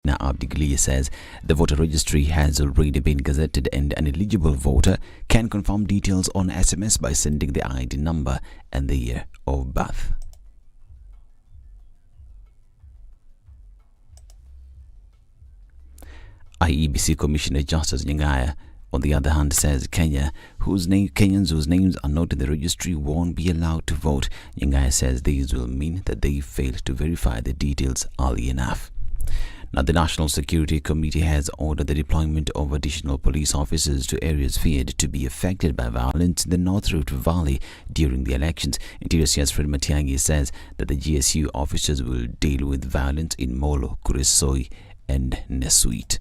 Now, Abdigli says the voter registry has already been gazetted and an eligible voter can confirm details on SMS by sending the ID number and the year of birth. IEBC Commissioner Justice Nyangaya, on the other hand, says Kenyans whose names are not in the registry won't be allowed to vote. Nyangaya says this will mean that they failed to verify the details early enough. Now, the National Security Committee has ordered the deployment of additional police officers to areas feared to be affected by violence in the North Rift Valley during the elections. Interior CS Fred Matiang'i says that the GSU officers will deal with violence in Molo, Kuresoi and Nesuit.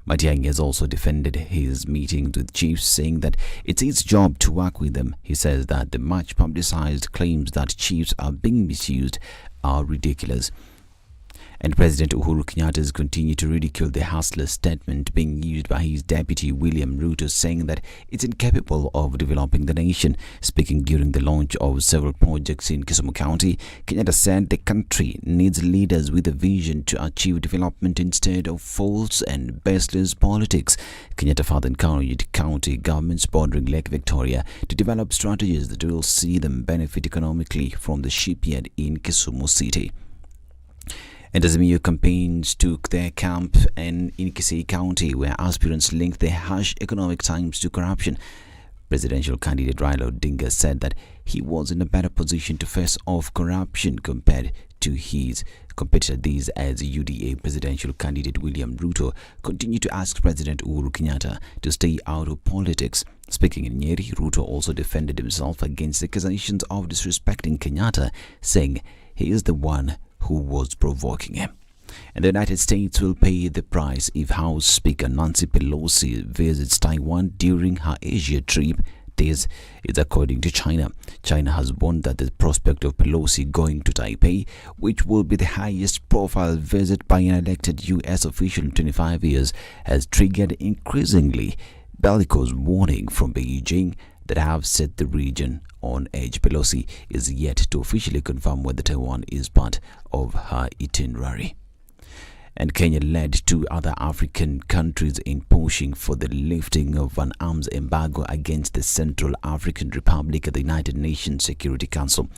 Matiang'i has also defended his meetings with chiefs, saying that it's his job to work with them. He says that the much publicized claims that chiefs are being misused are ridiculous. And President Uhuru Kenyatta has continued to ridicule the hustler statement being used by his deputy William Ruto, saying that it's incapable of developing the nation. Speaking during the launch of several projects in Kisumu County, Kenyatta said the country needs leaders with a vision to achieve development instead of false and baseless politics. Kenyatta further encouraged county governments bordering Lake Victoria to develop strategies that will see them benefit economically from the shipyard in Kisumu City. And Azimio campaigns took their camp in Kisii County, where aspirants linked the harsh economic times to corruption. Presidential candidate Raila Odinga said that he was in a better position to face off corruption compared to his competitor. These as UDA presidential candidate William Ruto continued to ask President Uhuru Kenyatta to stay out of politics. Speaking in Nyeri, Ruto also defended himself against accusations of disrespecting Kenyatta, saying he is the one who was provoking him. And the United States will pay the price if House Speaker Nancy Pelosi visits Taiwan during her Asia trip. This is according to China. China has warned that the prospect of Pelosi going to Taipei, which will be the highest profile visit by an elected U.S. official in 25 years, has triggered increasingly bellicose warning from Beijing that have set the region on edge. Pelosi is yet to officially confirm whether Taiwan is part of her itinerary. And Kenya led two other African countries in pushing for the lifting of an arms embargo against the Central African Republic at the United Nations Security Council.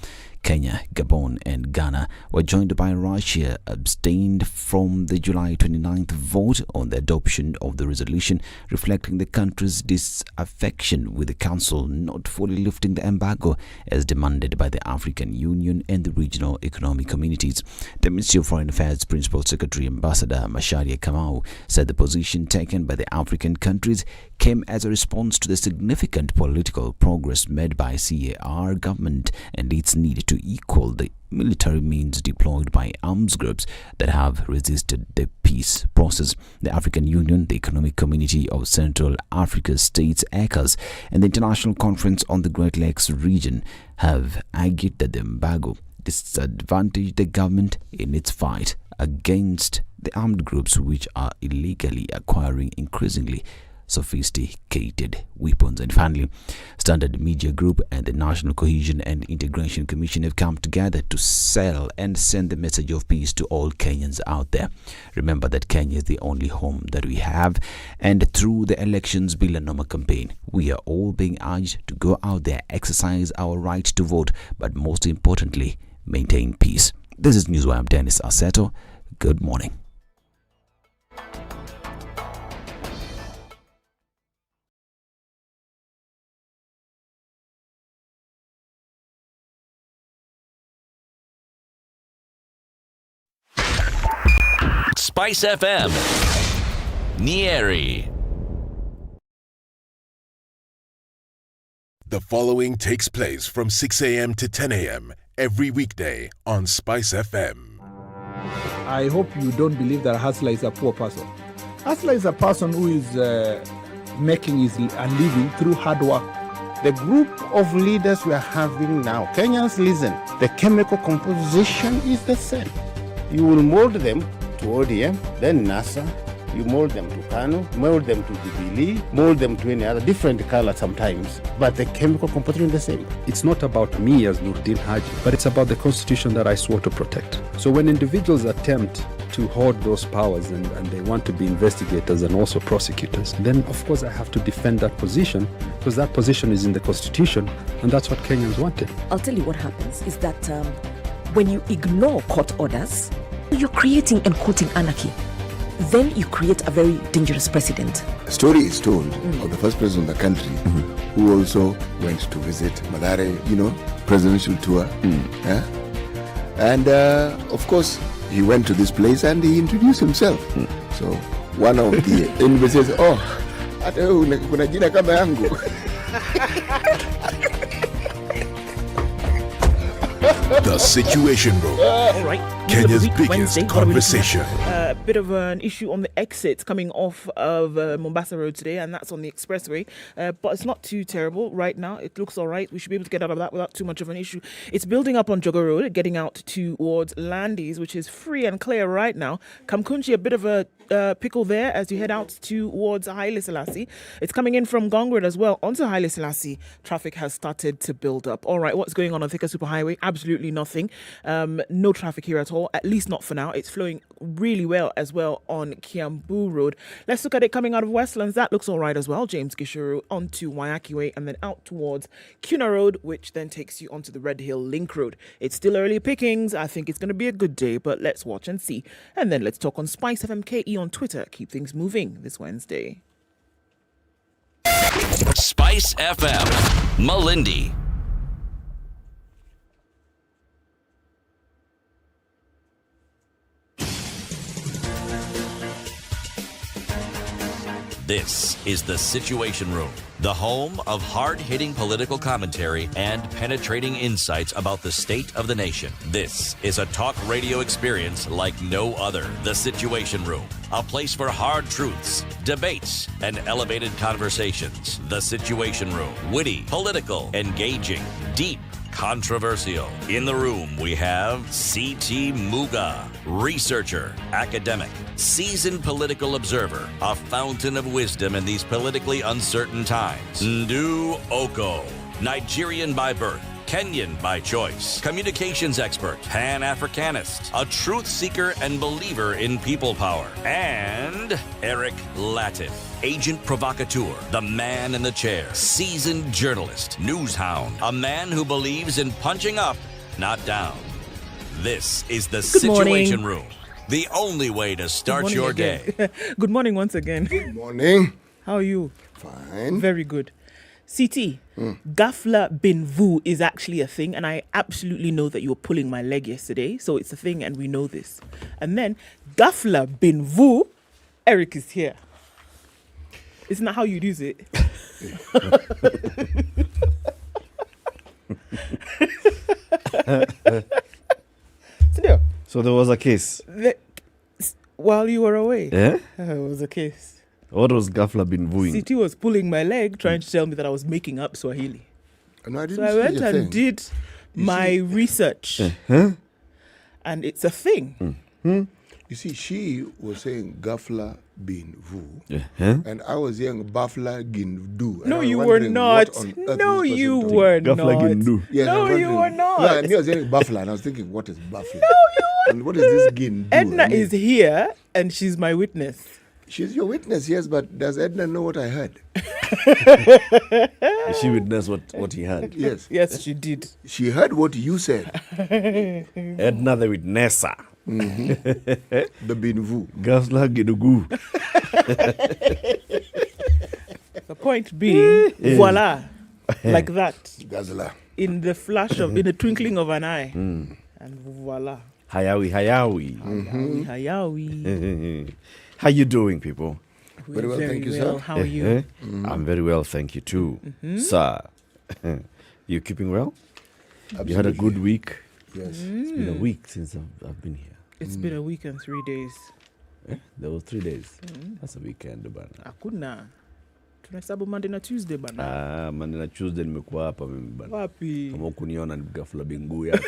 Kenya, Gabon and Ghana were joined by Russia, abstained from the July 29th vote on the adoption of the resolution, reflecting the country's disaffection with the Council not fully lifting the embargo as demanded by the African Union and the regional economic communities. The Ministry of Foreign Affairs Principal Secretary Ambassador Macharia Kamau said the position taken by the African countries came as a response to the significant political progress made by CAR government and its need to equal the military means deployed by arms groups that have resisted the peace process. The African Union, the Economic Community of Central Africa States, ECOWAS, and the International Conference on the Great Lakes region have argued that the embargo disadvantaged the government in its fight against the armed groups which are illegally acquiring increasingly sophisticated weapons. And finally, Standard Media Group and the National Cohesion and Integration Commission have come together to sell and send the message of peace to all Kenyans out there. Remember that Kenya is the only home that we have, and through the Elections Bill and Norma campaign, we are all being urged to go out there, exercise our right to vote, but most importantly, maintain peace. This is Newswire. I'm Dennis Aseto. Good morning. SpiceFM, Nyeri. The following takes place from 6 a.m. to 10 a.m. every weekday on SpiceFM. I hope you don't believe that a hustler is a poor person. Hustler is a person who is making a living through hard work. The group of leaders we are having now, Kenyans, listen, the chemical composition is the same. You will mold them to ODM, then NASA, you mold them to Kano, mold them to Jubilee, mold them to any other different color sometimes, but the chemical composition is the same. It's not about me as Nurdin Haji, but it's about the constitution that I swore to protect. So when individuals attempt to hoard those powers and they want to be investigators and also prosecutors, then of course I have to defend that position because that position is in the Constitution and that's what Kenyans wanted. I'll tell you what happens is that when you ignore court orders, you're creating and quoting anarchy. Then you create a very dangerous precedent. A story is told of the first president of the country who also went to visit Mathare, presidential tour. Yeah? And of course, he went to this place and he introduced himself. So one of the enemies says, hata kuna jina kama yangu. The Situation Room. All right. Kenya's biggest conversation. A bit of an issue on the exit coming off of Mombasa Road today, and that's on the expressway. But it's not too terrible right now. It looks all right. We should be able to get out of that without too much of an issue. It's building up on Jogger Road, getting out towards Landis, which is free and clear right now. Kamkunji, a bit of a pickle there as you head out towards Haile Selassie. It's coming in from Gongred as well onto Haile Selassie. Traffic has started to build up. All right, what's going on Thika Superhighway? Absolutely nothing. No traffic here at all, at least not for now. It's flowing really well as well on Kiambu Road. Let's look at it coming out of Westlands. That looks all right as well. James Gishuru onto Wayaki Way and then out towards Kuna Road, which then takes you onto the Red Hill Link Road. It's still early pickings. I think it's going to be a good day, but let's watch and see. And then let's talk on SpiceFM KE on Twitter. Keep things moving this Wednesday. Spice FM, Malindi. This is The Situation Room, the home of hard-hitting political commentary and penetrating insights about the state of the nation. This is a talk radio experience like no other. The Situation Room, a place for hard truths, debates, and elevated conversations. The Situation Room, witty, political, engaging, deep, controversial. In the room, we have C.T. Muga, researcher, academic, seasoned political observer, a fountain of wisdom in these politically uncertain times. Ndu Oko, Nigerian by birth, Kenyan by choice, communications expert, Pan-Africanist, a truth seeker and believer in people power, and Eric Latif, agent provocateur, the man in the chair, seasoned journalist, news hound, a man who believes in punching up, not down. This is the Situation Room, the only way to start your day. Good morning once again. Good morning. How are you? Fine. Very good. CT, Gafla bin Vu is actually a thing, and I absolutely know that you were pulling my leg yesterday, so it's a thing and we know this. And then Gafla bin Vu, Eric is here. Isn't that how you'd use it? So there was a case. While you were away? Yeah? There was a case. What was Gafla been doing? CT was pulling my leg, trying to tell me that I was making up Swahili. No, I didn't So I went and thing. did my research. And it's a thing. You see, she was saying Gafla bin Vu, and I was saying Bafla gin du. No, you were not. No, you were not. Gafla Gindu. Yes, No, you were not. No, and I was saying Bafla, and I was thinking, what is Bafla? No, you were And what is this gin du? Edna is here, and she's my witness. She's your witness, yes, but does Edna know what I heard? She witnessed what he had. Yes. Yes, she did. She heard what you said. Edna the witnesser. The bin Vu. Gafla Gidugu. The point being, voila, like that, Gazla. in the flash of, in the twinkling of an eye, and voila. Hayawi. Hayawi. How you doing, people? Very well, thank you, well. sir. How are you? I'm very well, thank you too. Sir, you keeping well? Absolutely. You had a good week? Yes. It's been a week since I've been here. It's been a week and 3 days. There was 3 days. That's a weekend bana. Hakuna. Tunahesabu Monday na Tuesday bana. Monday na Tuesday nimekuwa hapa mimi bana. Wapi? Kama kuniona ni Gafla bingu yako.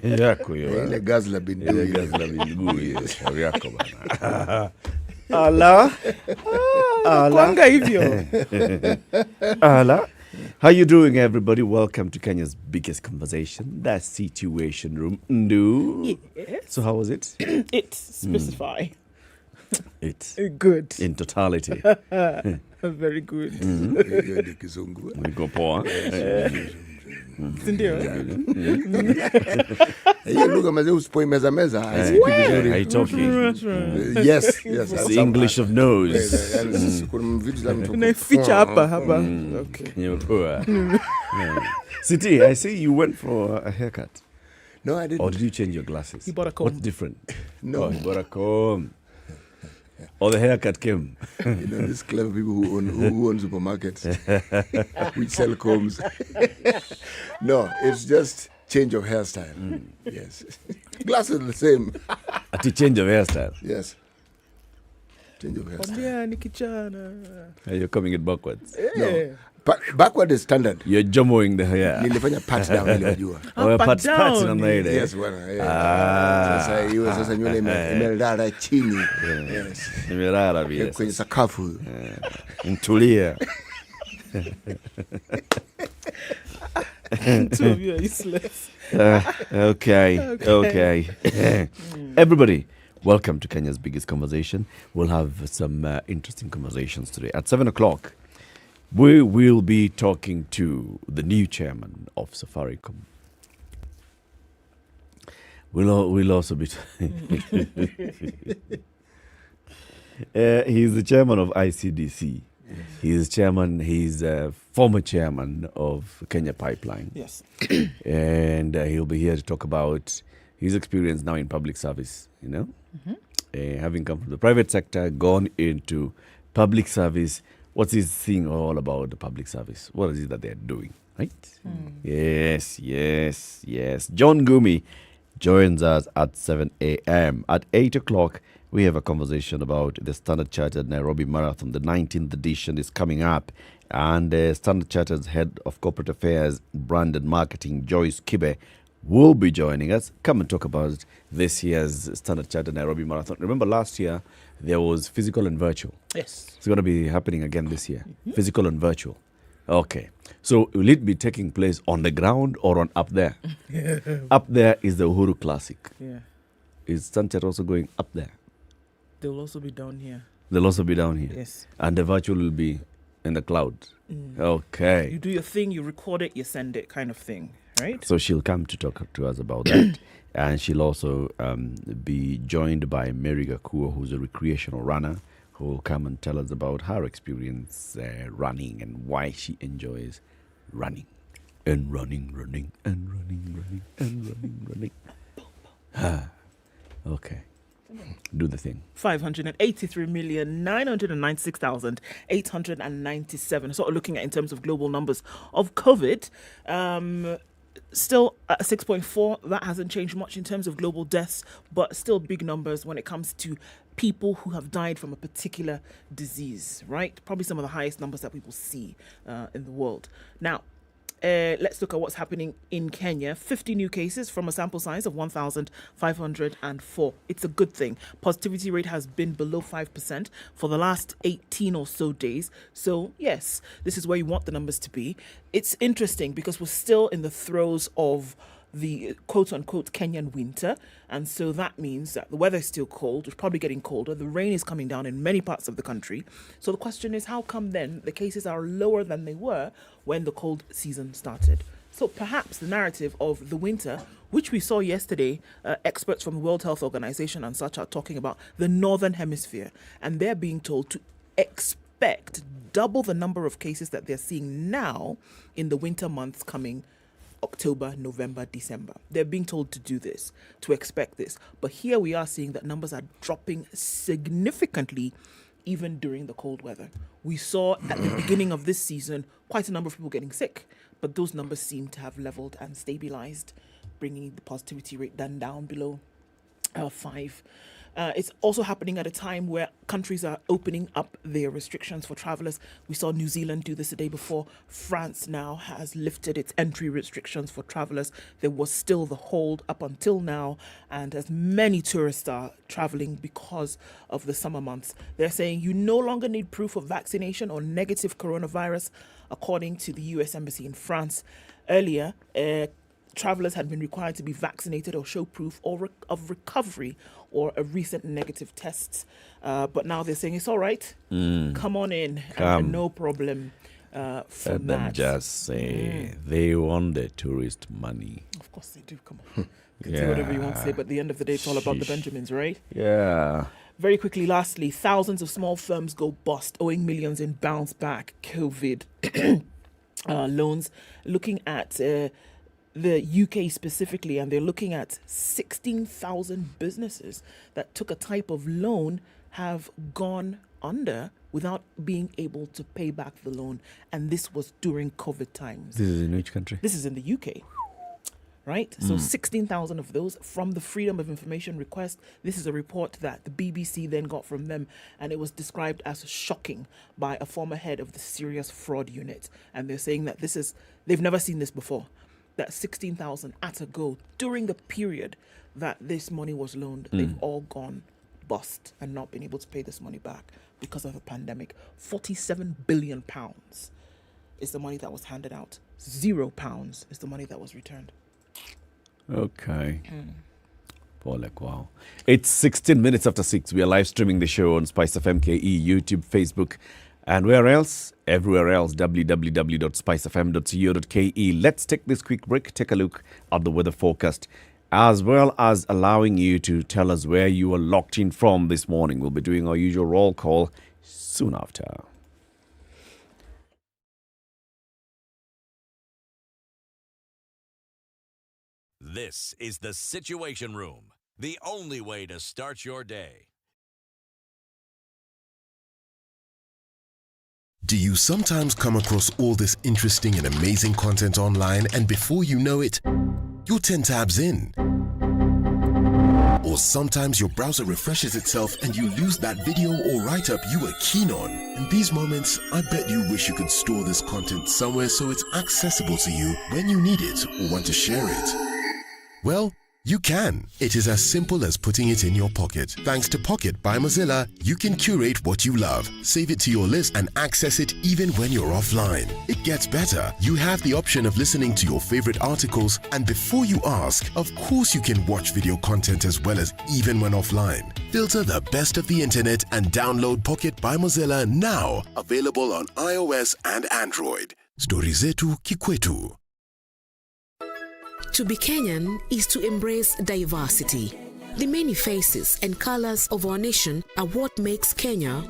Yako hiyo. Ile Gazla bin Du. Ile Gazla bingu hiyo. Shauri yako bana. Ala. Kwanga hivyo. Ala. How you doing, everybody? Welcome to Kenya's biggest conversation, the Situation Room. Ndu. Yes. So how was it? It specify. It. Good. In totality. Very good. Niko poa. Sindio? Hiyo lugha mazee usipoimeza meza haitoki. Yes. It's the English of nose. Unaificha hapa. Okay. Siti, I see you went for a haircut. No, I didn't. Or did you change your glasses? He bought a comb. What's different? No. Oh, he bought a comb. Or the haircut came. These clever people who own supermarkets, which sell combs. No, it's just change of hairstyle. Yes. Glasses are the same. At a change of hairstyle? Yes. Change of hairstyle. Yeah, Nikichana. You're coming it backwards? Yeah. No. Backward is standard. You're jumboing the hair. Nilifanya pat down ili wajua. Pat on the head. Yes, bwana. Sasa nywele imelala chini. Yes. Imelala vile. Kwenye sakafu. Ntulia. Two of you are useless. Okay. Everybody, welcome to Kenya's biggest conversation. We'll have some interesting conversations today. At 7 o'clock, we will be talking to the new chairman of Safaricom. We'll also be... he's the chairman of ICDC. He's a former chairman of Kenya Pipeline. Yes. And he'll be here to talk about his experience now in public service, having come from the private sector, gone into public service. What's his thing all about the public service? What is it that they're doing, right? Yes. John Gumi joins us at 7 a.m. At 8 o'clock, we have a conversation about the Standard Chartered Nairobi Marathon. The 19th edition is coming up. And Standard Chartered's Head of Corporate Affairs, Brand and Marketing, Joyce Kibe, will be joining us. Come and talk about this year's Standard Chartered Nairobi Marathon. Remember last year, there was physical and virtual. Yes. It's going to be happening again this year. Physical and virtual. Okay. So will it be taking place on the ground or on up there? Up there is the Uhuru Classic. Yeah. Is Standard also going up there? They'll also be down here. They'll also be down here. Yes. And the virtual will be in the cloud. Okay. You do your thing, you record it, you send it, kind of thing, right? So she'll come to talk to us about that. And she'll also be joined by Mary Gakuo, who's a recreational runner, who will come and tell us about her experience running and why she enjoys running. And running. Okay. Do the thing. 583,996,897. Sort of looking at in terms of global numbers of COVID. Still at 6.4. That hasn't changed much in terms of global deaths, but still big numbers when it comes to people who have died from a particular disease, right? Probably some of the highest numbers that people see in the world. Now, let's look at what's happening in Kenya. 50 new cases from a sample size of 1,504. It's a good thing. Positivity rate has been below 5% for the last 18 or so days. So, yes, this is where you want the numbers to be. It's interesting because we're still in the throes of the quote-unquote Kenyan winter. And so that means that the weather is still cold. It's probably getting colder. The rain is coming down in many parts of the country. So the question is, how come then the cases are lower than they were when the cold season started? So perhaps the narrative of the winter, which we saw yesterday, experts from the World Health Organization and such are talking about the Northern Hemisphere. And they're being told to expect double the number of cases that they're seeing now in the winter months coming October, November, December. They're being told to do this, to expect this. But here we are seeing that numbers are dropping significantly even during the cold weather. We saw at the beginning of this season quite a number of people getting sick, but those numbers seem to have leveled and stabilized, bringing the positivity rate down below 5. It's also happening at a time where countries are opening up their restrictions for travelers. We saw New Zealand do this the day before. France now has lifted its entry restrictions for travelers. There was still the hold up until now, and as many tourists are traveling because of the summer months, they're saying you no longer need proof of vaccination or negative coronavirus, according to the US Embassy in France. Earlier, travelers had been required to be vaccinated or show proof of recovery or a recent negative test. But now they're saying it's all right. Come on in. And no problem for Let them that. just say they want the tourist money. Of course they do. Come on. You can say whatever you want to say, but at the end of the day, it's all about the Benjamins, right? Yeah. Very quickly, lastly, thousands of small firms go bust, owing millions in bounce back COVID loans. Looking at the UK specifically, and they're looking at 16,000 businesses that took a type of loan have gone under without being able to pay back the loan. And this was during COVID times. This is in which country? This is in the UK. Right? So 16,000 of those from the Freedom of Information request. This is a report that the BBC then got from them, and it was described as shocking by a former head of the Serious Fraud Unit. And they're saying that they've never seen this before. That 16,000 at a go during the period that this money was loaned, they've all gone bust and not been able to pay this money back because of the pandemic. £47 billion is the money that was handed out. £0 is the money that was returned. Okay. Wow. It's 16 minutes after 6. We are live streaming the show on SpiceFM KE, YouTube, Facebook, and where else? Everywhere else. www.spicefm.co.ke. Let's take this quick break, take a look at the weather forecast, as well as allowing you to tell us where you are locked in from this morning. We'll be doing our usual roll call soon after. This is the Situation Room, the only way to start your day. Do you sometimes come across all this interesting and amazing content online, and before you know it, you're 10 tabs in? Or sometimes your browser refreshes itself and you lose that video or write-up you were keen on. In these moments, I bet you wish you could store this content somewhere so it's accessible to you when you need it or want to share it. Well, you can. It is as simple as putting it in your pocket. Thanks to Pocket by Mozilla, you can curate what you love, save it to your list, and access it even when you're offline. It gets better. You have the option of listening to your favorite articles, and before you ask, of course you can watch video content as well as even when offline. Filter the best of the internet and download Pocket by Mozilla now. Available on iOS and Android. Stori zetu kikwetu. To be Kenyan is to embrace diversity. The many faces and colors of our nation are what makes Kenya,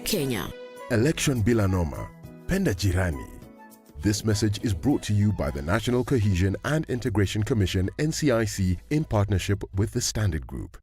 Kenya. Election bila noma. Penda jirani. This message is brought to you by the National Cohesion and Integration Commission, NCIC, in partnership with the Standard Group.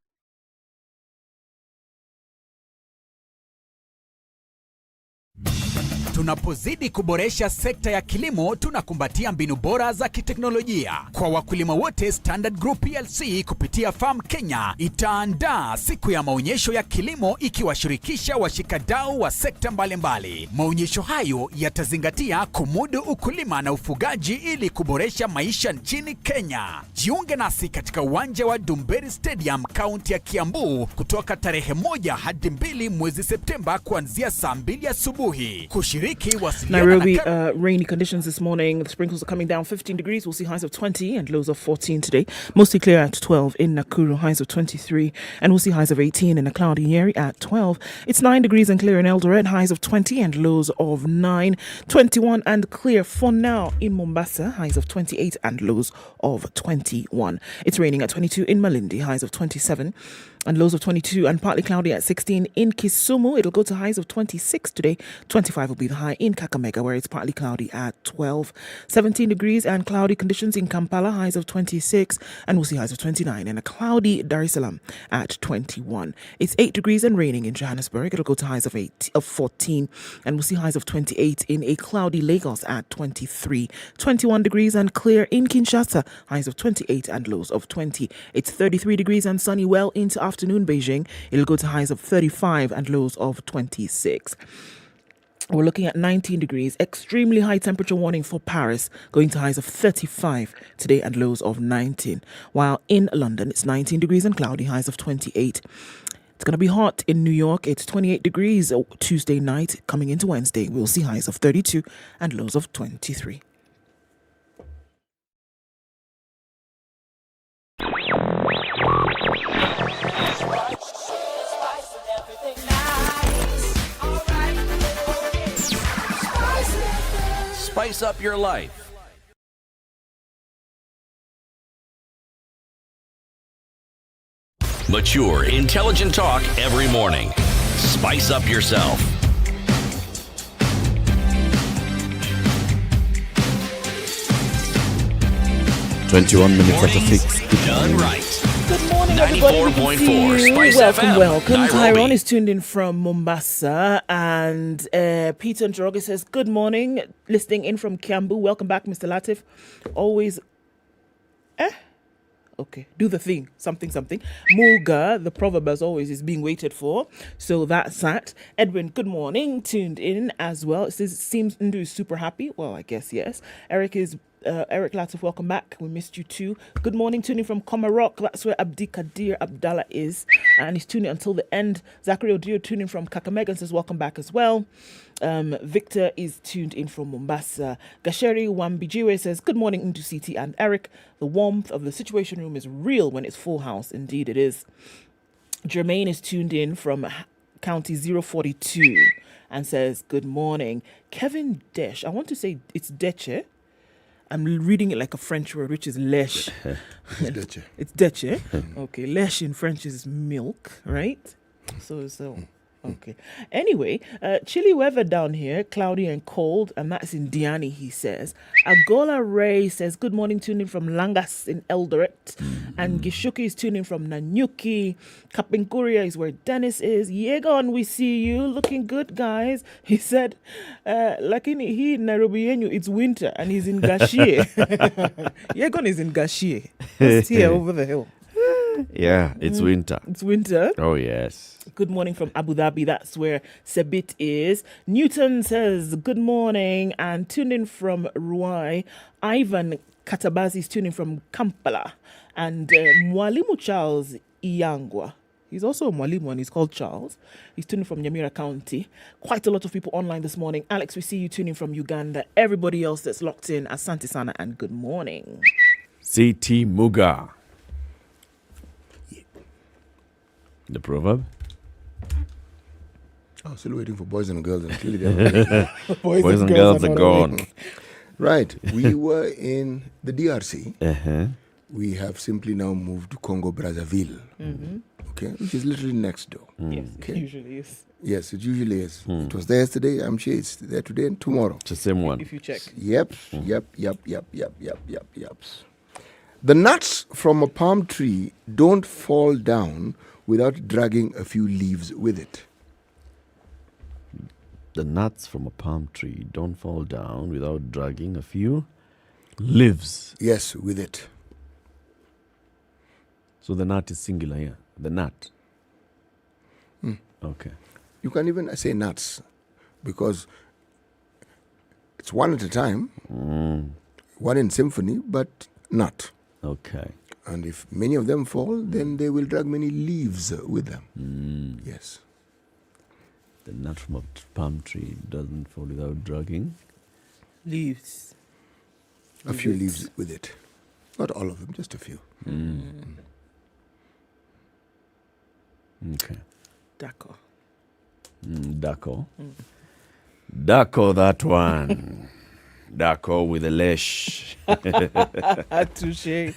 Tunapozidi kuboresha sekta ya kilimo, tunakumbatia mbinu bora za kiteknolojia. Kwa wakulima wote, Standard Group PLC kupitia Farm Kenya itaandaa siku ya maonyesho ya kilimo ikiwashirikisha washikadau wa sekta mbalimbali. Maonyesho hayo yatazingatia kumudu ukulima na ufugaji ili kuboresha maisha nchini Kenya. Jiunge nasi katika uwanja wa Dumberi Stadium, kaunti ya Kiambu, kutoka tarehe 1 hadi 2 mwezi Septemba kuanzia saa 2 asubuhi. Nairobi, rainy conditions this morning. The sprinkles are coming down 15 degrees. We'll see highs of 20 and lows of 14 today. Mostly clear at 12 in Nakuru, highs of 23. And we'll see highs of 18 in a cloudy Nyeri at 12. It's 9 degrees and clear in Eldoret, highs of 20 and lows of 9. 21 and clear for now in Mombasa, highs of 28 and lows of 21. It's raining at 22 in Malindi, highs of 27. And lows of 22 and partly cloudy at 16 in Kisumu. It'll go to highs of 26 today. 25 will be the high in Kakamega, where it's partly cloudy at 12. 17 degrees and cloudy conditions in Kampala, highs of 26. And we'll see highs of 29 and a cloudy Dar es Salaam at 21. It's 8 degrees and raining in Johannesburg. It'll go to highs of 14. And we'll see highs of 28 in a cloudy Lagos at 23. 21 degrees and clear in Kinshasa, highs of 28 and lows of 20. It's 33 degrees and sunny well into afternoon afternoon, Beijing, it'll go to highs of 35 and lows of 26. We're looking at 19 degrees, extremely high temperature warning for Paris, going to highs of 35 today and lows of 19. While in London, it's 19 degrees and cloudy, highs of 28. It's going to be hot in New York. It's 28 degrees Tuesday night. Coming into Wednesday, we'll see highs of 32 and lows of 23. Spice up your life. Mature, intelligent talk every morning. Spice up yourself. 21 minutes after 6. Done right. Good morning, everybody. 94.4 SpiceFM. Welcome. Nairobi. Tyrone is tuned in from Mombasa, and Peter Njoroge says, good morning, listening in from Kiambu. Welcome back, Mr. Latif. Always, okay, do the thing, something. Mulga, the proverb as always, is being waited for. So that's that. Edwin, good morning, tuned in as well. It says, seems Ndu is super happy. Well, I guess yes. Eric Latif, welcome back. We missed you too. Good morning, tuning from Komarok. That's where Abdi Kadir Abdallah is, and he's tuning until the end. Zachary Odio tuning from Kakamega says welcome back as well. Victor is tuned in from Mombasa. Gasheri Wambijiwe says good morning into CT and Eric. The warmth of the Situation Room is real when it's full house. Indeed it is. Jermaine is tuned in from County 042 and says good morning. Kevin Desch, I want to say it's Deche. I'm reading it like a French word, which is lèche. It's deche. Okay, lèche in French is milk, right? So. Okay. Anyway, chilly weather down here, cloudy and cold, and that's in Diani, he says. Agola Ray says, good morning, tuning from Langas in Eldoret. And Gishuki is tuning from Nanyuki. Kapinkuria is where Dennis is. Yegon, we see you. Looking good, guys. He said, lakini he in Nairobi yenyu, it's winter, and he's in Gashie. Yegon is in Gashie. Just here over the hill. Yeah, it's winter. It's winter. Oh, yes. Good morning from Abu Dhabi. That's where Sebit is. Newton says, good morning. And tuned in from Ruai. Ivan Katabazi is tuning from Kampala. And Mwalimu Charles Iyangwa. He's also a Mwalimu and he's called Charles. He's tuning from Nyamira County. Quite a lot of people online this morning. Alex, we see you tuning from Uganda. Everybody else that's locked in, Asante Sana and good morning. CT Muga. The proverb? I'm still waiting for boys and girls. And clearly boys and girls are gone. Right. We were in the DRC. We have simply now moved to Congo Brazzaville. Okay, which is literally next door. Yes, okay. It usually is. Yes, it usually is. It was there yesterday. I'm sure it's there today and tomorrow. It's the same one. If you check. Yep. The nuts from a palm tree don't fall down without dragging a few leaves with it. The nuts from a palm tree don't fall down without dragging a few leaves. Yes, with it. So the nut is singular here. The nut. Okay. You can even say nuts because it's one at a time, one in symphony, but nut. Okay. And if many of them fall, then they will drag many leaves with them. Yes. The nut from a palm tree doesn't fall without dragging leaves. A few leaves with it. Not all of them, just a few. Okay. D'accord. D'accord. D'accord, that one. D'accord with a lesh. Touché.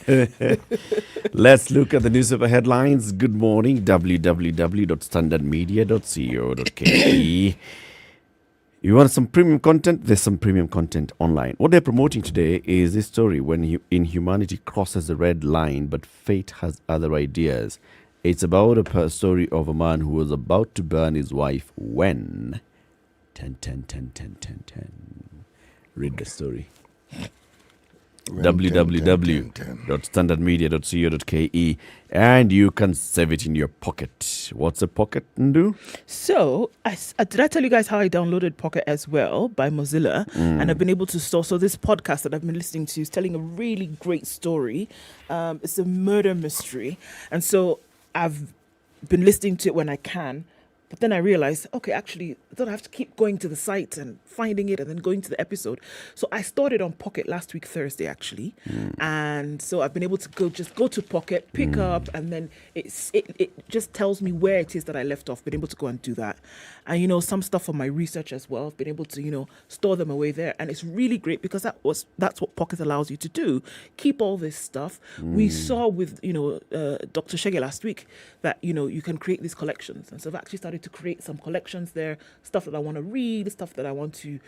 Let's look at the newspaper headlines. Good morning, www.standardmedia.co.ke. You want some premium content? There's some premium content online. What they're promoting today is this story when inhumanity crosses the red line, but fate has other ideas. It's about a story of a man who was about to burn his wife when 10. Read the story. www.standardmedia.co.ke, and you can save it in your pocket. What's a pocket, Ndu? So, did I tell you guys how I downloaded Pocket as well by Mozilla? And I've been able to store. So this podcast that I've been listening to is telling a really great story. It's a murder mystery. And so I've been listening to it when I can. But then I realized, okay, actually, I don't have to keep going to the site and finding it and then going to the episode. So I started on Pocket last week, Thursday, actually. And so I've been able to go to Pocket, pick up, and then it just tells me where it is that I left off. Been able to go and do that. And, some stuff for my research as well. I've been able to, store them away there. And it's really great because that's what Pocket allows you to do. Keep all this stuff. We saw with, Dr. Shege last week that, you can create these collections. And so I've actually started to create some collections there, stuff that I want to read, stuff that I want to,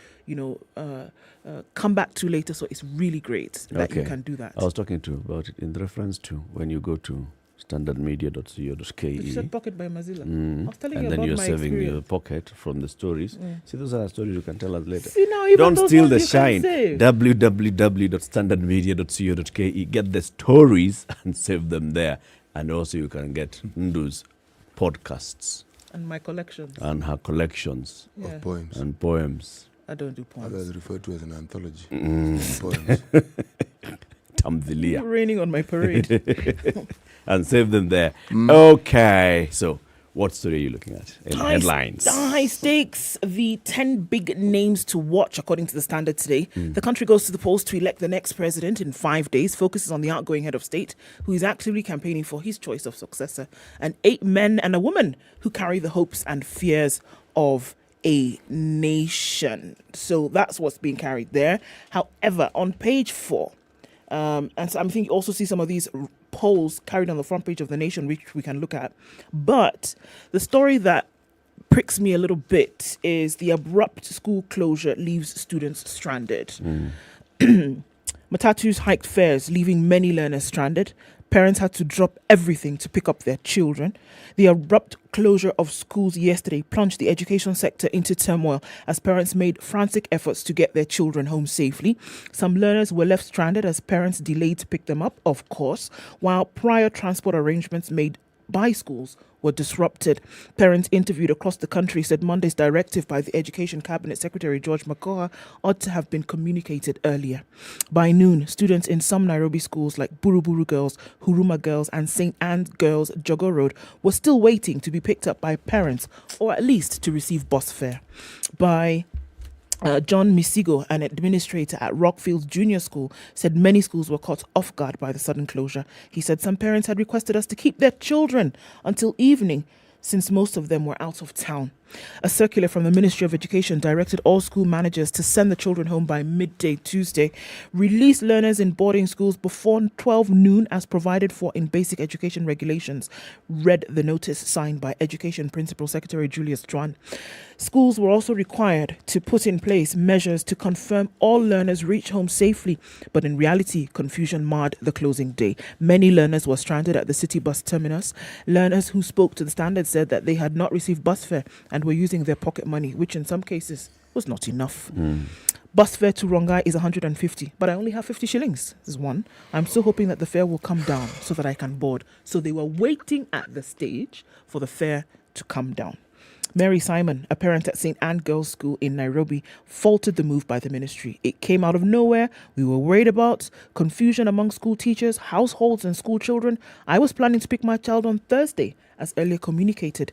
come back to later. So it's really great that you can do that. I was talking about it in reference to when you go to standardmedia.co.ke. You said Pocket by Mozilla. I was telling and you then about you're my saving experience. your pocket from the stories. See, those are stories you can tell us later. See, now, even don't those steal ones the you can shine. save. www.standardmedia.co.ke. Get the stories and save them there. And also you can get Ndu's podcasts. And my collections. And her collections. Of poems. And poems. I don't do poems. Others referred to as an anthology. Poems. Tamthilia. Raining on my parade. And save them there. Okay. So, what story are you looking at in headlines? High stakes, the 10 big names to watch, according to the Standard today. The country goes to the polls to elect the next president in 5 days, focuses on the outgoing head of state, who is actively campaigning for his choice of successor, and 8 men and a woman who carry the hopes and fears of a nation. So that's what's being carried there. However, on page 4, and so I'm thinking you also see some of these polls carried on the front page of The Nation, which we can look at. But the story that pricks me a little bit is the abrupt school closure leaves students stranded. Matatu's hiked fares, leaving many learners stranded. Parents had to drop everything to pick up their children. The abrupt closure of schools yesterday plunged the education sector into turmoil as parents made frantic efforts to get their children home safely. Some learners were left stranded as parents delayed to pick them up, of course, while prior transport arrangements made by schools were disrupted. Parents interviewed across the country said Monday's directive by the Education Cabinet Secretary George Makoha ought to have been communicated earlier. By noon, students in some Nairobi schools like Buruburu Girls, Huruma Girls and St. Anne's Girls Jogo Road were still waiting to be picked up by parents or at least to receive bus fare. By John Misigo, an administrator at Rockfields Junior School, said many schools were caught off guard by the sudden closure. He said some parents had requested us to keep their children until evening, since most of them were out of town. A circular from the Ministry of Education directed all school managers to send the children home by midday Tuesday, release learners in boarding schools before 12 noon as provided for in basic education regulations, read the notice signed by Education Principal Secretary Julius Dwan. Schools were also required to put in place measures to confirm all learners reach home safely, but in reality, confusion marred the closing day. Many learners were stranded at the city bus terminus. Learners who spoke to the Standard said that they had not received bus fare and were using their pocket money, which in some cases was not enough. Bus fare to Rongai is 150, but I only have 50 shillings. This is one. I'm still hoping that the fare will come down so that I can board. So they were waiting at the stage for the fare to come down. Mary Simon, a parent at St. Anne Girls' School in Nairobi, faulted the move by the ministry. It came out of nowhere. We were worried about confusion among school teachers, households and school children. I was planning to pick my child on Thursday, as earlier communicated.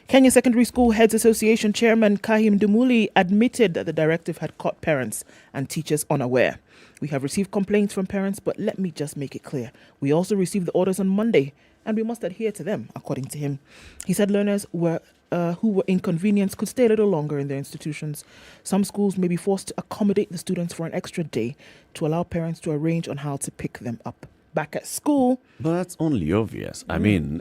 Kenya Secondary School Heads Association Chairman Kahim Dumuli admitted that the directive had caught parents and teachers unaware. We have received complaints from parents, but let me just make it clear. We also received the orders on Monday, and we must adhere to them, according to him. He said learners who were inconvenienced could stay a little longer in their institutions. Some schools may be forced to accommodate the students for an extra day to allow parents to arrange on how to pick them up. Back at school. But that's only obvious. I mean,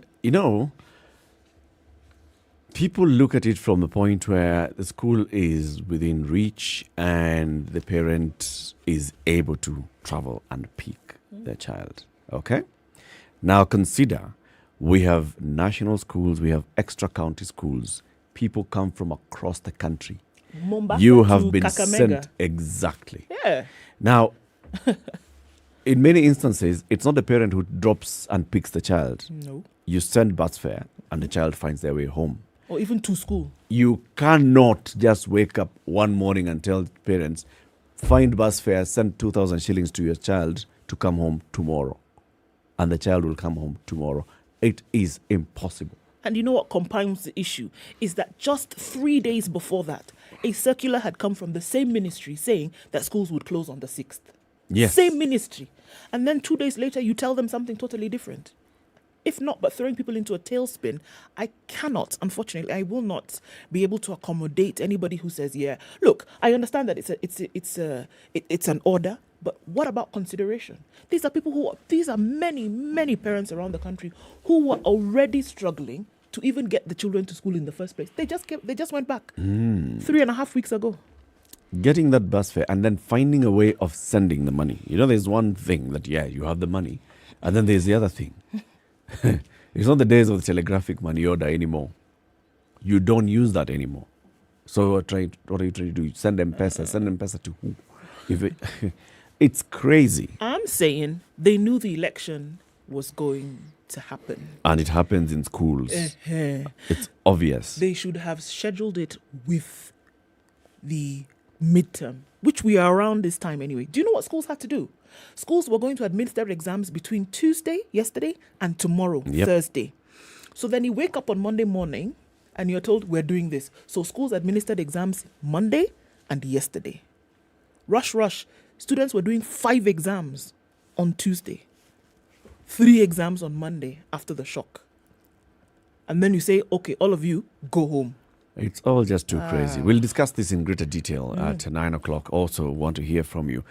people look at it from the point where the school is within reach and the parent is able to travel and pick their child. Okay? Now consider, we have national schools, we have extra county schools. People come from across the country. Mombasa you have to been Kakamega. sent exactly. Yeah. Now, in many instances, it's not the parent who drops and picks the child. No. You send bus fare and the child finds their way home. Or even to school. You cannot just wake up one morning and tell parents, find bus fare, send 2,000 shillings to your child to come home tomorrow. And the child will come home tomorrow. It is impossible. And you know what compounds the issue is that just 3 days before that, a circular had come from the same ministry saying that schools would close on the 6th. Yes. Same ministry. And then 2 days later, you tell them something totally different. If not, but throwing people into a tailspin, I cannot, unfortunately, I will not be able to accommodate anybody who says, yeah, look, I understand that it's an order, but what about consideration? These are many parents around the country who were already struggling to even get the children to school in the first place. They just went back 3.5 weeks ago. Getting that bus fare and then finding a way of sending the money. You know, there's one thing that, you have the money. And then there's the other thing. It's not the days of the telegraphic money order anymore. You don't use that anymore. So what are you trying to do? Send M-Pesa. Send M-Pesa to who? It's crazy. I'm saying they knew the election was going to happen. And it happens in schools. It's obvious. They should have scheduled it with the midterm, which we are around this time anyway. Do you know what schools had to do? Schools were going to administer exams between yesterday, and tomorrow, Thursday. So then you wake up on Monday morning and you're told we're doing this. So schools administered exams Monday and yesterday. Rush. Students were doing 5 exams on Tuesday, 3 exams on Monday after the shock. And then you say, okay, all of you, go home. It's all just too crazy. We'll discuss this in greater detail at 9 o'clock. Also want to hear from you.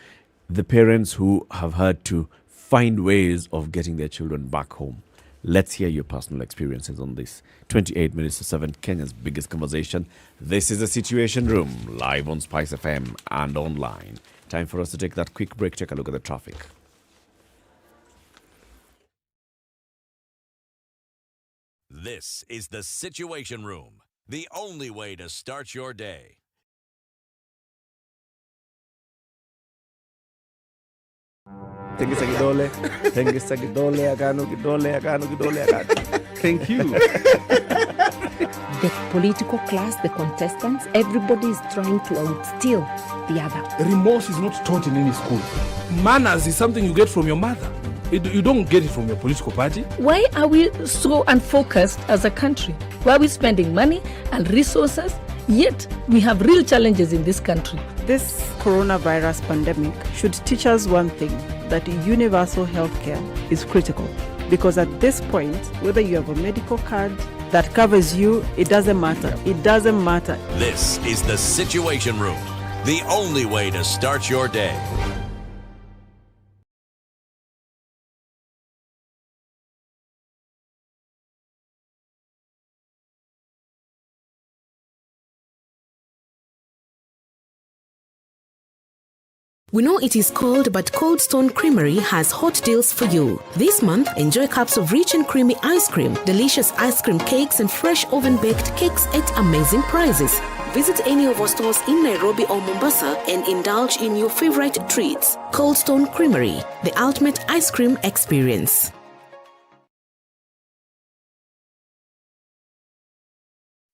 The parents who have had to find ways of getting their children back home. Let's hear your personal experiences on this. 28 minutes to 7, Kenya's biggest conversation. This is the Situation Room, live on SpiceFM and online. Time for us to take that quick break. Take a look at the traffic. This is the Situation Room, the only way to start your day. Tengisa kidole, agano. Thank you. The political class, the contestants, everybody is trying to outsteal the other. Remorse is not taught in any school. Manners is something you get from your mother. You don't get it from your political party. Why are we so unfocused as a country? Why are we spending money and resources, yet we have real challenges in this country? This coronavirus pandemic should teach us one thing, that universal healthcare is critical. Because at this point, whether you have a medical card that covers you, it doesn't matter. It doesn't matter. This is the Situation Room, the only way to start your day. We know it is cold, but Cold Stone Creamery has hot deals for you. This month, enjoy cups of rich and creamy ice cream, delicious ice cream cakes, and fresh oven-baked cakes at amazing prices. Visit any of our stores in Nairobi or Mombasa and indulge in your favorite treats. Cold Stone Creamery, the ultimate ice cream experience.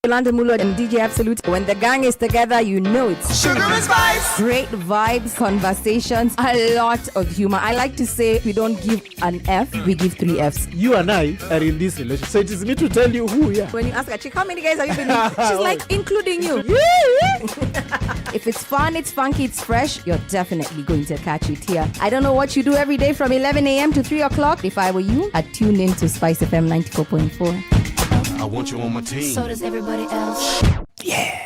London Mulo and DJ Absolute. When the gang is together, you know it's Sugar and Spice. Great vibes, conversations, a lot of humor. I like to say we don't give an F, we give 3 Fs. You and I are in this relationship, so it is me to tell you who we are. When you ask a chick, how many guys have you been in? She's like, including you. If it's fun, it's funky, it's fresh, you're definitely going to catch it here. I don't know what you do every day from 11 a.m. to 3 o'clock. If I were you, I'd tune in to SpiceFM 94.4. I want you on my team. So does everybody else. Yeah.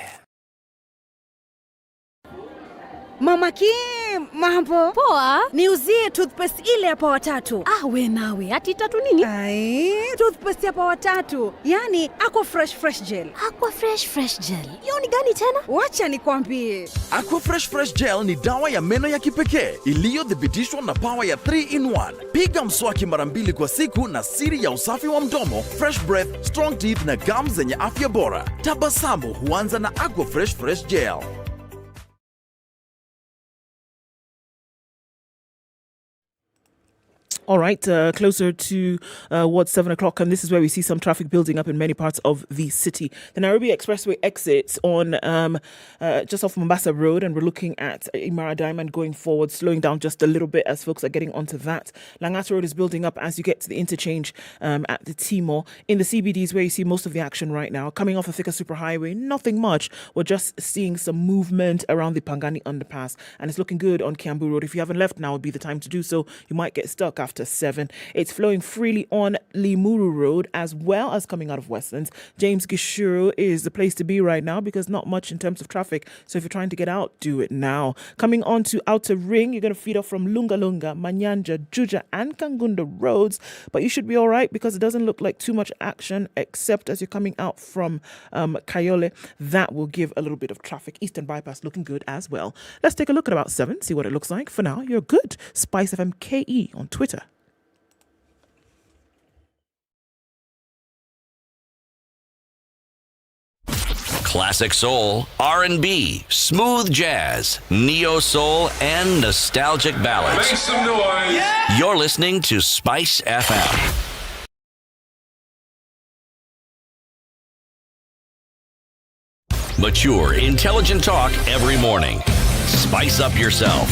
Mama Kim, mambo poa. Niuzie toothpaste ile ya Power 3. We nawe, ati 3 nini? Toothpaste ya Power 3. Yani Aqua Fresh Gel. Aqua Fresh Gel. Hiyo ni gani tena? Wacha nikwambie. Aqua Fresh Gel ni dawa ya meno ya kipekee iliyothibitishwa na power ya 3-in-1. Piga mswaki mara 2 kwa siku na siri ya usafi wa mdomo, fresh breath, strong teeth na gums zenye afya bora. Tabasamu huanza na Aqua Fresh Gel. All right, closer to 7 o'clock, and this is where we see some traffic building up in many parts of the city. The Nairobi Expressway exits on just off Mombasa Road, and we're looking at Imara Diamond going forward, slowing down just a little bit as folks are getting onto that. Langata Road is building up as you get to the interchange at the T-Mall. In the CBDs where you see most of the action right now, coming off the Thika Superhighway, nothing much. We're just seeing some movement around the Pangani underpass, and it's looking good on Kiambu Road. If you haven't left, now would be the time to do so. You might get stuck after 7. It's flowing freely on Limuru Road as well as coming out of Westlands. James Gishuru is the place to be right now because not much in terms of traffic. So if you're trying to get out, do it now. Coming on to Outer Ring, you're going to feed off from Lunga Lunga, Manyanja, Juja and Kangunda roads. But you should be all right because it doesn't look like too much action except as you're coming out from Kayole. That will give a little bit of traffic. Eastern Bypass looking good as well. Let's take a look at about 7, see what it looks like. For now, you're good. SpiceFM KE on Twitter. Classic soul, R&B, smooth jazz, neo soul, and nostalgic ballads. Make some noise. Yeah! You're listening to Spice FM. Mature, intelligent talk every morning. Spice up yourself.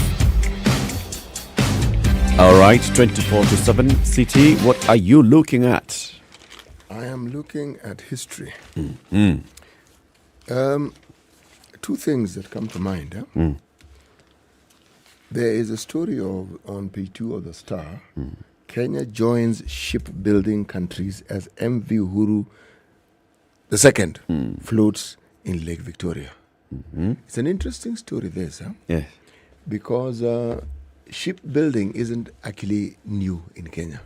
All right, 24/7 CT, what are you looking at? I am looking at history. Mm. Two things that come to mind. There is a story on page 2 of the Star. Kenya joins shipbuilding countries as MV Uhuru II floats in Lake Victoria. It's an interesting story, this. Yes. Because shipbuilding isn't actually new in Kenya.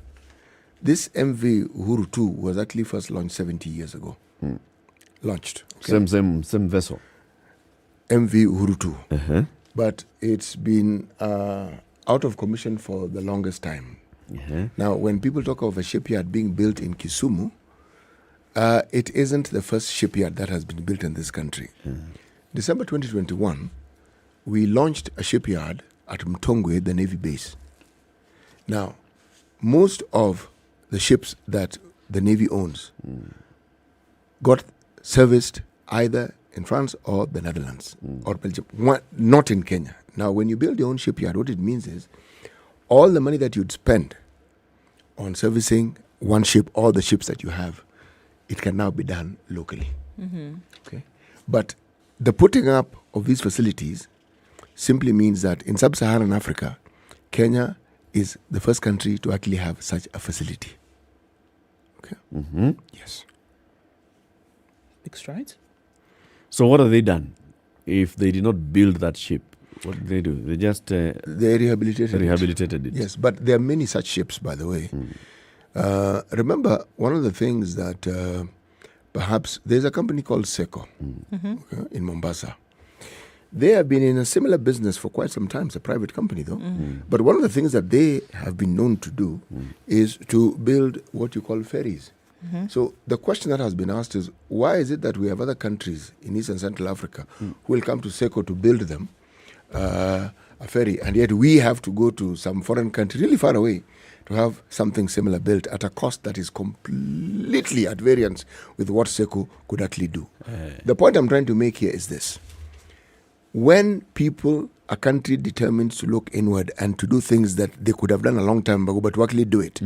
This MV Uhuru 2 was actually first launched 70 years ago. Launched. Okay? Same vessel. MV Uhuru 2. But it's been out of commission for the longest time. Now, when people talk of a shipyard being built in Kisumu, it isn't the first shipyard that has been built in this country. December 2021, we launched a shipyard at Mtongwe, the Navy base. Now, most of the ships that the Navy owns got serviced either in France or the Netherlands or Belgium, not in Kenya. Now, when you build your own shipyard, what it means is all the money that you'd spend on servicing one ship, all the ships that you have, it can now be done locally. Okay, but the putting up of these facilities simply means that in sub-Saharan Africa, Kenya is the first country to actually have such a facility. Okay. Yes. Big strides. So what have they done? If they did not build that ship, what did they do? They just they rehabilitated it. Yes, but there are many such ships, by the way. Remember, one of the things that perhaps there's a company called Seco in Mombasa. They have been in a similar business for quite some time. It's a private company, though. But one of the things that they have been known to do is to build what you call ferries. So the question that has been asked is, why is it that we have other countries in East and Central Africa who will come to Seco to build them a ferry, and yet we have to go to some foreign country really far away to have something similar built at a cost that is completely at variance with what Seco could actually do. The point I'm trying to make here is this. When a country determines to look inward and to do things that they could have done a long time ago, but to actually do it,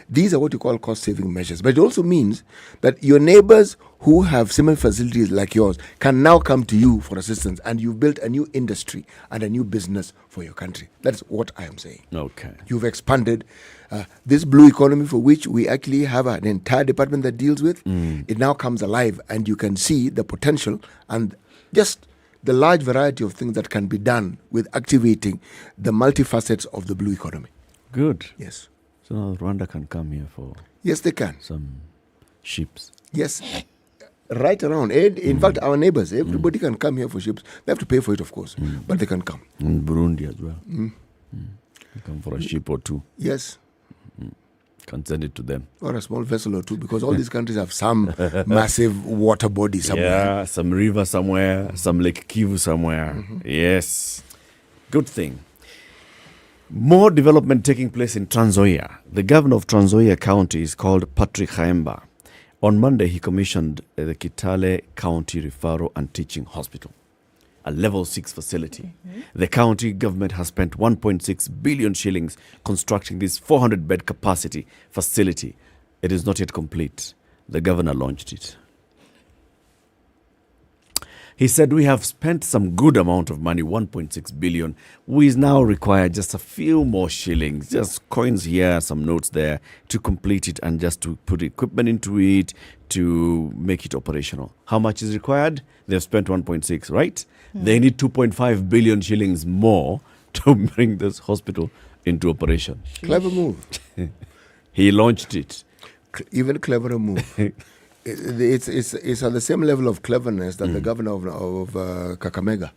these are what you call cost-saving measures. But it also means that your neighbors who have similar facilities like yours can now come to you for assistance, and you've built a new industry and a new business for your country. That's what I am saying. Okay. You've expanded this blue economy, for which we actually have an entire department that deals with. It now comes alive, and you can see the potential and just the large variety of things that can be done with activating the multifacets of the blue economy. Good. Yes. So now Rwanda can come here for... Yes, they can. Some ships. Yes. Right around. And in fact, our neighbors, everybody can come here for ships. They have to pay for it, of course, but they can come. In Burundi as well. They come for a ship or two. Yes. Can send it to them. Or a small vessel or two, because all these countries have some massive water body somewhere. Yeah, some river somewhere, some Lake Kivu somewhere. Yes. Good thing. More development taking place in Trans Nzoia. The governor of Trans Nzoia County is called Patrick Khaemba. On Monday, he commissioned the Kitale County Referral and Teaching Hospital, a level 6 facility. The county government has spent 1.6 billion shillings constructing this 400-bed capacity facility. It is not yet complete. The governor launched it. He said, we have spent some good amount of money, 1.6 billion. We now require just a few more shillings, just coins here, some notes there, to complete it and just to put equipment into it, to make it operational. How much is required? They've spent 1.6, right? They need 2.5 billion shillings more to bring this hospital into operation. Clever move. He launched it. Even cleverer move. It's at the same level of cleverness that the governor of Kakamega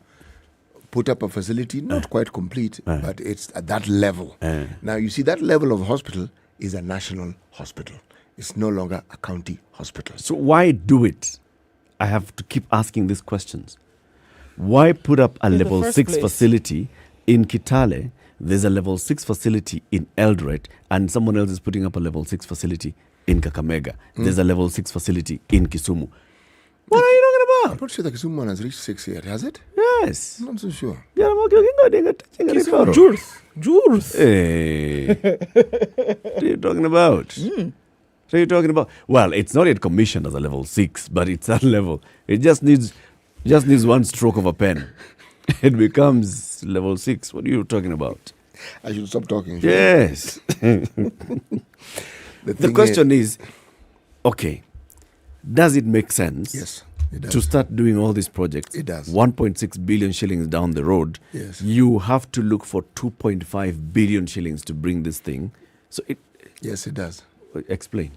put up a facility, not quite complete, but it's at that level. Now, you see, that level of hospital is a national hospital. It's no longer a county hospital. So why do it? I have to keep asking these questions. Why put up a level 6 facility in Kitale? There's a level 6 facility in Eldoret, and someone else is putting up a level 6 facility in Kakamega. There's a level 6 facility in Kisumu. What are you talking about? I'm not sure the Kisumu one has reached 6 yet, has it? Yes. I'm not so sure. Jules. Hey. What are you talking about? What are you talking about? Well, it's not yet commissioned as a level 6, but it's that level. It just needs one stroke of a pen. It becomes level 6. What are you talking about? I should stop talking. Yes. The question is, okay, does it make sense? Yes, it does. To start doing all these projects? It does. 1.6 billion shillings down the road. Yes. You have to look for 2.5 billion shillings to bring this thing. So it. Yes, it does. Explain.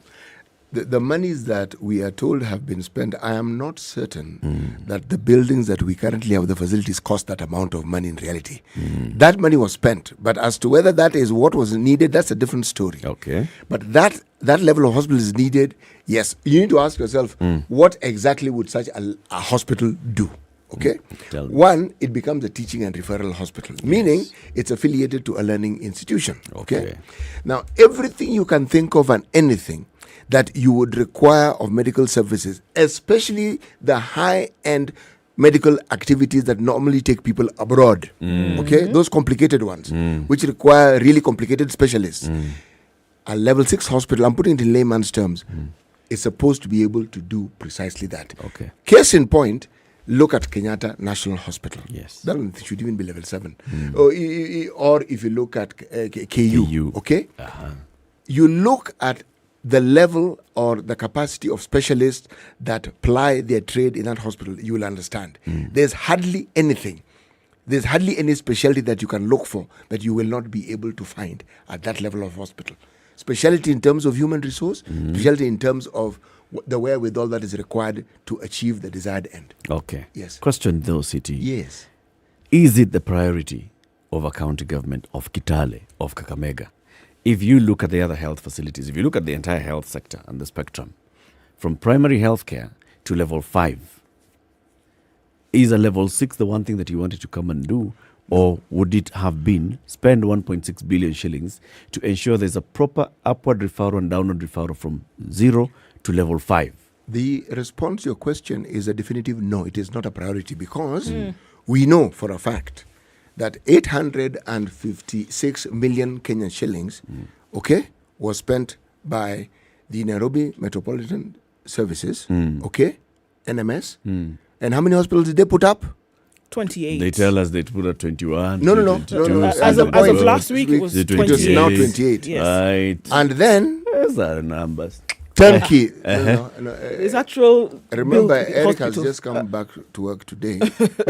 The monies that we are told have been spent, I am not certain that the buildings that we currently have, the facilities, cost that amount of money in reality. That money was spent, but as to whether that is what was needed, that's a different story. Okay. But that level of hospital is needed. Yes, you need to ask yourself, what exactly would such a hospital do? Okay. One, it becomes a teaching and referral hospital, meaning it's affiliated to a learning institution. Okay. Now, everything you can think of and anything that you would require of medical services, especially the high-end medical activities that normally take people abroad, okay, those complicated ones, which require really complicated specialists. A level 6 hospital, I'm putting it in layman's terms, is supposed to be able to do precisely that. Okay. Case in point, look at Kenyatta National Hospital. Yes. That one should even be level 7. Or if you look at KU, okay? You look at the level or the capacity of specialists that ply their trade in that hospital, you will understand. There's hardly anything. There's hardly any specialty that you can look for that you will not be able to find at that level of hospital. Specialty in terms of human resource, specialty in terms of the wherewithal that is required to achieve the desired end. Okay. Yes. Question though, City. Yes. Is it the priority of a county government of Kitale, of Kakamega? If you look at the other health facilities, if you look at the entire health sector and the spectrum, from primary health care to level 5, is a level 6 the one thing that you wanted to come and do? Or would it have been spend 1.6 billion shillings to ensure there's a proper upward referral and downward referral from 0 to level 5? The response to your question is a definitive no, it is not a priority because we know for a fact that 856 million Kenyan shillings, okay, was spent by the Nairobi Metropolitan Services, okay, NMS. And how many hospitals did they put up? 28. They tell us they put up 21. No. As of last week, it was 28. It was now 28. Yes. Right. And then... Those are numbers. Turnkey. It's actual. Remember, Eric has just come back to work today.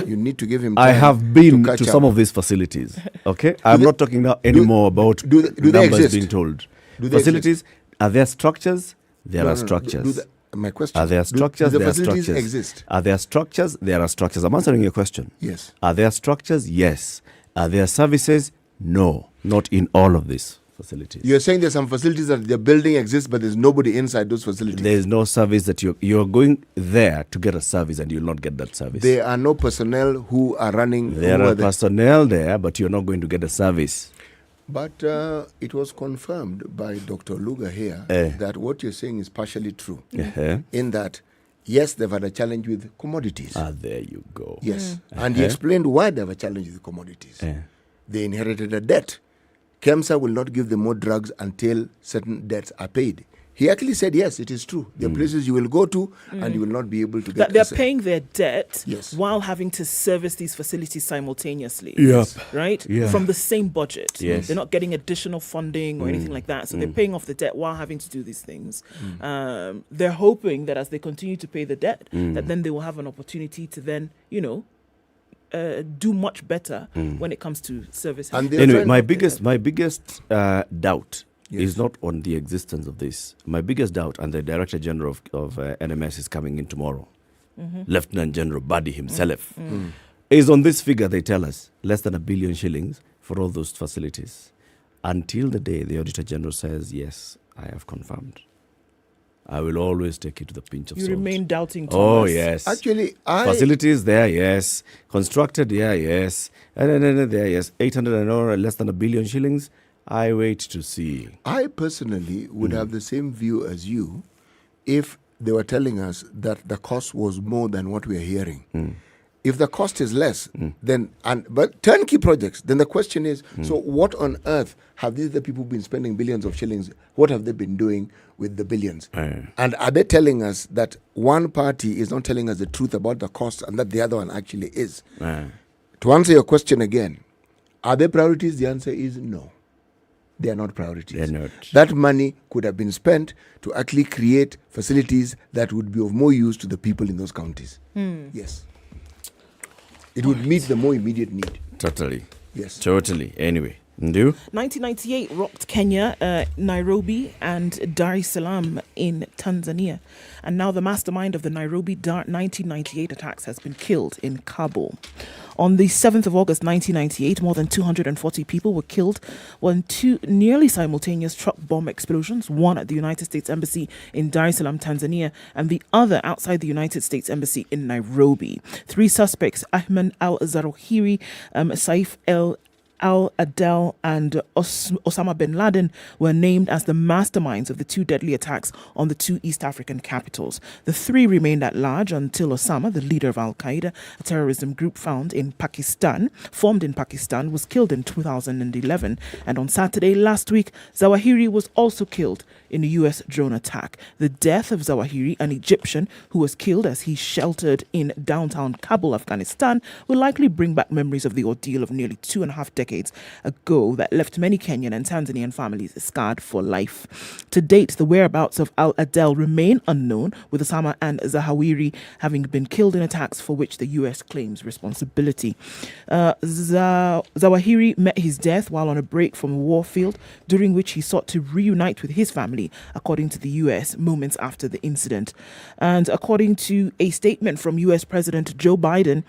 You need to give him time. I have been to some up. of these facilities. Okay, I'm not talking now anymore about do they numbers exist? being told. Do they Facilities, are there structures? There are structures. My question. Are there structures? Do the there are facilities structures. exist? Are there structures? There are structures. I'm answering your question. Yes. Are there structures? Yes. Are there services? No. Not in all of these facilities. You're saying there's some facilities that the building exists, but there's nobody inside those facilities. There's no service that you're going there to get a service and you'll not get that service. There are no personnel who are running. There are personnel there, but you're not going to get a service. But it was confirmed by Dr. Luga here that what you're saying is partially true. In that, yes, they've had a challenge with commodities. There you go. Yes. And he explained why they have a challenge with commodities. They inherited a debt. KEMSA will not give them more drugs until certain debts are paid. He actually said, yes, it is true. There are places you will go to and you will not be able to get... That they're paying their debt while having to service these facilities simultaneously. Right? From the same budget. They're not getting additional funding or anything like that. So they're paying off the debt while having to do these things. They're hoping that as they continue to pay the debt, that then they will have an opportunity to then, do much better when it comes to service. Anyway, my biggest doubt is not on the existence of this. My biggest doubt, and the Director General of NMS is coming in tomorrow, Lieutenant General Buddy himself, is on this figure they tell us, less than 1 billion shillings for all those facilities. Until the day the Auditor General says, yes, I have confirmed. I will always take it to the pinch of salt. You remain doubting, Thomas. Oh, yes. Actually, facilities there, yes. Constructed there, yes. There, yes. 800 and or less than 1 billion shillings. I wait to see. I personally would have the same view as you if they were telling us that the cost was more than what we are hearing. If the cost is less, but turnkey projects, then the question is, so what on earth have these people been spending billions of shillings? What have they been doing with the billions? And are they telling us that one party is not telling us the truth about the cost and that the other one actually is? To answer your question again, are they priorities? The answer is no. They are not priorities. They're not. That money could have been spent to actually create facilities that would be of more use to the people in those counties. Yes. It would meet the more immediate need. Totally. Yes. Totally. Anyway. Do? 1998 rocked Kenya, Nairobi and Dar es Salaam in Tanzania. And now the mastermind of the Nairobi 1998 attacks has been killed in Kabul. On the 7th of August 1998, more than 240 people were killed when two nearly simultaneous truck bomb explosions, one at the United States Embassy in Dar es Salaam, Tanzania, and the other outside the United States Embassy in Nairobi. 3 suspects, Ahmed al-Zawahiri, Saif al-Adel and Osama bin Laden, were named as the masterminds of the 2 deadly attacks on the 2 East African capitals. The 3 remained at large until Osama, the leader of Al-Qaeda, a terrorism group formed in Pakistan, was killed in 2011. And on Saturday last week, Zawahiri was also killed in a U.S. drone attack. The death of Zawahiri, an Egyptian who was killed as he sheltered in downtown Kabul, Afghanistan, will likely bring back memories of the ordeal of nearly 2.5 decades ago that left many Kenyan and Tanzanian families scarred for life. To date, the whereabouts of Al-Adel remain unknown, with Osama and Zawahiri having been killed in attacks for which the U.S. claims responsibility. Zawahiri met his death while on a break from a war field, during which he sought to reunite with his family, according to the U.S., moments after the incident. And according to a statement from U.S. President Joe Biden,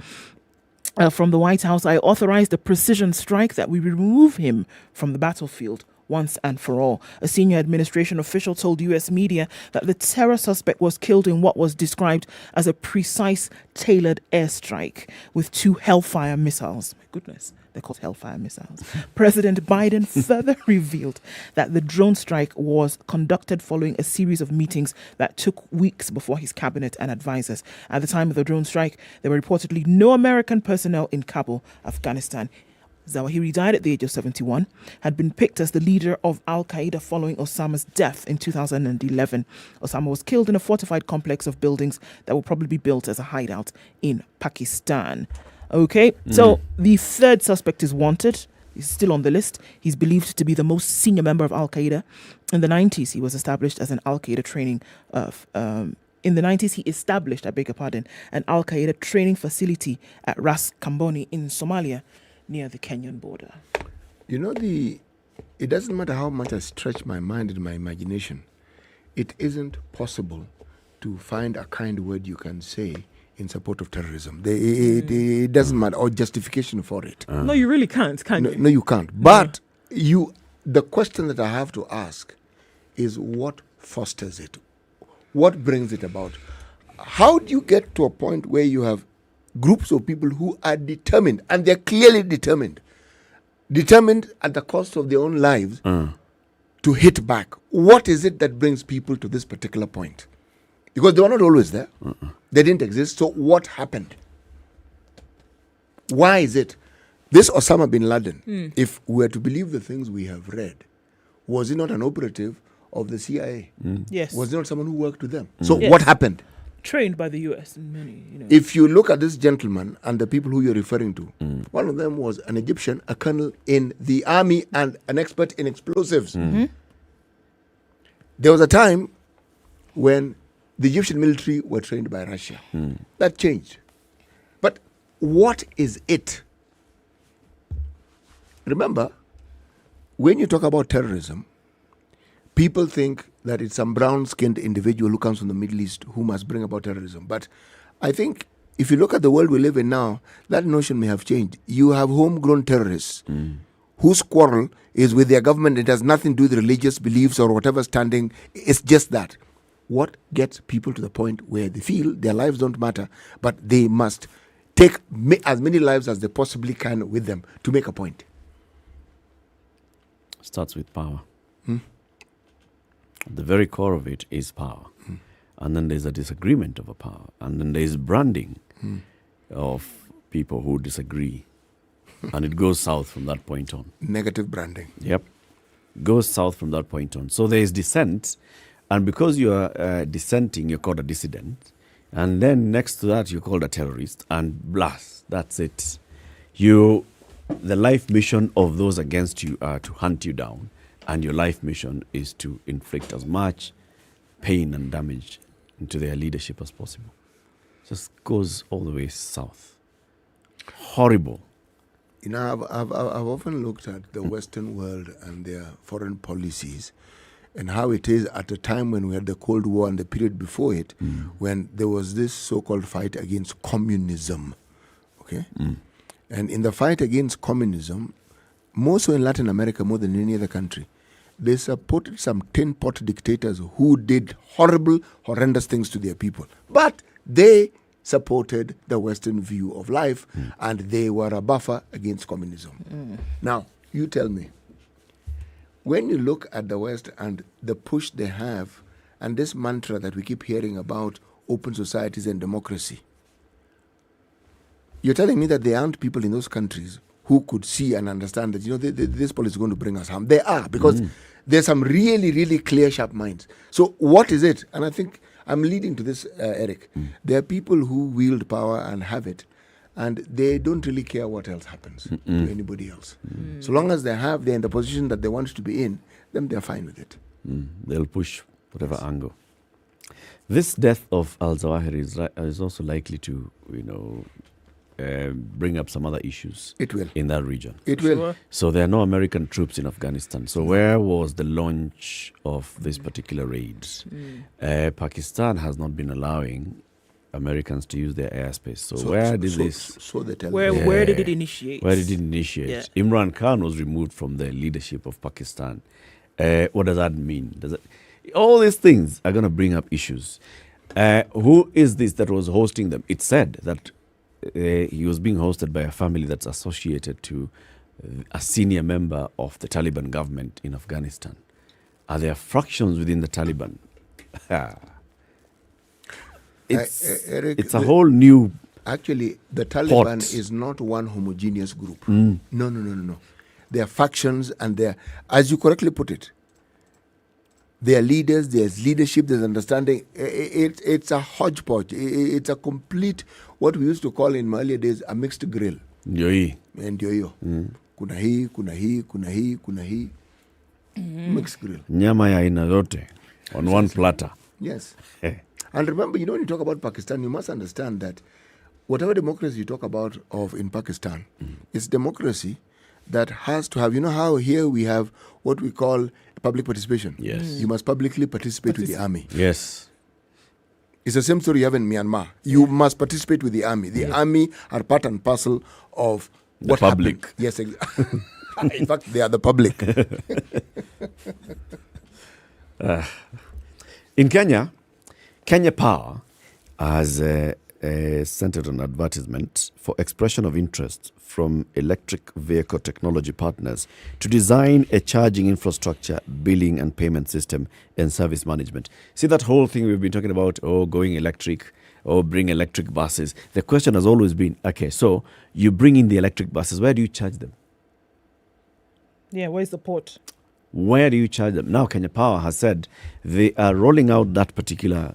from the White House, I authorized a precision strike that we remove him from the battlefield once and for all. A senior administration official told U.S. media that the terror suspect was killed in what was described as a precise, tailored airstrike with 2 Hellfire missiles. My goodness, they're called Hellfire missiles. President Biden further revealed that the drone strike was conducted following a series of meetings that took weeks before his cabinet and advisors. At the time of the drone strike, there were reportedly no American personnel in Kabul, Afghanistan. Zawahiri died at the age of 71, had been picked as the leader of Al-Qaeda following Osama's death in 2011. Osama was killed in a fortified complex of buildings that will probably be built as a hideout in Pakistan. Okay, so the 3rd suspect is wanted. He's still on the list. He's believed to be the most senior member of Al-Qaeda. In the 90s, he was established as an Al-Qaeda training in the 90s, he established, an Al-Qaeda training facility at Ras Kamboni in Somalia, near the Kenyan border. You know, it doesn't matter how much I stretch my mind and my imagination, it isn't possible to find a kind word you can say in support of terrorism. It doesn't matter, or justification for it. No, you really can't, can you? No, you can't. But the question that I have to ask is what fosters it? What brings it about? How do you get to a point where you have groups of people who are determined, and they're clearly determined, determined at the cost of their own lives to hit back. What is it that brings people to this particular point? Because they were not always there. They didn't exist. So what happened? Why is it? This Osama bin Laden, if we are to believe the things we have read, was he not an operative of the CIA? Yes. Was he not someone who worked with them? So Yes. what happened? Trained by the US in many, you know. If you look at this gentleman and the people who you're referring to, one of them was an Egyptian, a colonel in the army and an expert in explosives. There was a time when the Egyptian military were trained by Russia. That changed. But what is it? Remember, when you talk about terrorism, people think that it's some brown-skinned individual who comes from the Middle East who must bring about terrorism. But I think if you look at the world we live in now, that notion may have changed. You have homegrown terrorists whose quarrel is with their government. It has nothing to do with religious beliefs or whatever standing. It's just that. What gets people to the point where they feel their lives don't matter, but they must take as many lives as they possibly can with them to make a point? Starts with power. The very core of it is power. And then there's a disagreement over power. And then there's branding of people who disagree. And it goes south from that point on. Negative branding. Yep. Goes south from that point on. So there is dissent. And because you are dissenting, you're called a dissident. And then next to that, you're called a terrorist. And blast, that's it. The life mission of those against you are to hunt you down. And your life mission is to inflict as much pain and damage into their leadership as possible. Just goes all the way south. Horrible. You know, I've often looked at the Western world and their foreign policies and how it is at a time when we had the Cold War and the period before it, when there was this so-called fight against communism. Okay? And in the fight against communism, more so in Latin America, more than any other country, they supported some tin pot dictators who did horrible, horrendous things to their people. But they supported the Western view of life, and they were a buffer against communism. Now, you tell me, when you look at the West and the push they have, and this mantra that we keep hearing about open societies and democracy, you're telling me that there aren't people in those countries who could see and understand that, this policy is going to bring us harm. They are, because there's some really, really clear, sharp minds. So what is it? And I think I'm leading to this, Eric. There are people who wield power and have it, and they don't really care what else happens to anybody else. So long as they're in the position that they want to be in, then they're fine with it. They'll push whatever angle. This death of al-Zawahiri is also likely to, bring up some other issues. It will. In that region. It will. Sure. So there are no American troops in Afghanistan. So where was the launch of this particular raid? Pakistan has not been allowing Americans to use their airspace. So where did this... So they tell where did it initiate? Where did it initiate? Yeah. Imran Khan was removed from the leadership of Pakistan. What does that mean? All these things are going to bring up issues. Who is this that was hosting them? It said that he was being hosted by a family that's associated to a senior member of the Taliban government in Afghanistan. Are there fractions within the Taliban? It's a whole new... Actually, the Taliban is not one homogeneous group. No. There are factions, and there, as you correctly put it, there are leaders, there's leadership, there's understanding. It's a hodgepodge. It's a complete, what we used to call in my earlier days, a mixed grill. Njoyi. And njoyo. Kuna hii. Mixed grill. Nyama ya aina zote on one platter. Yes. And remember, when you talk about Pakistan, you must understand that whatever democracy you talk about in Pakistan, it's democracy that has to have, how here we have what we call public participation. Yes. You must publicly participate with the army. Yes. It's the same story you have in Myanmar. You must participate with the army. The army are part and parcel of what the public. Happened. Yes, exactly. In fact, they are the public. In Kenya Power has centered on advertisement for expression of interest from electric vehicle technology partners to design a charging infrastructure, billing and payment system, and service management. See that whole thing we've been talking about, going electric, bring electric buses. The question has always been, okay, so you bring in the electric buses, where do you charge them? Yeah, where's the port? Where do you charge them? Now, Kenya Power has said they are rolling out that particular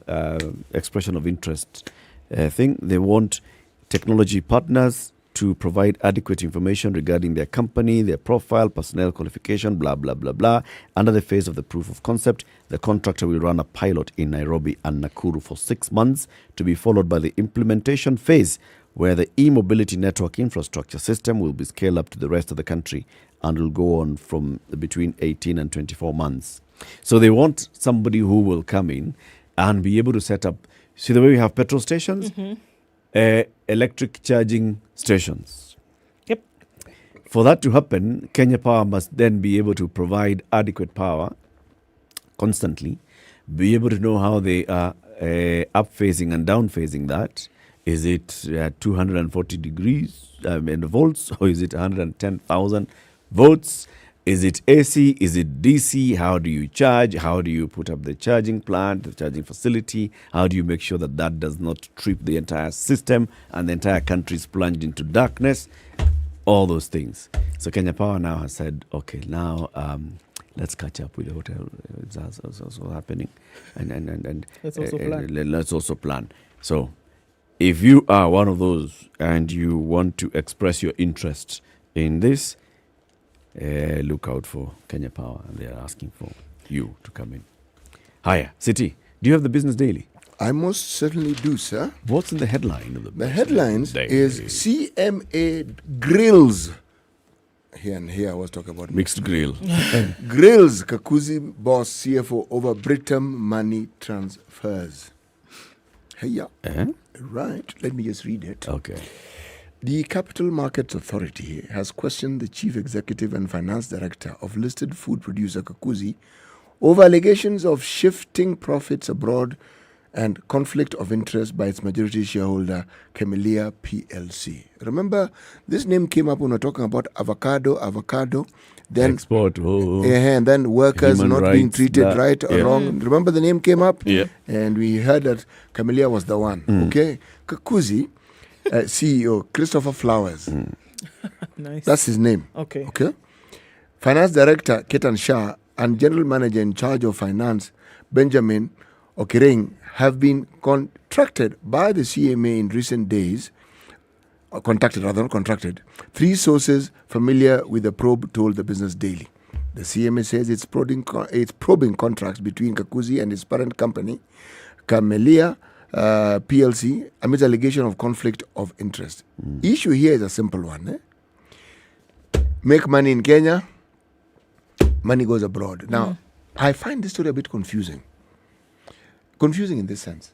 expression of interest thing. They want technology partners to provide adequate information regarding their company, their profile, personnel qualification, blah, blah, blah, blah. Under the phase of the proof of concept, the contractor will run a pilot in Nairobi and Nakuru for 6 months to be followed by the implementation phase where the e-mobility network infrastructure system will be scaled up to the rest of the country and will go on from between 18 and 24 months. So they want somebody who will come in and be able to set up, see the way we have petrol stations? Electric charging stations. Yep. For that to happen, Kenya Power must then be able to provide adequate power constantly, be able to know how they are up-phasing and down-phasing that. Is it 240 degrees in volts, or is it 110,000 volts? Is it AC? Is it DC? How do you charge? How do you put up the charging plant, the charging facility? How do you make sure that that does not trip the entire system and the entire country is plunged into darkness? All those things. So Kenya Power now has said, okay, now let's catch up with the hotel. That's also happening. And let's also plan. Let's also plan. So if you are one of those and you want to express your interest in this, look out for Kenya Power, and they are asking for you to come in. Hiya, City, do you have the Business Daily? I most certainly do, sir. What's in the headline of the The headlines Daily? is CMA grills. Here and here I was talking about Mixed grill. Grills Kakuzi boss CFO over Britain money transfers. Hey, right. Let me just read it. Okay. The Capital Markets Authority has questioned the Chief Executive and Finance Director of listed food producer Kakuzi over allegations of shifting profits abroad and conflict of interest by its majority shareholder, Camellia PLC. Remember, this name came up when we were talking about avocado, then export, and then workers not being treated right or wrong. Remember the name came up? Yeah. And we heard that Camellia was the one. Okay. Kakuzi, CEO, Christopher Flowers. Nice. That's his name. Okay. Finance Director, Ketan Shah, and General Manager in charge of Finance, Benjamin Okireng, have been contracted by the CMA in recent days. Not contracted. 3 sources familiar with the probe told the Business Daily. The CMA says it's probing contracts between Kakuzi and its parent company, Camellia PLC, amid allegation of conflict of interest. Issue here is a simple one. Make money in Kenya, money goes abroad. Now, I find this story a bit confusing. Confusing in this sense.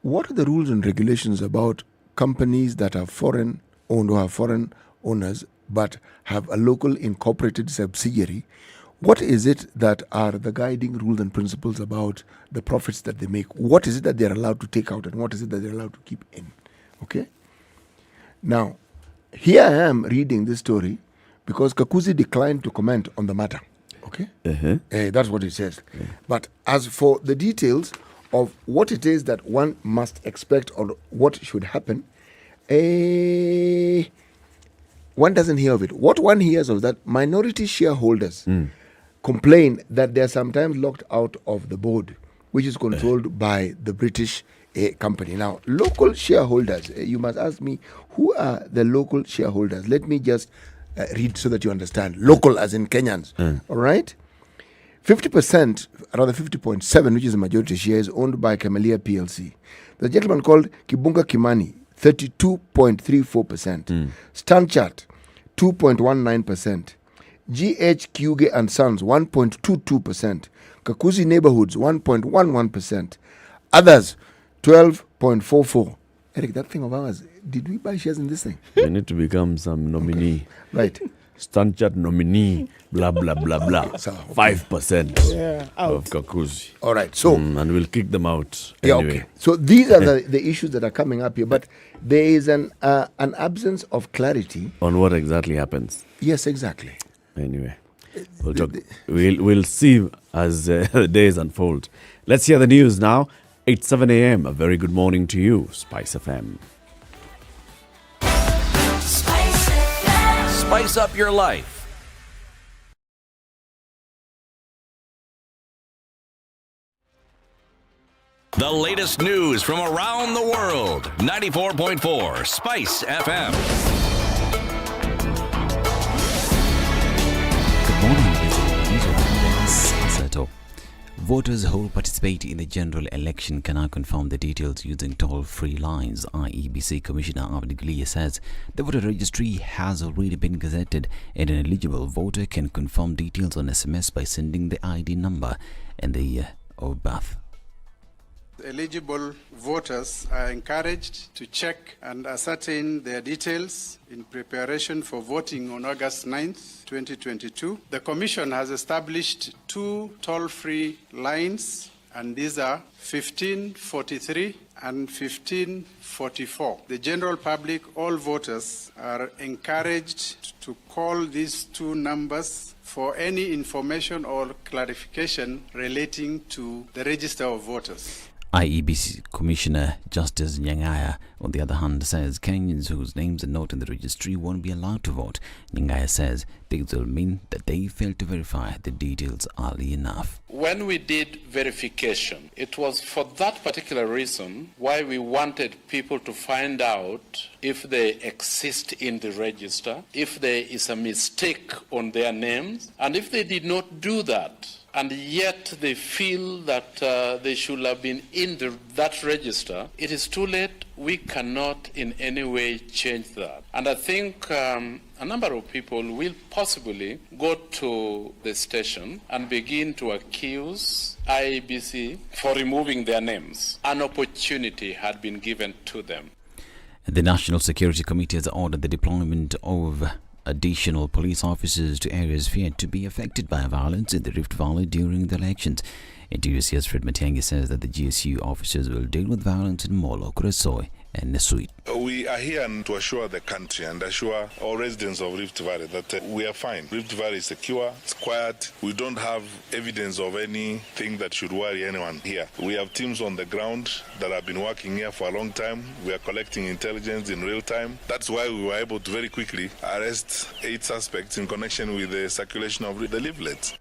What are the rules and regulations about companies that are foreign owned or have foreign owners but have a local incorporated subsidiary? What is it that are the guiding rules and principles about the profits that they make? What is it that they're allowed to take out and what is it that they're allowed to keep in? Okay? Now, here I am reading this story because Kakuzi declined to comment on the matter. Okay? That's what it says. But as for the details of what it is that one must expect or what should happen, one doesn't hear of it. What one hears of that, minority shareholders complain that they're sometimes locked out of the board, which is controlled by the British company. Now, local shareholders, you must ask me, who are the local shareholders? Let me just read so that you understand. Local as in Kenyans. All right? 50%, rather 50.7, which is the majority share, is owned by Camellia PLC. The gentleman called Kibunga Kimani, 32.34%. Stanchart, 2.19%. GH Kiuge and Sons, 1.22%. Kakuzi Neighborhoods, 1.11%. Others, 12.44%. Eric, that thing of ours, did we buy shares in this thing? We need to become some nominee. Right. Stanchart nominee, blah, blah, blah, blah. 5% of Kakuzi. All right, so... and we'll kick them out Yeah, anyway. okay. So these are the issues that are coming up here, but there is an absence of clarity. On what exactly happens. Yes, exactly. Anyway, we'll talk. We'll see as the days unfold. Let's hear the news now. 8:07 a.m. A very good morning to you, SpiceFM. Spice up your life. The latest news from around the world. 94.4 Spice FM. Good morning, this is Parastatal. Voters who will participate in the general election can now confirm the details using toll-free lines. IEBC Commissioner Abdigliya says the voter registry has already been gazetted and an eligible voter can confirm details on SMS by sending the ID number and the year of birth. Eligible voters are encouraged to check and ascertain their details in preparation for voting on August 9th, 2022. The Commission has established 2 toll-free lines, and these are 1543 and 1544. The general public, all voters, are encouraged to call these 2 numbers for any information or clarification relating to the register of voters. IEBC Commissioner Justice Nyangaya, on the other hand, says Kenyans whose names are not in the registry won't be allowed to vote. Nyangaya says this will mean that they failed to verify the details early enough. When we did verification, it was for that particular reason why we wanted people to find out if they exist in the register, if there is a mistake on their names, and if they did not do that, and yet they feel that they should have been in that register, it is too late. We cannot in any way change that. And I think a number of people will possibly go to the station and begin to accuse IEBC for removing their names. An opportunity had been given to them. The National Security Committee has ordered the deployment of additional police officers to areas feared to be affected by violence in the Rift Valley during the elections. Interior CS Fred Matiang'i says that the GSU officers will deal with violence in Molo, Kuresoi and Nesuit. We are here to assure the country and assure all residents of Rift Valley that we are fine. Rift Valley is secure, it's quiet. We don't have evidence of anything that should worry anyone here. We have teams on the ground that have been working here for a long time. We are collecting intelligence in real time. That's why we were able to very quickly arrest 8 suspects in connection with the circulation of the leaflets.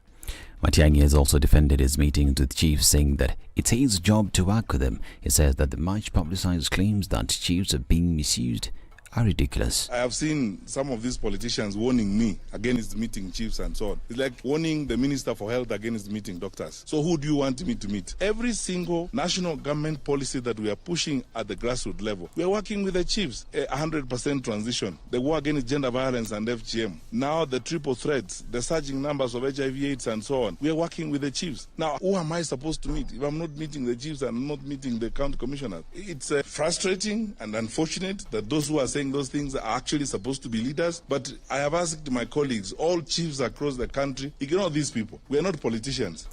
Matiang'i has also defended his meetings with chiefs, saying that it's his job to work with them. He says that the much publicized claims that chiefs are being misused are ridiculous. I have seen some of these politicians warning me against meeting chiefs and so on. It's like warning the Minister for Health against meeting doctors. So who do you want me to meet? Every single national government policy that we are pushing at the grassroots level, we are working with the chiefs. 100% transition, the war against gender violence and FGM. Now the triple threats, the surging numbers of HIV/AIDS and so on. We are working with the chiefs. Now, who am I supposed to meet if I'm not meeting the chiefs and I'm not meeting the county commissioners? It's frustrating and unfortunate that those who are saying those things are actually supposed to be leaders. But I have asked my colleagues, all chiefs across the country, ignore these people. We are not politicians.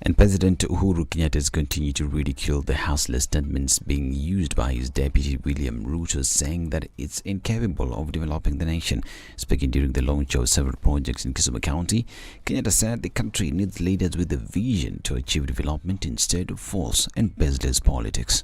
And President Uhuru Kenyatta has continued to ridicule the houseless statements being used by his deputy William Ruto, saying that it's incapable of developing the nation. Speaking during the launch of several projects in Kisumu County, Kenyatta said the country needs leaders with a vision to achieve development instead of false and baseless politics.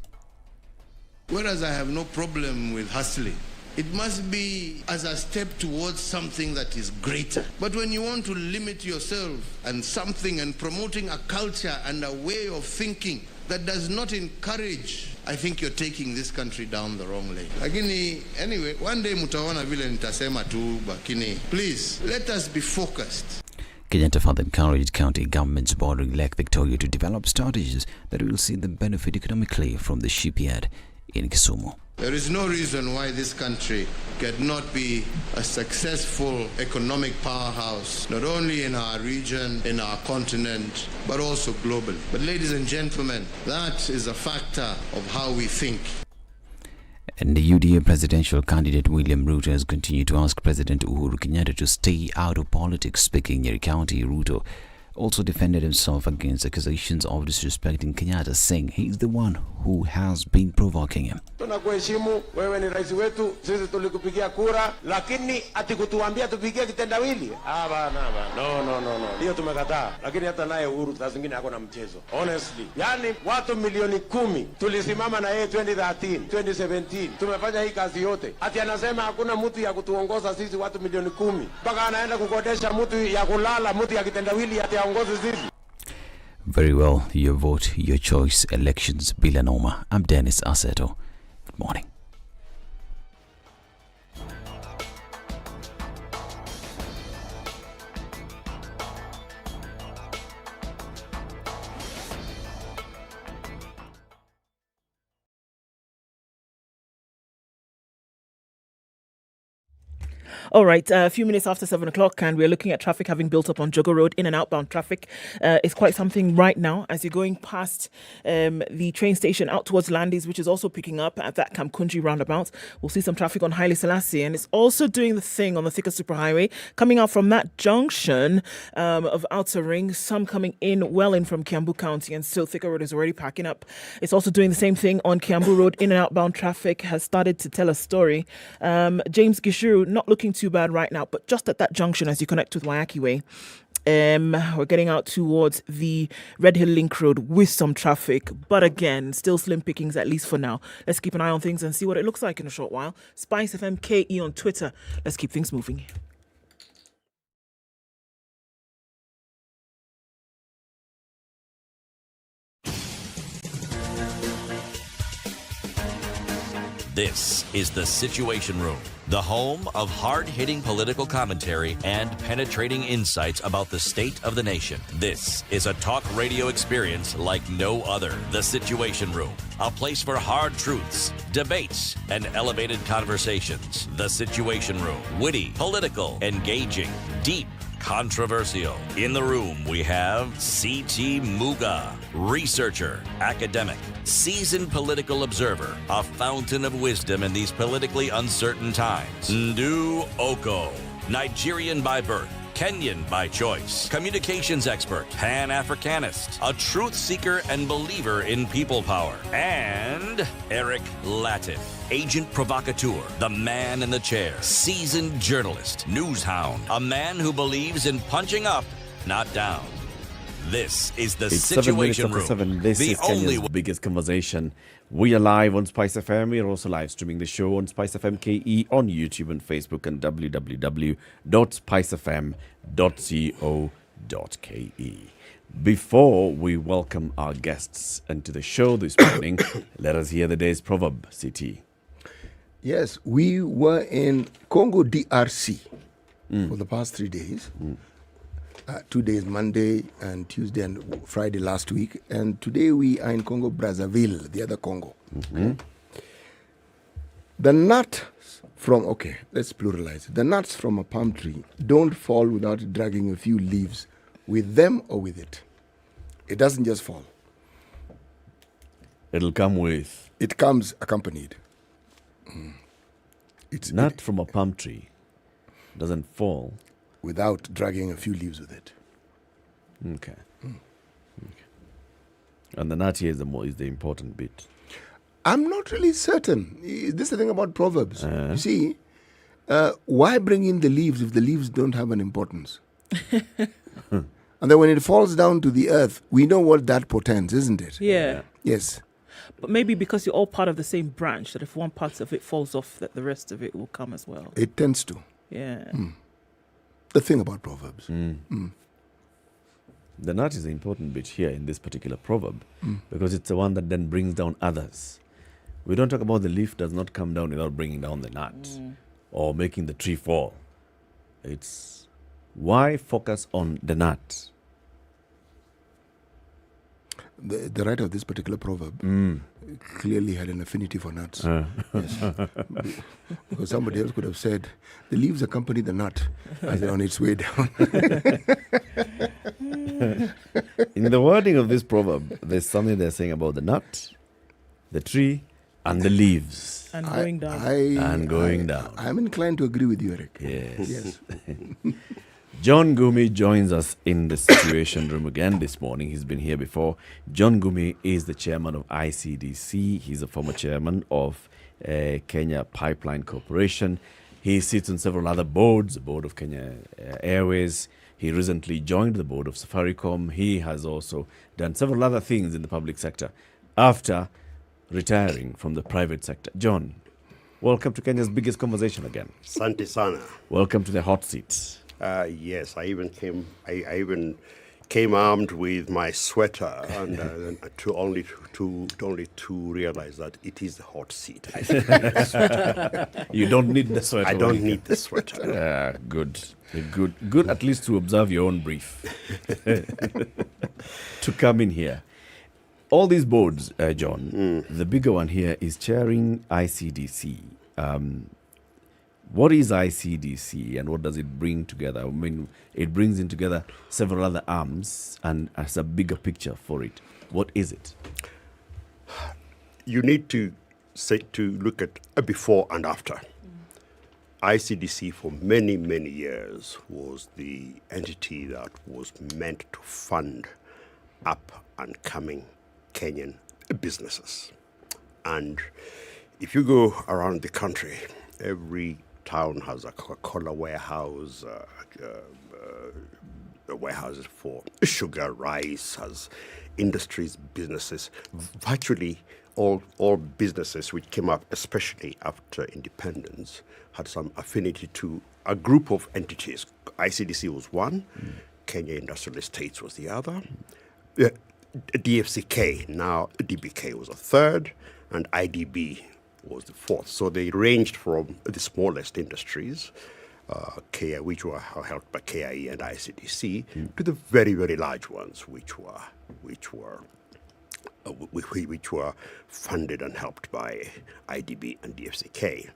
Whereas I have no problem with hustling, it must be as a step towards something that is greater. But when you want to limit yourself and something and promoting a culture and a way of thinking that does not encourage, I think you're taking this country down the wrong lane. Lakini, anyway, one day mutaona vile nitasema tu, lakini please, let us be focused. Kenyatta further encouraged county governments bordering Lake Victoria to develop strategies that will see them benefit economically from the shipyard in Kisumu. There is no reason why this country cannot be a successful economic powerhouse, not only in our region, in our continent, but also globally. But ladies and gentlemen, that is a factor of how we think. And the UDA presidential candidate William Ruto has continued to ask President Uhuru Kenyatta to stay out of politics. Speaking Nyeri County, Ruto also defended himself against accusations of disrespecting Kenyatta, saying he's the one who has been provoking him. Tunakuheshimu, wewe ni rais wetu, sisi tulikupigia kura, lakini ati kutuambia tupigie kitendawili? Bana. No. Hiyo tumekataa. Lakini hata naye Uhuru saa zingine hako na mchezo. Honestly. Yani watu milioni 10 tulisimama na yeye 2013, 2017. Tumefanya hii kazi yote. Ati anasema hakuna mtu ya kutuongoza sisi watu milioni 10. Mpaka anaenda kukodesha mtu ya kulala, mtu ya kitendawili ati aongoze sisi. Very well, your vote, your choice, elections, bila noma. I'm Dennis Aseto. Good morning. All right, a few minutes after 7 o'clock, and we're looking at traffic having built up on Jogo Road. In and outbound traffic is quite something right now as you're going past the train station out towards Landis, which is also picking up at that Kamkunji roundabout. We'll see some traffic on Haile Selassie, and it's also doing the thing on the Thika Superhighway, coming out from that junction of Outer Ring, some coming in well in from Kiambu County, and still Thika Road is already packing up. It's also doing the same thing on Kiambu Road. In and outbound traffic has started to tell a story. James Gishuru, not looking too bad right now, but just at that junction as you connect with Wayaki Way, we're getting out towards the Red Hill Link Road with some traffic, but again, still slim pickings, at least for now. Let's keep an eye on things and see what it looks like in a short while. SpiceFM KE on Twitter. Let's keep things moving. This is The Situation Room, the home of hard-hitting political commentary and penetrating insights about the state of the nation. This is a talk radio experience like no other. The Situation Room, a place for hard truths, debates, and elevated conversations. The Situation Room, witty, political, engaging, deep, controversial. In the room, we have C.T. Muga, researcher, academic, seasoned political observer, a fountain of wisdom in these politically uncertain times. Ndu Oko, Nigerian by birth, Kenyan by choice, communications expert, Pan-Africanist, a truth seeker and believer in people power, and Eric Latif, agent provocateur, the man in the chair, seasoned journalist, news hound, a man who believes in punching up, not down. This is the Situation Room. 7. This is Kenya's biggest conversation. We are live on SpiceFM. We are also live streaming the show on SpiceFM KE on YouTube and Facebook and www.spicefm.co.ke. Before we welcome our guests into the show this morning, let us hear the day's proverb, CT. Yes, we were in Congo DRC for the past 3 days. 2 days, Monday and Tuesday and Friday last week. And today we are in Congo Brazzaville, the other Congo. The nut from, let's pluralize it. The nuts from a palm tree don't fall without dragging a few leaves with them or with it. It doesn't just fall. It'll come with. It comes accompanied. It's nut from a palm tree doesn't fall without dragging a few leaves with it. Okay. And the nut here is the important bit. I'm not really certain. This is the thing about Proverbs. You see, why bring in the leaves if the leaves don't have an importance? And then when it falls down to the earth, we know what that portends, isn't it? Yeah. Yes. But maybe because you're all part of the same branch, that if one part of it falls off, that the rest of it will come as well. It tends to. Yeah. The thing about Proverbs. The nut is the important bit here in this particular proverb because it's the one that then brings down others. We don't talk about the leaf does not come down without bringing down the nut or making the tree fall. It's why focus on the nut? The writer of this particular proverb clearly had an affinity for nuts. Yes. Because somebody else could have said, the leaves accompany the nut as they're on its way down. In the wording of this proverb, there's something they're saying about the nut, the tree, And the leaves. And going down. I'm inclined to agree with you, Eric. Yes. John Gumi joins us in the Situation Room again this morning. He's been here before. John Gumi is the chairman of ICDC. He's a former chairman of Kenya Pipeline Corporation. He sits on several other boards, the board of Kenya Airways. He recently joined the board of Safaricom. He has also done several other things in the public sector after retiring from the private sector. John, welcome to Kenya's biggest conversation again. Asante sana. Welcome to the hot seat. Yes, I even came armed with my sweater and only to realize that it is the hot seat. You don't need the sweater. I don't need the sweater. Good. At least to observe your own brief to come in here. All these boards, John. The bigger one here is chairing ICDC. What is ICDC and what does it bring together? I mean, it brings in together several other arms and has a bigger picture for it. What is it? You need to look at a before and after. ICDC for many, many years was the entity that was meant to fund up and coming Kenyan businesses. And if you go around the country, every town has a Coca-Cola warehouse, warehouses for sugar, rice, has industries, businesses. Virtually all businesses which came up, especially after independence, had some affinity to a group of entities. ICDC was one, Kenya Industrial Estates was the other, DFCK, now DBK, was a third, and IDB was the fourth. So they ranged from the smallest industries, which were held by KIE and ICDC, to the very, very large ones, which were funded and helped by IDB and DFCK.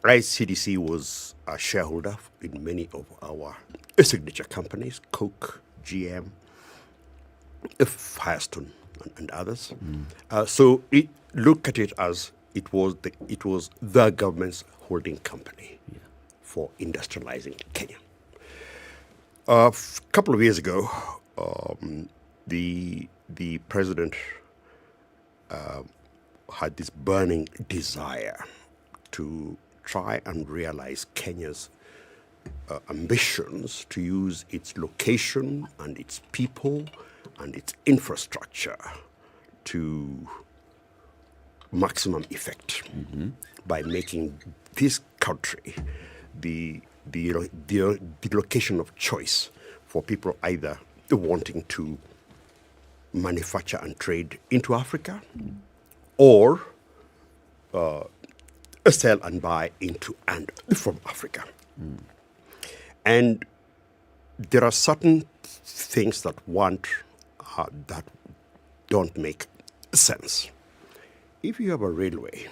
ICDC was a shareholder in many of our signature companies, Coke, GM, Firestone, and others. So look at it as it was the government's holding company for industrializing Kenya. A couple of years ago, the president had this burning desire to try and realize Kenya's ambitions to use its location and its people and its infrastructure to maximum effect by making this country the location of choice for people either wanting to manufacture and trade into Africa or sell and buy into and from Africa. And there are certain things that that don't make sense. If you have a railway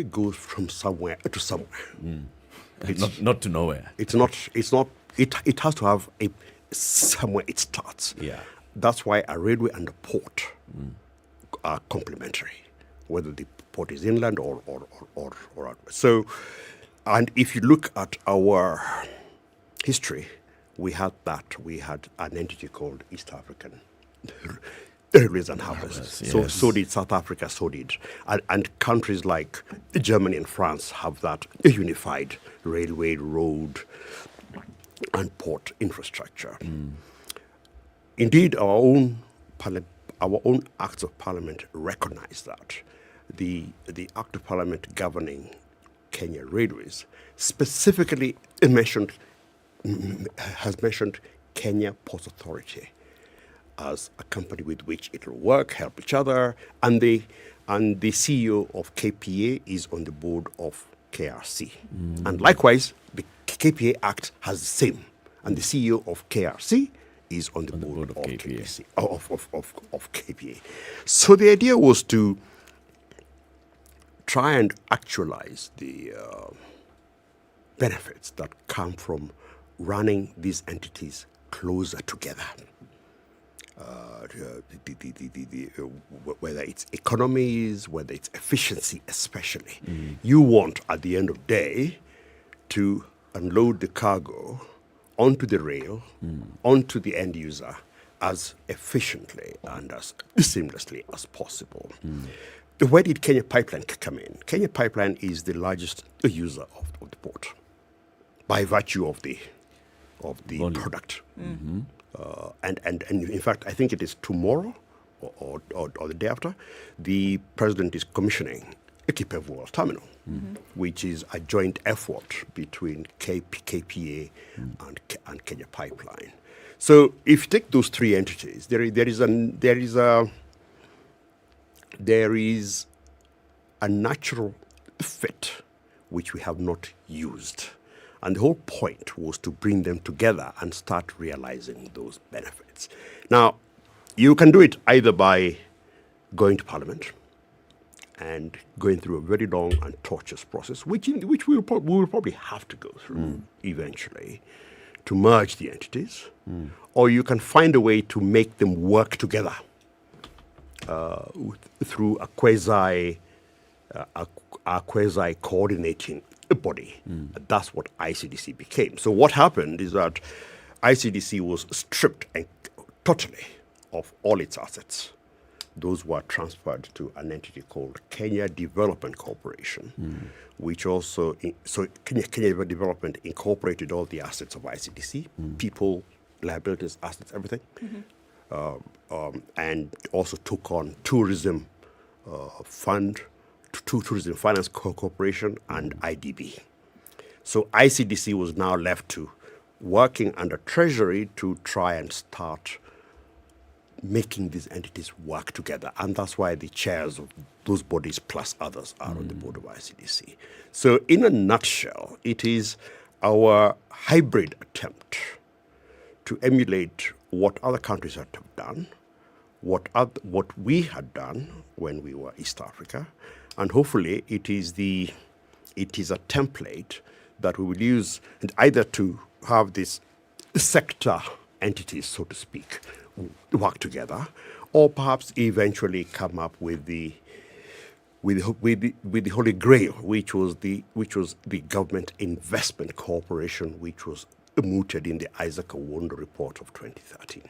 goes from somewhere to somewhere. Not to nowhere. It has to have somewhere it starts. Yeah. That's why a railway and a port are complementary, whether the port is inland or out. So, and if you look at our history, we had an entity called East African Railways and Harbours. Yes. So did South Africa, and countries like Germany and France have that unified railway, road, and port infrastructure. Indeed, our own acts of parliament recognize that. The Act of Parliament governing Kenya Railways specifically has mentioned Kenya Ports Authority as a company with which it will work, help each other, and the CEO of KPA is on the board of KRC. And likewise, the KPA Act has the same, and the CEO of KRC is on the board of KPA. Of KPA. So the idea was to try and actualize the benefits that come from running these entities closer together. whether it's economies, whether it's efficiency especially. You want, at the end of the day, to unload the cargo onto the rail, onto the end user, as efficiently and as seamlessly as possible. Where did Kenya Pipeline come in? Kenya Pipeline is the largest user of the port by virtue of the product. And in fact, I think it is tomorrow or the day after, the president is commissioning a Kipevu terminal, which is a joint effort between KPA and Kenya Pipeline. So if you take those three entities, there is a natural fit which we have not used. And the whole point was to bring them together and start realizing those benefits. Now, you can do it either by going to Parliament and going through a very long and tortuous process, which we will probably have to go through eventually to merge the entities, or you can find a way to make them work together through a quasi coordinating body. That's what ICDC became. So what happened is that ICDC was stripped totally of all its assets. Those were transferred to an entity called Kenya Development Corporation, which also, Kenya Development incorporated all the assets of ICDC, people, liabilities, assets, everything, and also took on Tourism Fund, Tourism Finance Corporation, and IDB. So ICDC was now left to working under Treasury to try and start making these entities work together. And that's why the chairs of those bodies plus others are on the board of ICDC. So in a nutshell, it is our hybrid attempt to emulate what other countries have done, what we had done when we were East Africa, and hopefully it is a template that we will use either to have these sector entities, so to speak, work together, or perhaps eventually come up with the Holy Grail, which was the Government Investment Corporation, which was mooted in the Isaac Awondo report of 2013.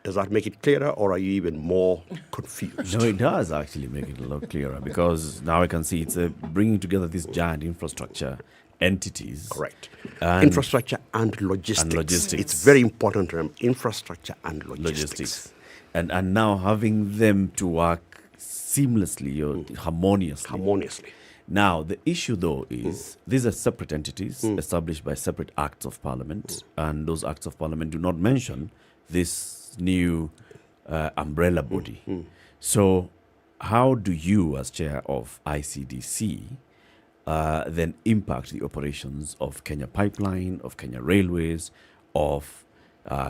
Does that make it clearer, or are you even more confused? No, it does actually make it a lot clearer, because now I can see it's bringing together these giant infrastructure entities. Correct. Infrastructure and logistics. It's very important term, infrastructure and logistics. And now having them to work seamlessly or harmoniously. Now, the issue, though, is these are separate entities established by separate acts of parliament, and those acts of parliament do not mention this new umbrella body. So how do you, as chair of ICDC, then impact the operations of Kenya Pipeline, of Kenya Railways, of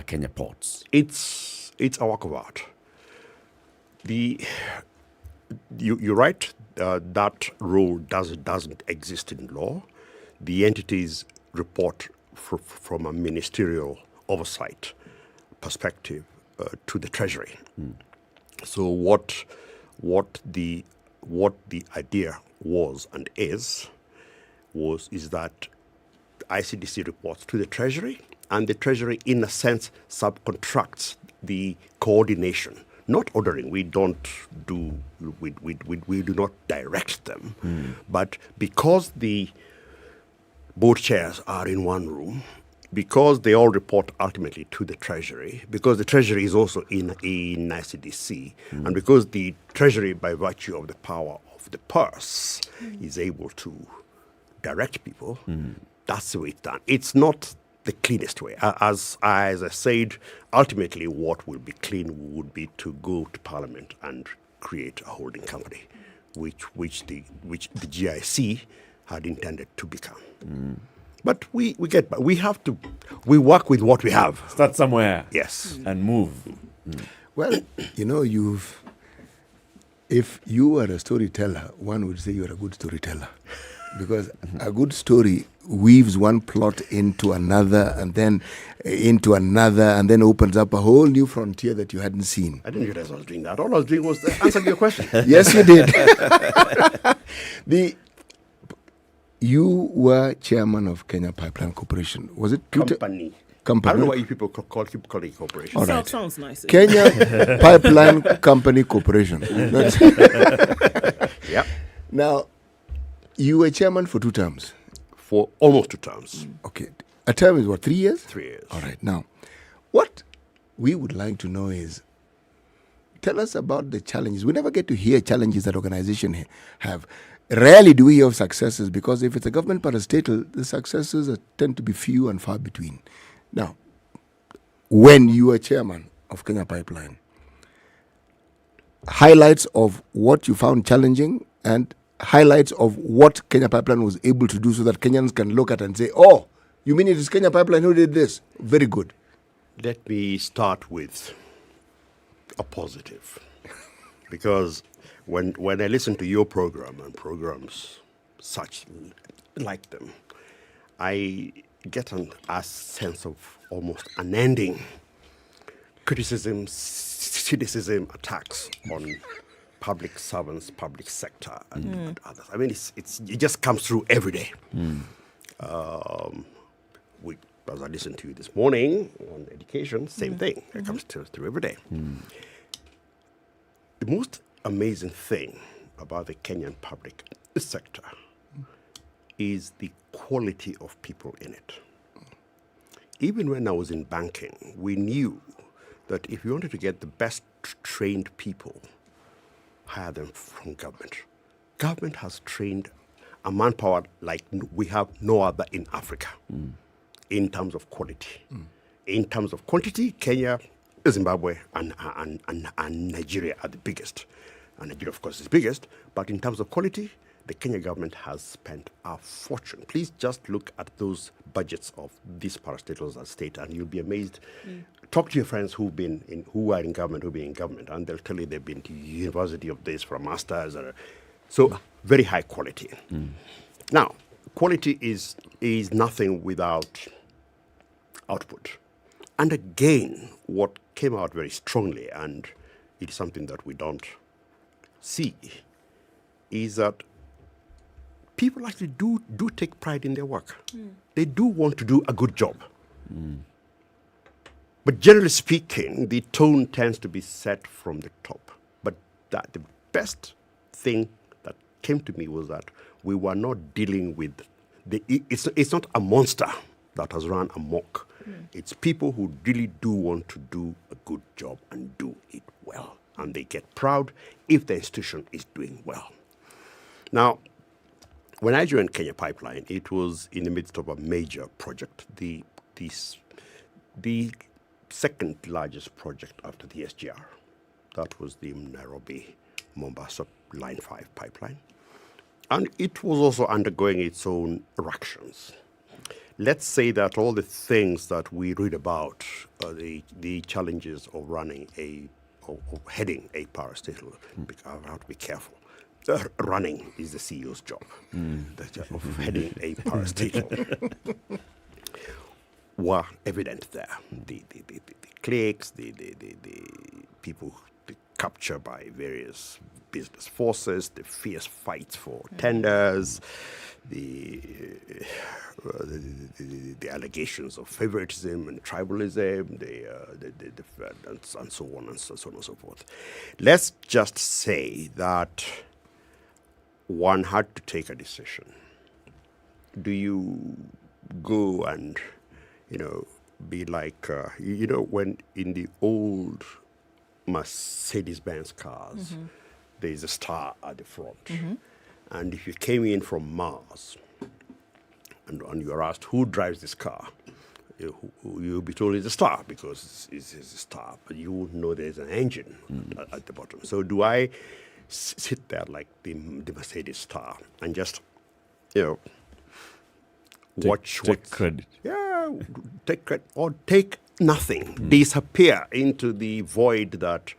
Kenya Ports? It's a work of art. You're right, that role doesn't exist in law. The entities report from a ministerial oversight perspective to the Treasury. So what the idea was and is that ICDC reports to the Treasury, and the Treasury, in a sense, subcontracts the coordination, not ordering. We do not direct them, but because the board chairs are in one room, because they all report ultimately to the Treasury, because the Treasury is also in ICDC, and because the Treasury, by virtue of the power of the purse, is able to direct people, that's the way it's done. It's not the cleanest way. As I said, ultimately what will be clean would be to go to Parliament and create a holding company, which the GIC had intended to become. But we work with what we have. Start somewhere. Yes. And move. Well, if you are a storyteller, one would say you're a good storyteller. Because a good story weaves one plot into another and then opens up a whole new frontier that you hadn't seen. I didn't realize I was doing that. All I was doing was answering your question. Yes, you did. You were chairman of Kenya Pipeline Corporation. Was it Company. I don't know why you people keep calling it corporation. All right. Sounds nice. Kenya Pipeline Company Corporation. Yeah. Now, you were chairman for 2 terms. For almost 2 terms. Okay. A term is what, 3 years? 3 years. All right. Now, what we would like to know is, tell us about the challenges. We never get to hear challenges that organizations have. Rarely do we hear of successes, because if it's a government parastatal, the successes tend to be few and far between. Now, when you were chairman of Kenya Pipeline, highlights of what you found challenging and highlights of what Kenya Pipeline was able to do so that Kenyans can look at and say, oh, you mean it is Kenya Pipeline who did this? Very good. Let me start with a positive. Because when I listen to your program and programs such like them, I get a sense of almost unending criticism, cynicism, attacks on public servants, public sector, and others. I mean, it just comes through every day. As I listened to you this morning on education, same thing. It comes through every day. The most amazing thing about the Kenyan public sector is the quality of people in it. Even when I was in banking, we knew that if you wanted to get the best trained people, hire them from government. Government has trained a manpower like we have no other in Africa in terms of quality. In terms of quantity, Kenya, Zimbabwe, and Nigeria are the biggest. And Nigeria, of course, is biggest. But in terms of quality, the Kenya government has spent a fortune. Please just look at those budgets of these parastatals at state, and you'll be amazed. Talk to your friends who are in government, and they'll tell you they've been to university of this for a master's. So very high quality. Now, quality is nothing without output. And again, what came out very strongly, and it's something that we don't see, is that people actually do take pride in their work. They do want to do a good job. But generally speaking, the tone tends to be set from the top. But the best thing that came to me was that we were not dealing with it's not a monster that has run amok. It's people who really do want to do a good job and do it well. And they get proud if the institution is doing well. Now, when I joined Kenya Pipeline, it was in the midst of a major project, the second largest project after the SGR. That was the Nairobi Mombasa Line 5 pipeline. And it was also undergoing its own ructions. Let's say that all the things that we read about, the challenges of running of heading a parastatal, I have to be careful. Running is the CEO's job. Of heading a parastatal were evident there. The cliques, the people captured by various business forces, the fierce fights for tenders, the allegations of favoritism and tribalism, and so on and so on and so forth. Let's just say that one had to take a decision. Do you go and, be like, when in the old Mercedes-Benz cars, there's a star at the front. And if you came in from Mars and you are asked who drives this car, you'll be told it's a star because it's a star, but you won't know there's an engine at the bottom. So do I sit there like the Mercedes star and just, take credit? Yeah, take credit or take nothing, disappear into the void that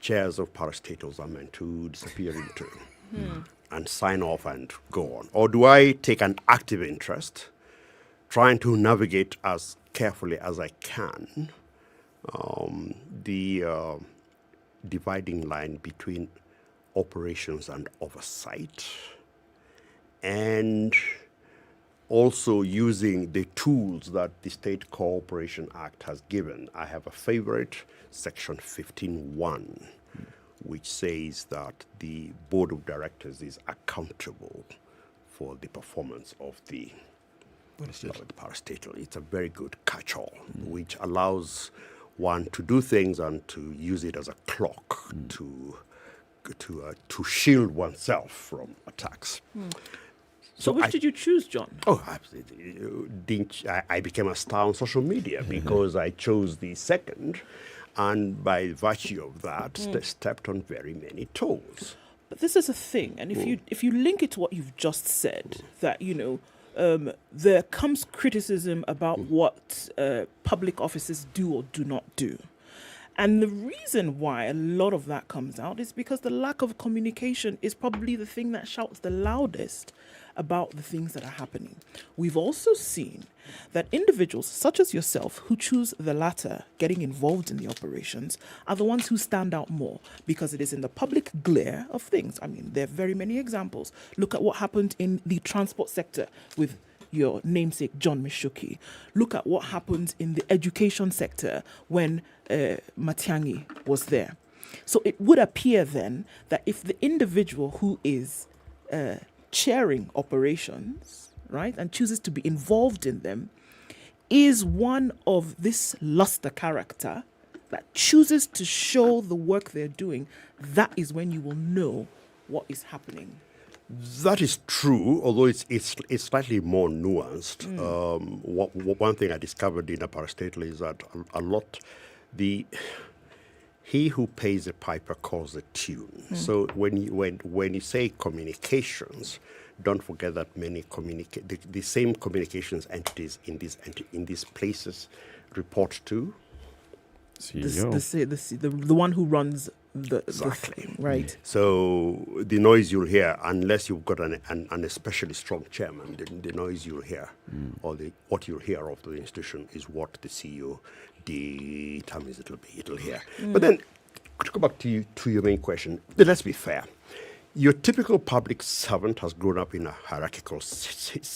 chairs of parastatals are meant to disappear into. and sign off and go on? Or do I take an active interest, trying to navigate as carefully as I can the dividing line between operations and oversight, and also using the tools that the State Cooperation Act has given? I have a favorite, Section 15(1), which says that the Board of Directors is accountable for the performance of the parastatal. It's a very good catch-all, which allows one to do things and to use it as a clock to shield oneself from attacks. So which did you choose, John? Oh, I became a star on social media because I chose the second, and by virtue of that, they stepped on very many toes. But this is a thing, and if you link it to what you've just said, that there comes criticism about what public officers do or do not do. And the reason why a lot of that comes out is because the lack of communication is probably the thing that shouts the loudest about the things that are happening. We've also seen that individuals such as yourself who choose the latter, getting involved in the operations, are the ones who stand out more because it is in the public glare of things. I mean, there are very many examples. Look at what happened in the transport sector with your namesake, John Mishuki. Look at what happened in the education sector when Matiang'i was there. So it would appear then that if the individual who is chairing operations, right, and chooses to be involved in them, is one of this luster character that chooses to show the work they're doing, that is when you will know what is happening. That is true, although it's slightly more nuanced. One thing I discovered in a parastatal is that a lot, he who pays the piper calls the tune. So when you say communications, don't forget that many the same communications entities in these places report to the one who runs the thing, right? So the noise you'll hear, unless you've got an especially strong chairman, the noise you'll hear, or what you'll hear of the institution is what the CEO determines it'll hear. But then, to go back to your main question, let's be fair. Your typical public servant has grown up in a hierarchical system,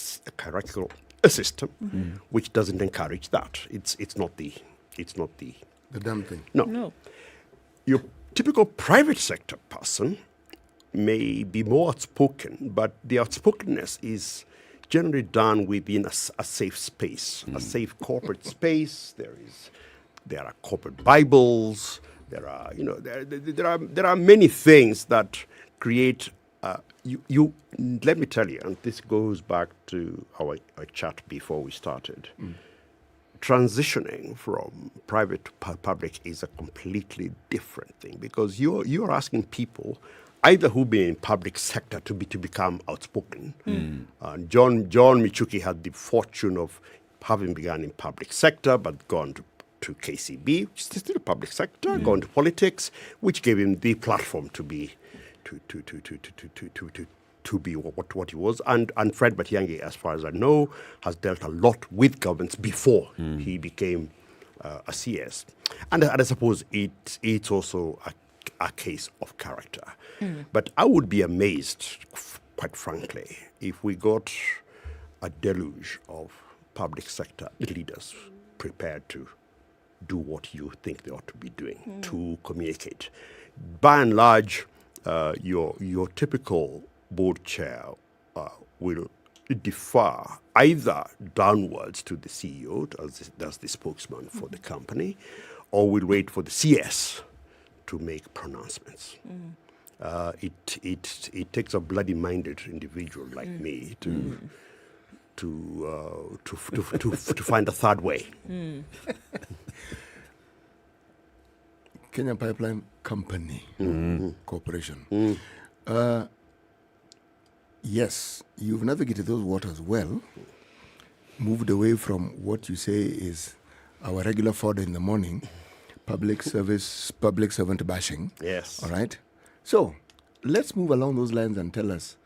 which doesn't encourage that. It's not the damn thing. No. Your typical private sector person may be more outspoken, but the outspokenness is generally done within a safe space, a safe corporate space. There are corporate Bibles. There are many things that create. Let me tell you, and this goes back to our chat before we started. Transitioning from private to public is a completely different thing, because you're asking people either who've been in public sector to become outspoken. John Michuki had the fortune of having begun in public sector but gone to KCB, which is still public sector, gone to politics, which gave him the platform to be what he was. And Fred Matiang'i, as far as I know, has dealt a lot with governments before he became a CS. And I suppose it's also a case of character. But I would be amazed, quite frankly, if we got a deluge of public sector leaders prepared to do what you think they ought to be doing, to communicate. By and large, your typical board chair will defer either downwards to the CEO, as the spokesman for the company, or will wait for the CS to make pronouncements. It takes a bloody-minded individual like me to find a third way. Kenya Pipeline Company Corporation. Yes, you've navigated those waters well, moved away from what you say is our regular fodder in the morning, public servant bashing. Yes. All right? So, let's move along those lines and tell us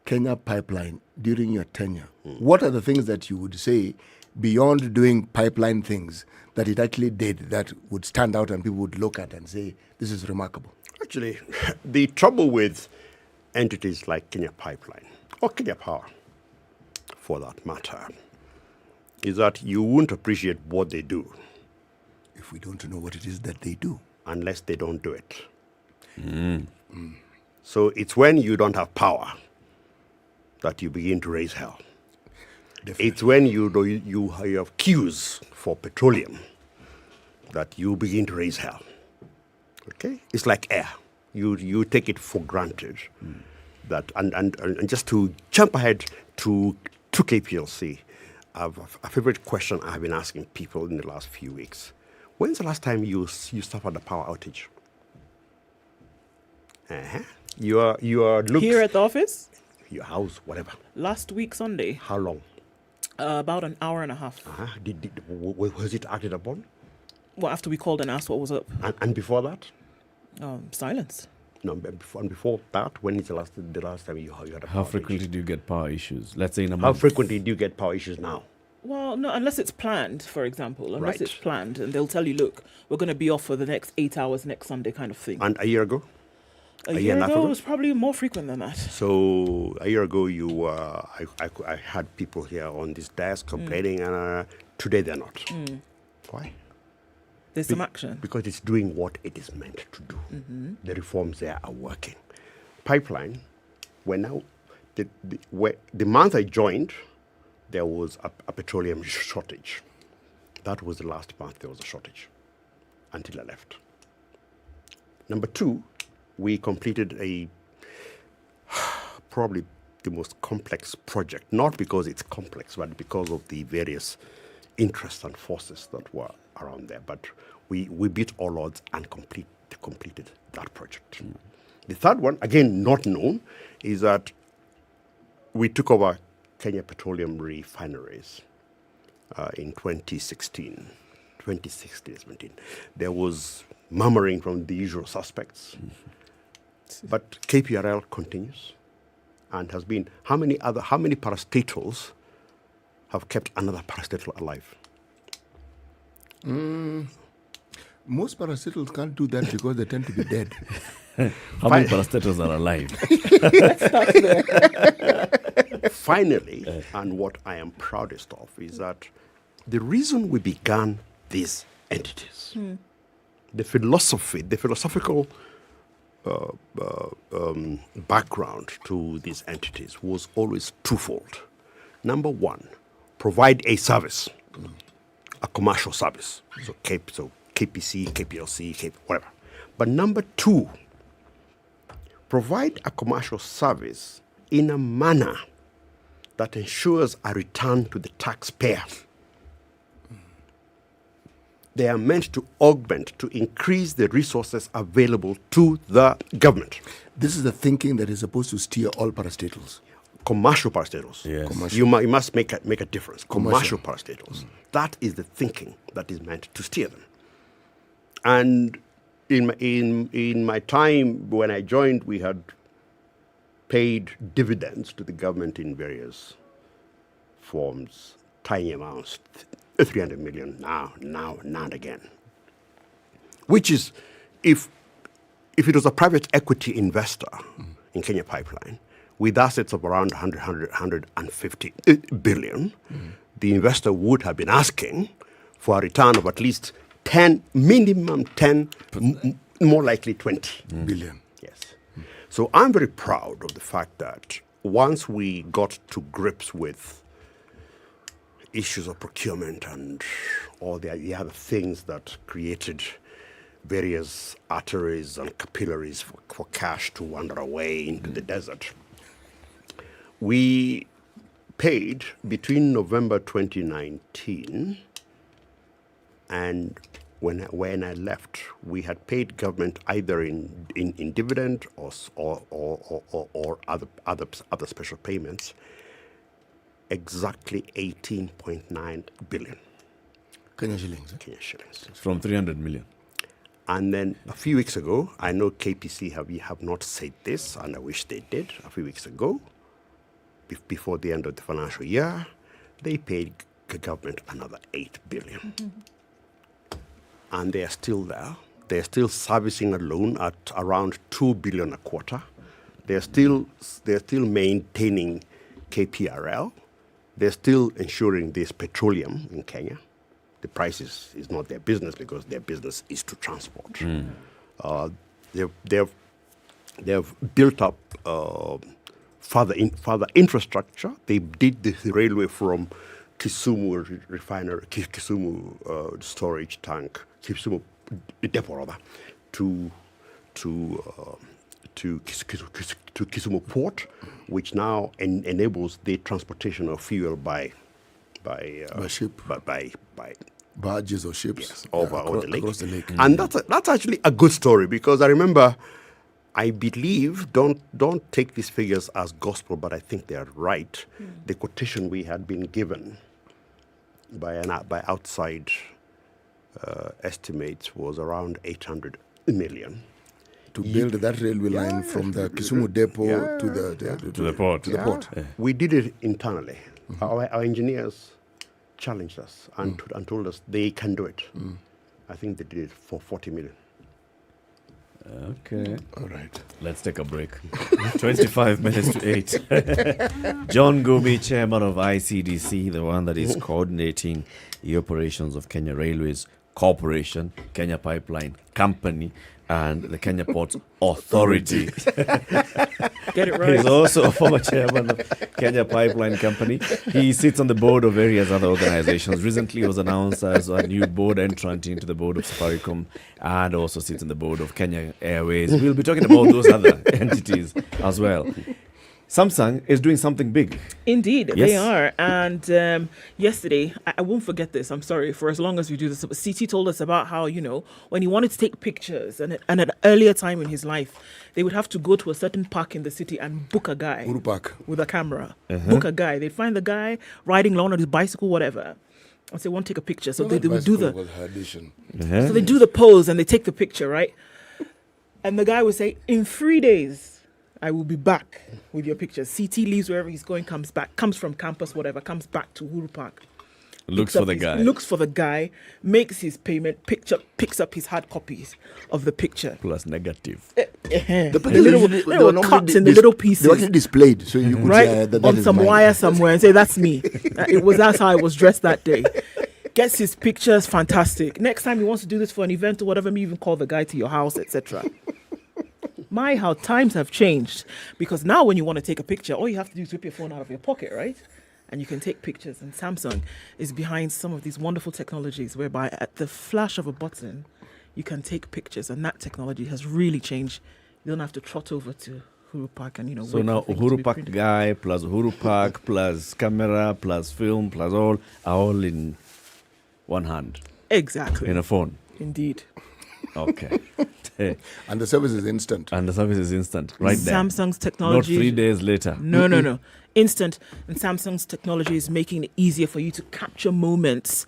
Kenya Pipeline during your tenure, what are the things that you would say beyond doing pipeline things that it actually did that would stand out and people would look at and say, this is remarkable? Actually, the trouble with entities like Kenya Pipeline, or Kenya Power, for that matter, is that you won't appreciate what they do if we don't know what it is that they do, unless they don't do it. So it's when you don't have power that you begin to raise hell. Definitely. It's when you have queues for petroleum that you begin to raise hell. Okay, it's like air. You take it for granted that, and just to jump ahead to KPLC, a favorite question I've been asking people in the last few weeks: when's the last time you suffered a power outage? You are here at the office, your house, whatever. Last week Sunday. How long? About an hour and a half. Was it acted upon? Well, after we called and asked what was up. And before that? Silence. No, before that, when is the last time you had a power How frequently do you get power issues? Let's say in a month. How frequently do you get power issues now? Well, no, unless it's planned, for example. Unless it's planned, and they'll tell you, look, we're going to be off for the next 8 hours next Sunday kind of thing. And a year ago? A year ago, it was probably more frequent than that. So a year ago, I had people here on this desk complaining, and today they're not. Why? There's some action. Because it's doing what it is meant to do. The reforms there are working. Pipeline, the month I joined, there was a petroleum shortage. That was the last month there was a shortage until I left. Number two, we completed probably the most complex project, not because it's complex, but because of the various interests and forces that were around there. But we beat all odds and completed that project. The third one, again not known, is that we took over Kenya Petroleum Refineries in 2016. 2016. There was murmuring from the usual suspects. But KPRL continues and has been. How many parastatals have kept another parastatal alive? Most parastatals can't do that because they tend to be dead. How many parastatals are alive? Let's start there. Finally, and what I am proudest of is that the reason we began these entities, the philosophical background to these entities was always twofold. Number one, provide a service, a commercial service, so KPC, KPLC, whatever. But number two, provide a commercial service in a manner that ensures a return to the taxpayer. They are meant to augment, to increase the resources available to the government. This is the thinking that is supposed to steer all parastatals. Commercial parastatals. Yes. Commercial. You must make a difference. Commercial parastatals. That is the thinking that is meant to steer them. And in my time when I joined, we had paid dividends to the government in various forms, tiny amounts, 300 million now and again. Which is, if it was a private equity investor in Kenya Pipeline with assets of around 150 billion, the investor would have been asking for a return of at least 10, minimum 10, more likely 20 billion. Yes. So I'm very proud of the fact that once we got to grips with issues of procurement and all the other things that created various arteries and capillaries for cash to wander away into the desert, we paid between November 2019 and when I left, we had paid government either in dividend or other special payments, exactly 18.9 billion. Kenya shillings. Kenya shillings. From 300 million. And then a few weeks ago, I know KPC have not said this, and I wish they did. A few weeks ago, before the end of the financial year, they paid the government another 8 billion. And they are still there. They're still servicing a loan at around 2 billion a quarter. They're still maintaining KPRL. They're still ensuring there's petroleum in Kenya. The price is not their business because their business is to transport. They've built up further infrastructure. They did the railway from Kisumu refinery, Kisumu storage tank, Kisumu depot rather, to Kisumu port, which now enables the transportation of fuel by ship, by barges or ships, yes, over the lake. Across the lake. And that's actually a good story, because I remember, I believe, don't take these figures as gospel, but I think they are right. The quotation we had been given by outside estimates was around 800 million. To build that railway line from the Kisumu depot to the port. Yeah. We did it internally. Our engineers challenged us and told us they can do it. I think they did it for 40 million. Okay. All right. Let's take a break. 25 minutes to 8. John Gumi, chairman of ICDC, the one that is coordinating the operations of Kenya Railways Corporation, Kenya Pipeline Company, and the Kenya Ports Authority. Get it right. He's also a former chairman of Kenya Pipeline Company. He sits on the board of various other organizations. Recently, he was announced as a new board entrant into the board of Safaricom, and also sits on the board of Kenya Airways. We'll be talking about those other entities as well. Samsung is doing something big. Indeed, Yes. they are. And yesterday, I won't forget this, I'm sorry, for as long as we do this, CT told us about how, when he wanted to take pictures, and at an earlier time in his life, they would have to go to a certain park in the city and book a guy Uhuru Park with a camera. Book a guy. They'd find the guy riding along on his bicycle, whatever. And say, want to take a picture. So they would do So they do the pose and they take the picture, right? And the guy would say, in 3 days, I will be back with your pictures. CT leaves wherever he's going, comes back, comes from campus, whatever, comes back to Uhuru Park. Looks for the guy, makes his payment, picks up his hard copies of the picture. Plus negative. The little cuts in the little pieces. They were actually displayed, so you could right that on is some mine. wire somewhere and say, that's me. That's how I was dressed that day. Gets his pictures, fantastic. Next time he wants to do this for an event or whatever, maybe even call the guy to your house, etc. How times have changed, because now when you want to take a picture, all you have to do is whip your phone out of your pocket, right? And you can take pictures. And Samsung is behind some of these wonderful technologies whereby at the flash of a button, you can take pictures. And that technology has really changed. You don't have to trot over to Uhuru Park and, So wait now for things to Uhuru be Park printed. guy plus Uhuru Park plus camera plus film plus all are all in one hand. Exactly. In a phone. Indeed. Okay. And the service is instant. Right there. Samsung's technology. Not 3 days later. No. Instant. And Samsung's technology is making it easier for you to capture moments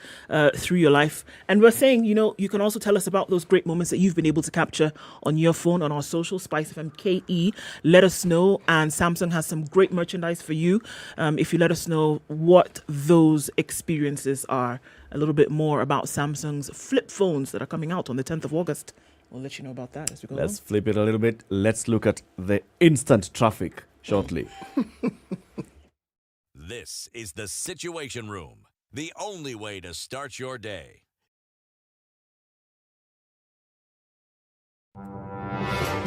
through your life. And we're saying, you can also tell us about those great moments that you've been able to capture on your phone, on our social, SpiceFM KE. Let us know. And Samsung has some great merchandise for you. If you let us know what those experiences are, a little bit more about Samsung's flip phones that are coming out on the 10th of August. We'll let you know about that as we go Let's along. flip it a little bit. Let's look at the instant traffic shortly. This is the Situation Room, the only way to start your day.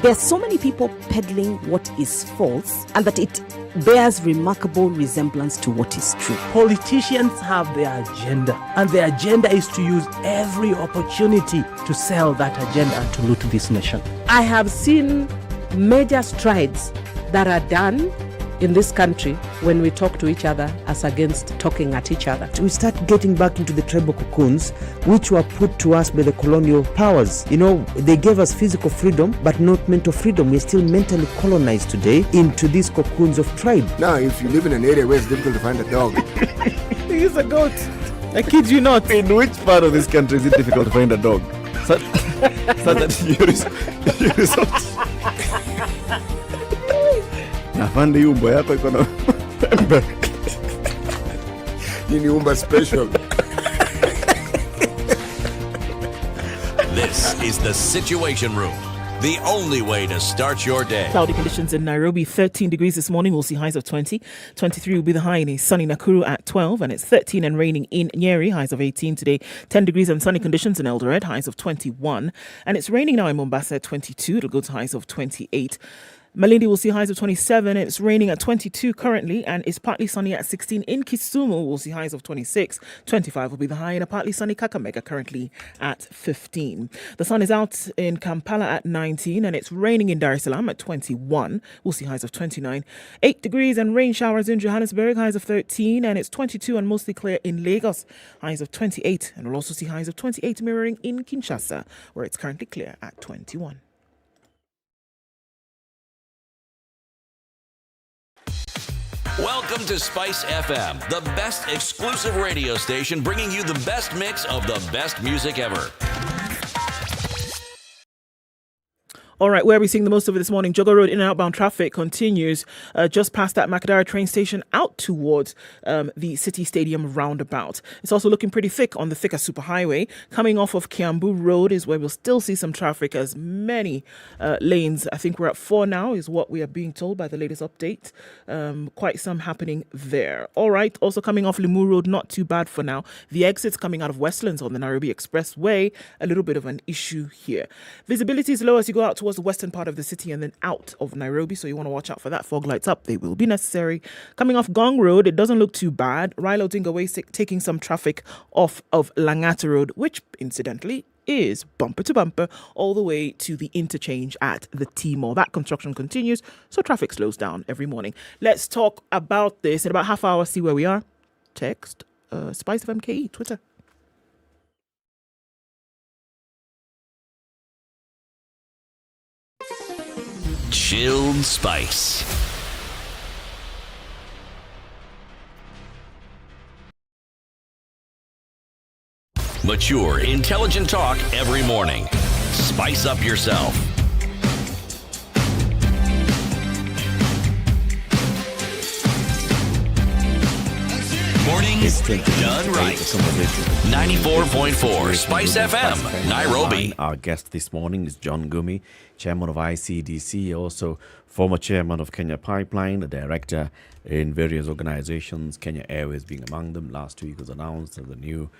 There are so many people peddling what is false, and that it bears remarkable resemblance to what is true. Politicians have their agenda, and their agenda is to use every opportunity to sell that agenda and to loot this nation. I have seen major strides that are done in this country when we talk to each other as against talking at each other. We start getting back into the tribal cocoons which were put to us by the colonial powers. They gave us physical freedom but not mental freedom. We're still mentally colonized today into these cocoons of tribe. Now, if you live in an area where it's difficult to find a dog, He's a goat. I kid you not. In which part of this country is it difficult to find a dog? So that you resort. Nafandi umbo yako iko na Niniumba special. This is the Situation Room, the only way to start your day. Cloudy conditions in Nairobi, 13 degrees this morning. We'll see highs of 20. 23 will be the high in a sunny Nakuru at 12. And it's 13 and raining in Nyeri, highs of 18 today. 10 degrees and sunny conditions in Eldoret, highs of 21. And it's raining now in Mombasa at 22. It'll go to highs of 28. Malindi will see highs of 27. It's raining at 22 currently, and it's partly sunny at 16. In Kisumu, we'll see highs of 26. 25 will be the high in a partly sunny Kakamega, currently at 15. The sun is out in Kampala at 19, and it's raining in Dar es Salaam at 21. We'll see highs of 29. 8 degrees and rain showers in Johannesburg, highs of 13, and it's 22 and mostly clear in Lagos, highs of 28. And we'll also see highs of 28 mirroring in Kinshasa, where it's currently clear at 21. Welcome to Spice FM, the best exclusive radio station bringing you the best mix of the best music ever. All right, where are we seeing the most of it this morning? Jogo Road in and outbound traffic continues just past that Makadara train station out towards the City Stadium roundabout. It's also looking pretty thick on the Thika Superhighway. Coming off of Kiambu Road is where we'll still see some traffic, as many lanes, I think we're at 4 now, is what we are being told by the latest update. Quite some happening there. All right, also coming off Limu Road, not too bad for now. The exits coming out of Westlands on the Nairobi Expressway, a little bit of an issue here. Visibility is low as you go out towards the western part of the city and then out of Nairobi, so you want to watch out for that. Fog lights up, they will be necessary. Coming off Gong Road, it doesn't look too bad. Rilo Dingaway taking some traffic off of Langata Road, which incidentally is bumper to bumper all the way to the interchange at the T-Mall. That construction continues, so traffic slows down every morning. Let's talk about this in about half hour, see where we are. Text SpiceFM KE, Twitter. Chilled Spice. Mature, intelligent talk every morning. Spice up yourself. Mornings done right. 94.4 Spice FM, Nairobi. Our guest this morning is John Gumi, chairman of ICDC, also former chairman of Kenya Pipeline, a director in various organizations, Kenya Airways being among them. Last week was announced as the new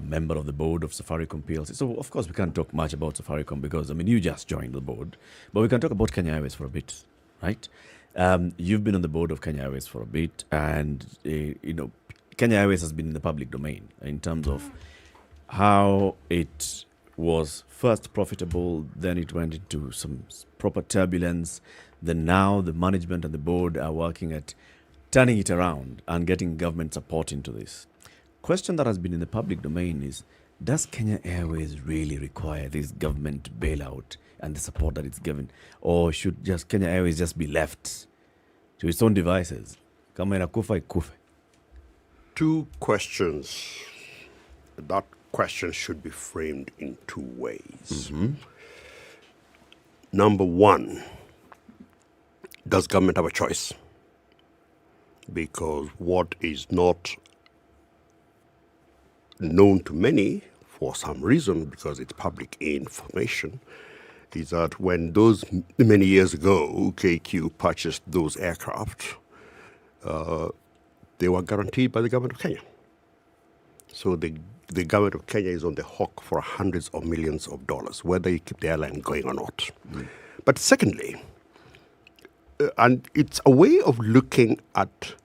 member of the board of Safaricom PLC. So, of course, we can't talk much about Safaricom because, you just joined the board. But we can talk about Kenya Airways for a bit, right? You've been on the board of Kenya Airways for a bit, and, Kenya Airways has been in the public domain in terms of how it was first profitable, then it went into some proper turbulence. Then now the management and the board are working at turning it around and getting government support into this. Question that has been in the public domain is, does Kenya Airways really require this government bailout and the support that it's given? Or should just Kenya Airways just be left to its own devices? Kama inakufa ikufe. Two questions. That question should be framed in two ways. Mm-hmm. Number one, does government have a choice? Because what is not known to many, for some reason, because it's public information, is that when those many years ago, KQ purchased those aircraft, they were guaranteed by the government of Kenya. So the government of Kenya is on the hook for hundreds of millions of dollars, whether you keep the airline going or not. Mm. But secondly, and it's a way of looking at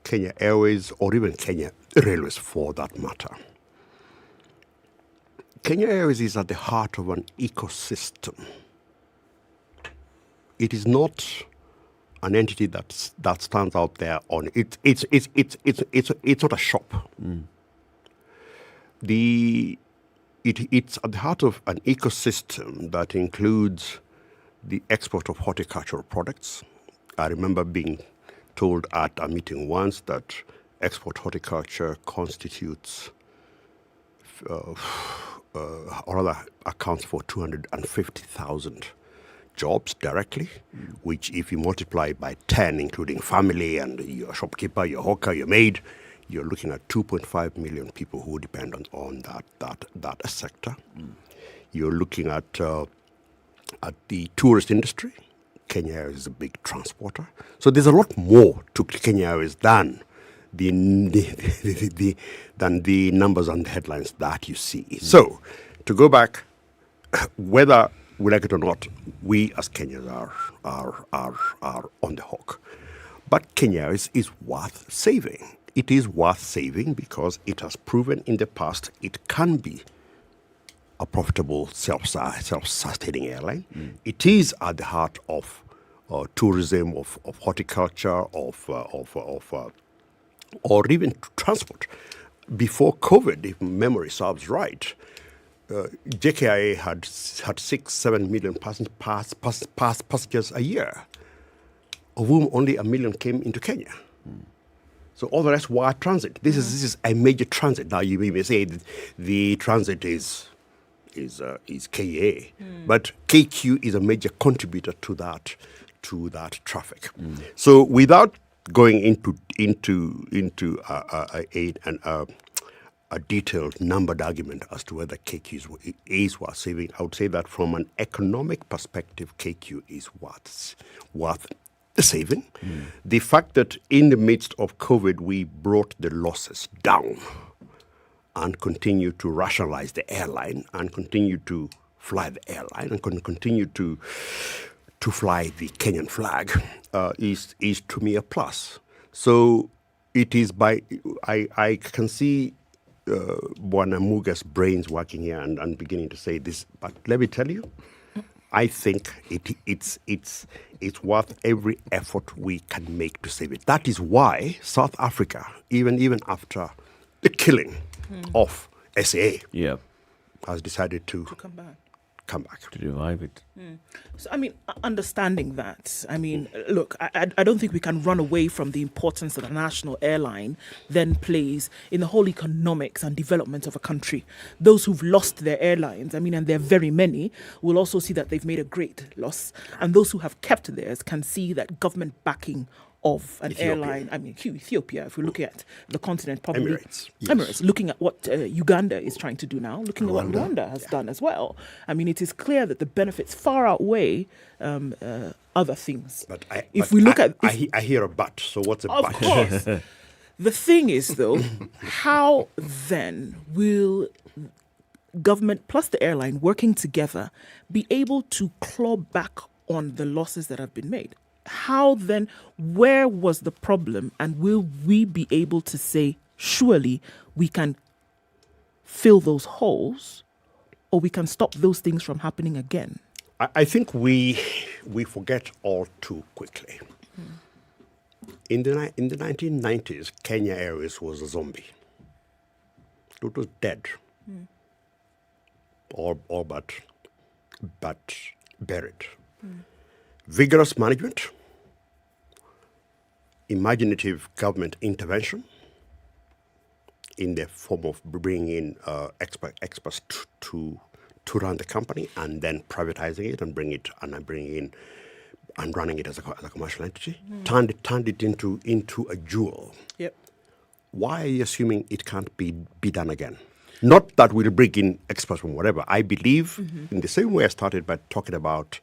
Kenya Airways or even Kenya Railways for that matter. Kenya Airways is at the heart of an ecosystem. It is not an entity that stands out there on it. It's not a shop. Mm. It's at the heart of an ecosystem that includes the export of horticultural products. I remember being told at a meeting once that export horticulture constitutes, or rather accounts for 250,000 jobs directly, which if you multiply by 10, including family and your shopkeeper, your hawker, your maid, you're looking at 2.5 million people who depend on that sector. You're looking at the tourist industry. Kenya is a big transporter. So there's a lot more to Kenya Airways than the numbers and the headlines that you see. So to go back, whether we like it or not, we as Kenyans are on the hook. But Kenya Airways is worth saving. It is worth saving because it has proven in the past it can be a profitable, self-sustaining airline. It is at the heart of tourism, of horticulture, or even transport. Before COVID, if memory serves right, JKIA had 6-7 million passengers a year, of whom only 1 million came into Kenya. So all the rest were transit. This is a major transit. Now you may say that the transit is KA, but KQ is a major contributor to that traffic. So without going into a detailed numbered argument as to whether KQ is worth saving, I would say that from an economic perspective, KQ is worth saving. The fact that in the midst of COVID, we brought the losses down and continue to rationalize the airline and continue to fly the airline and continue to fly the Kenyan flag is to me a plus. So it is I can see Bwana Muga's brains working here and beginning to say this, but let me tell you, I think it's worth every effort we can make to save it. That is why South Africa, even after the killing of SAA, has decided to come back to revive it. So, I mean, understanding that, I mean, look, I don't think we can run away from the importance that a national airline then plays in the whole economics and development of a country. Those who've lost their airlines, I mean, and there are very many, will also see that they've made a great loss. And those who have kept theirs can see that government backing of an airline, I mean, Ethiopia, if we look at the continent, probably Emirates, looking at what Uganda is trying to do now, looking at what Rwanda has done as well. I mean, it is clear that the benefits far outweigh other things. But I hear a but, so what's a but? Of course. The thing is, though, how then will government plus the airline working together be able to claw back on the losses that have been made? How then, where was the problem, and will we be able to say, surely we can fill those holes, or we can stop those things from happening again? I think we forget all too quickly. In the 1990s, Kenya Airways was a zombie. It was dead, all but buried. Vigorous management, imaginative government intervention in the form of bringing in experts to run the company and then privatizing it and bringing in and running it as a commercial entity, turned it into a jewel. Yep. Why are you assuming it can't be done again? Not that we'll bring in experts from whatever. I believe in the same way I started by talking about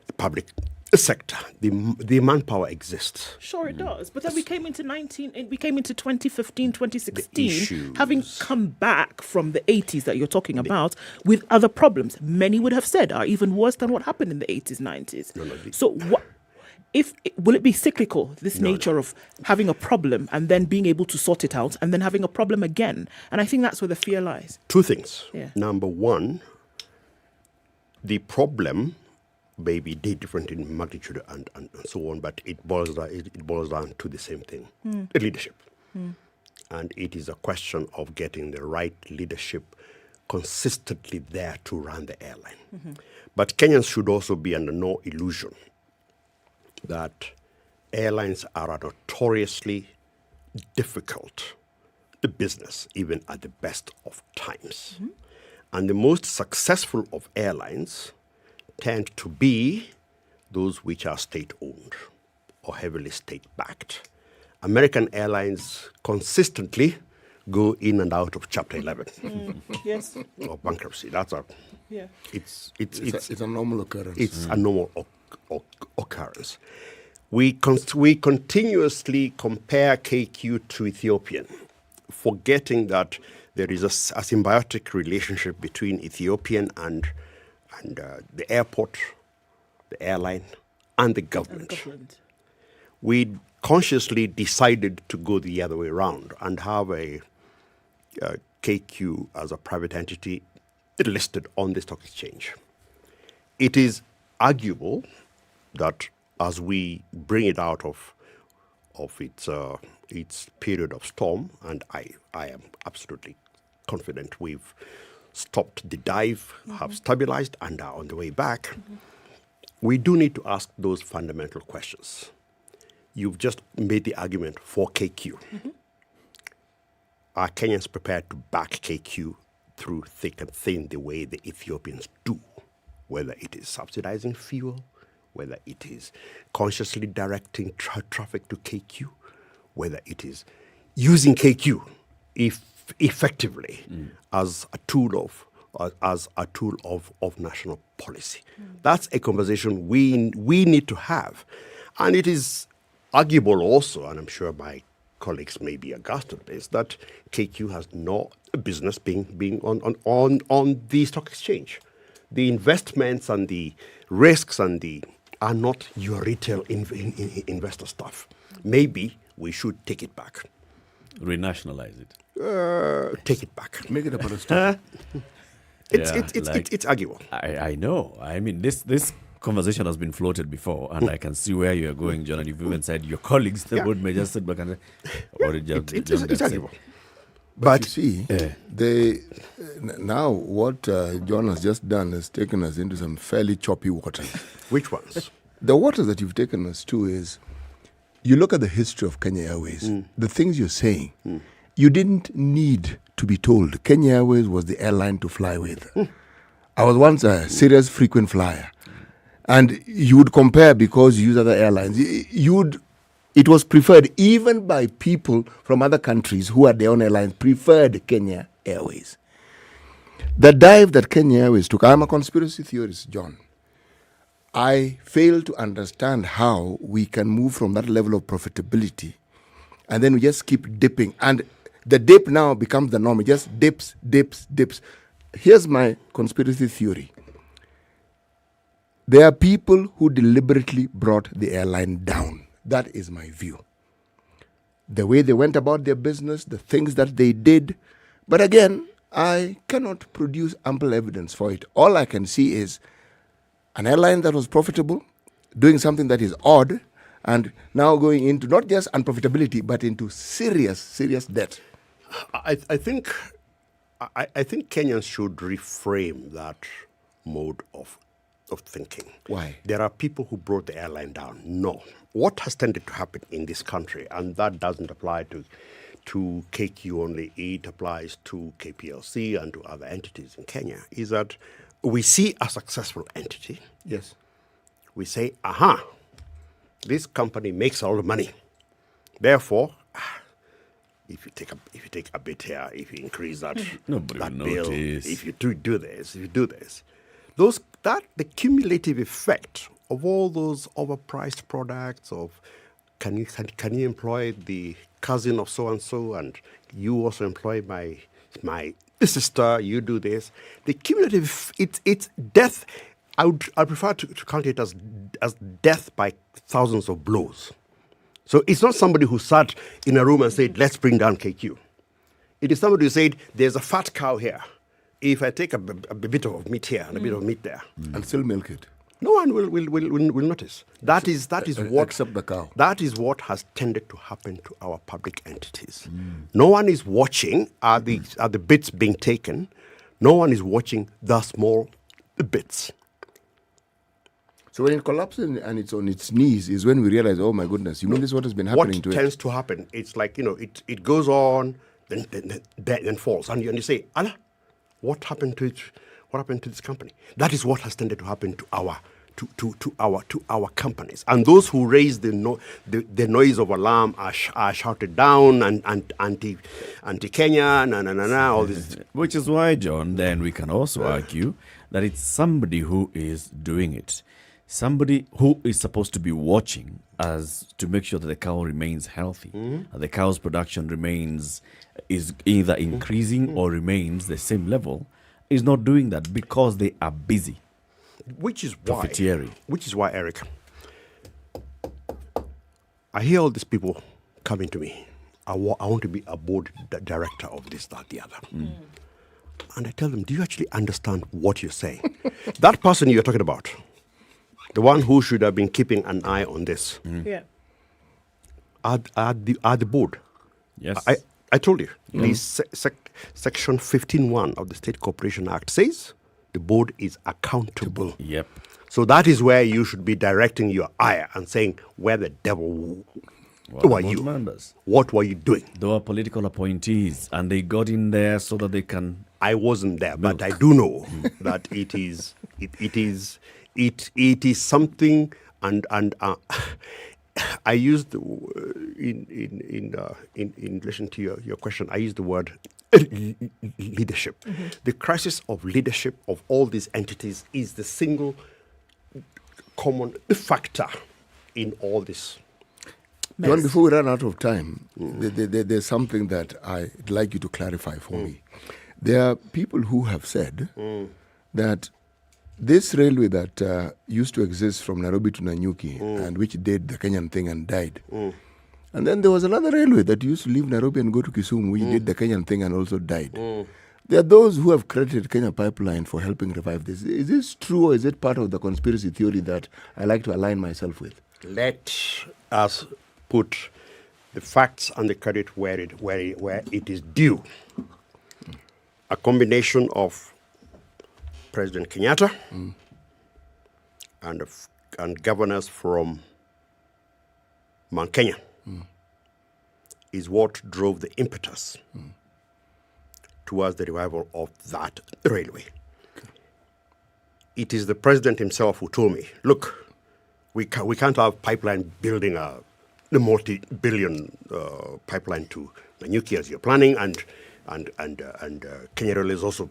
the public sector, the manpower exists. Sure, it does. But then we came into 2015, 2016, having come back from the 80s that you're talking about with other problems. Many would have said are even worse than what happened in the 80s, 90s. So what? Will it be cyclical, this nature of having a problem and then being able to sort it out and then having a problem again? And I think that's where the fear lies. Two things. Yeah. Number one, the problem may be different in magnitude and so on, but it boils down to the same thing, the leadership. And it is a question of getting the right leadership consistently there to run the airline. But Kenyans should also be under no illusion that airlines are a notoriously difficult business, even at the best of times. And the most successful of airlines tend to be those which are state-owned or heavily state-backed. American airlines consistently go in and out of Chapter 11 Yes. or bankruptcy. That's a Yeah. it's a normal occurrence. It's a normal occurrence. We continuously compare KQ to Ethiopian, forgetting that there is a symbiotic relationship between Ethiopian and the airport, the airline, and the government. We consciously decided to go the other way around and have a KQ as a private entity listed on the stock exchange. It is arguable that as we bring it out of its period of storm, and I am absolutely confident we've stopped the dive, have stabilized, and are on the way back, we do need to ask those fundamental questions. You've just made the argument for KQ. Are Kenyans prepared to back KQ through thick and thin the way the Ethiopians do? Whether it is subsidizing fuel, whether it is consciously directing traffic to KQ, whether it is using KQ effectively as a tool of national policy. That's a conversation we need to have. And it is arguable also, and I'm sure my colleagues may be aghast at this, that KQ has no business being on the stock exchange. The investments and the risks are not your retail investor stuff. Maybe we should take it back. Renationalize it. Take it back. Make it a Parastatal. It's arguable. I know. I mean, this conversation has been floated before, and I can see where you're going, John. And you've even said your colleagues, the board may just sit back and it's arguable. But you see, now what John has just done has taken us into some fairly choppy waters. Which ones? The waters that you've taken us to is, you look at the history of Kenya Airways, the things you're saying, you didn't need to be told Kenya Airways was the airline to fly with. I was once a serious frequent flyer. And you would compare because you use other airlines. It was preferred even by people from other countries who had their own airlines, preferred Kenya Airways. The dive that Kenya Airways took, I'm a conspiracy theorist, John. I fail to understand how we can move from that level of profitability and then we just keep dipping. And the dip now becomes the norm. It just dips. Here's my conspiracy theory. There are people who deliberately brought the airline down. That is my view. The way they went about their business, the things that they did. But again, I cannot produce ample evidence for it. All I can see is an airline that was profitable, doing something that is odd, and now going into not just unprofitability, but into serious debt. I think Kenyans should reframe that mode of thinking. Why? There are people who brought the airline down. No. What has tended to happen in this country, and that doesn't apply to KQ only, it applies to KPLC and to other entities in Kenya, is that we see a successful entity. Yes. We say, this company makes a lot of money. Therefore, if you take a bit here, if you increase that bill, if you do this, the cumulative effect of all those overpriced products, of can you employ the cousin of so and so, and you also employ my sister, you do this. The cumulative, it's death. I prefer to count it as death by thousands of blows. So it's not somebody who sat in a room and said, let's bring down KQ. It is somebody who said, there's a fat cow here. If I take a bit of meat here and a bit of meat there, and still milk it, no one will notice. That is what, except the cow. That is what has tended to happen to our public entities. No one is watching are the bits being taken. No one is watching the small bits. So when it collapses and it's on its knees is when we realize, oh my goodness, this is what has been happening to it. What tends to happen? It's like, it goes on, then falls, and you say, Allah, what happened to it? What happened to this company? That is what has tended to happen to our companies. And those who raise the noise of alarm are shouted down and anti-Kenya, all this. Which is why, John, then we can also argue that it's somebody who is doing it. Somebody who is supposed to be watching as to make sure that the cow remains healthy, the cow's production is either increasing or remains the same level, is not doing that because they are busy. Which is why, Eric, I hear all these people coming to me. I want to be a board director of this, that, the other. And I tell them, do you actually understand what you're saying? That person you're talking about, the one who should have been keeping an eye on this, Yeah. are the board. Yes. I told you, the section 15.1 of the State Corporation Act says the board is accountable. Yep. So that is where you should be directing your eye and saying, where the devil were you? Members. What were you doing? They were political appointees, and they got in there so that they can... I wasn't there, but I do know that it is something, and I used in relation to your question, I used the word leadership. The crisis of leadership of all these entities is the single common factor in all this. John, before we run out of time, there's something that I'd like you to clarify for me. There are people who have said that this railway that used to exist from Nairobi to Nanyuki and which did the Kenyan thing and died. And then there was another railway that used to leave Nairobi and go to Kisumu, which did the Kenyan thing and also died. There are those who have credited Kenya Pipeline for helping revive this. Is this true, or is it part of the conspiracy theory that I like to align myself with? Let us put the facts and the credit where it is due. A combination of President Kenyatta and governors from Mount Kenya is what drove the impetus towards the revival of that railway. Okay. It is the president himself who told me, look, we can't have pipeline building a multi-billion pipeline to Nanyuki as you're planning, and Kenya Rail is also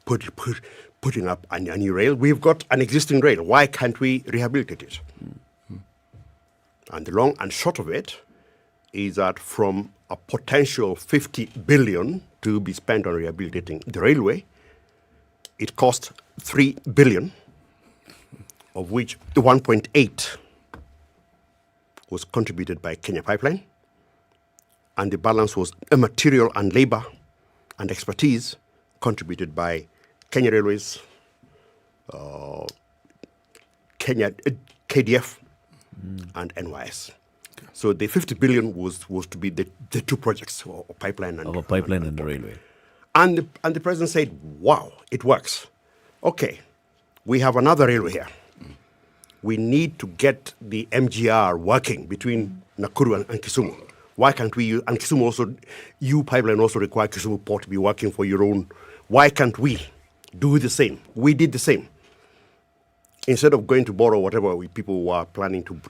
putting up a new rail. We've got an existing rail. Why can't we rehabilitate it? And the long and short of it is that from a potential 50 billion to be spent on rehabilitating the railway, it cost 3 billion, of which the 1.8 was contributed by Kenya Pipeline, and the balance was material and labor and expertise contributed by Kenya Railways, Kenya KDF, and NYS. Okay. So the 50 billion was to be the two projects, or pipeline and the railway. And the president said, "Wow, it works. Okay, we have another railway here. We need to get the MGR working between Nakuru and Kisumu. Why can't we use, and Kisumu also, you pipeline also require Kisumu port to be working for your own. Why can't we do the same?" We did the same. Instead of going to borrow whatever people were planning to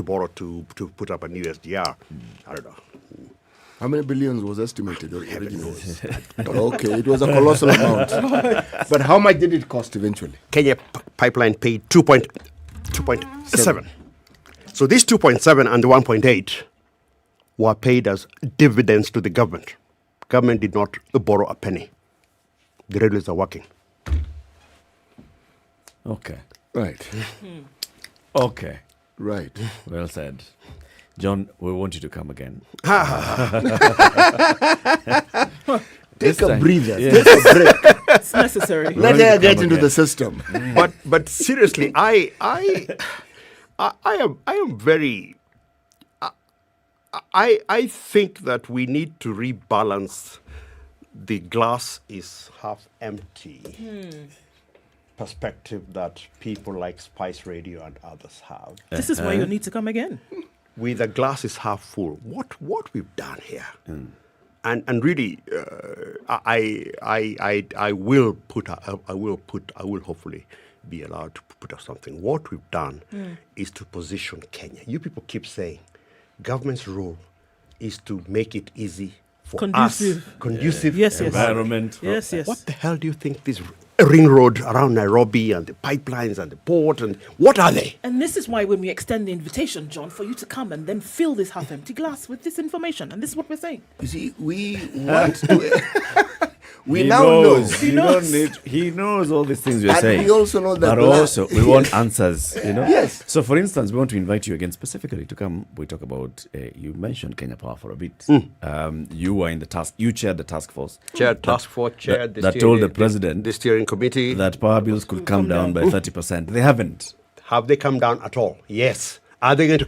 borrow to put up a new SDR, I don't know. How many billions was estimated originally? Okay, it was a colossal amount. But how much did it cost eventually? Kenya Pipeline paid 2.7. So these 2.7 and the 1.8 were paid as dividends to the government. Government did not borrow a penny. The railways are working. Okay. Right. Okay. Right. Well said. John, we want you to come again. Take a breather. Yes. Take a break. It's necessary. Let her get into the system. But seriously, I am very. I think that we need to rebalance the glass is half empty perspective that people like Spice Radio and others have. This is why you need to come again. With the glass is half full. What we've done here, And really, I will hopefully be allowed to put up something. What we've done is to position Kenya. You people keep saying government's role is to make it easy for Conducive. us. Conducive. Yes, environment. Yes. What the hell do you think this ring road around Nairobi and the pipelines and the port, and what are they? And this is why when we extend the invitation, John, for you to come and then fill this half-empty glass with this information, and this is what we're saying. You see, we want to. We He now knows. know. He knows all these things we're And saying. we also know that But also, we want answers, Yes. So, for instance, we want to invite you again specifically to come. We talk about, you mentioned Kenya Power for a bit. You were in the task, you chaired the task force. Chaired task force, chaired that told the president, the steering committee, that power bills could come down by 30%. They haven't. Have they come down at all? Yes. Are they going to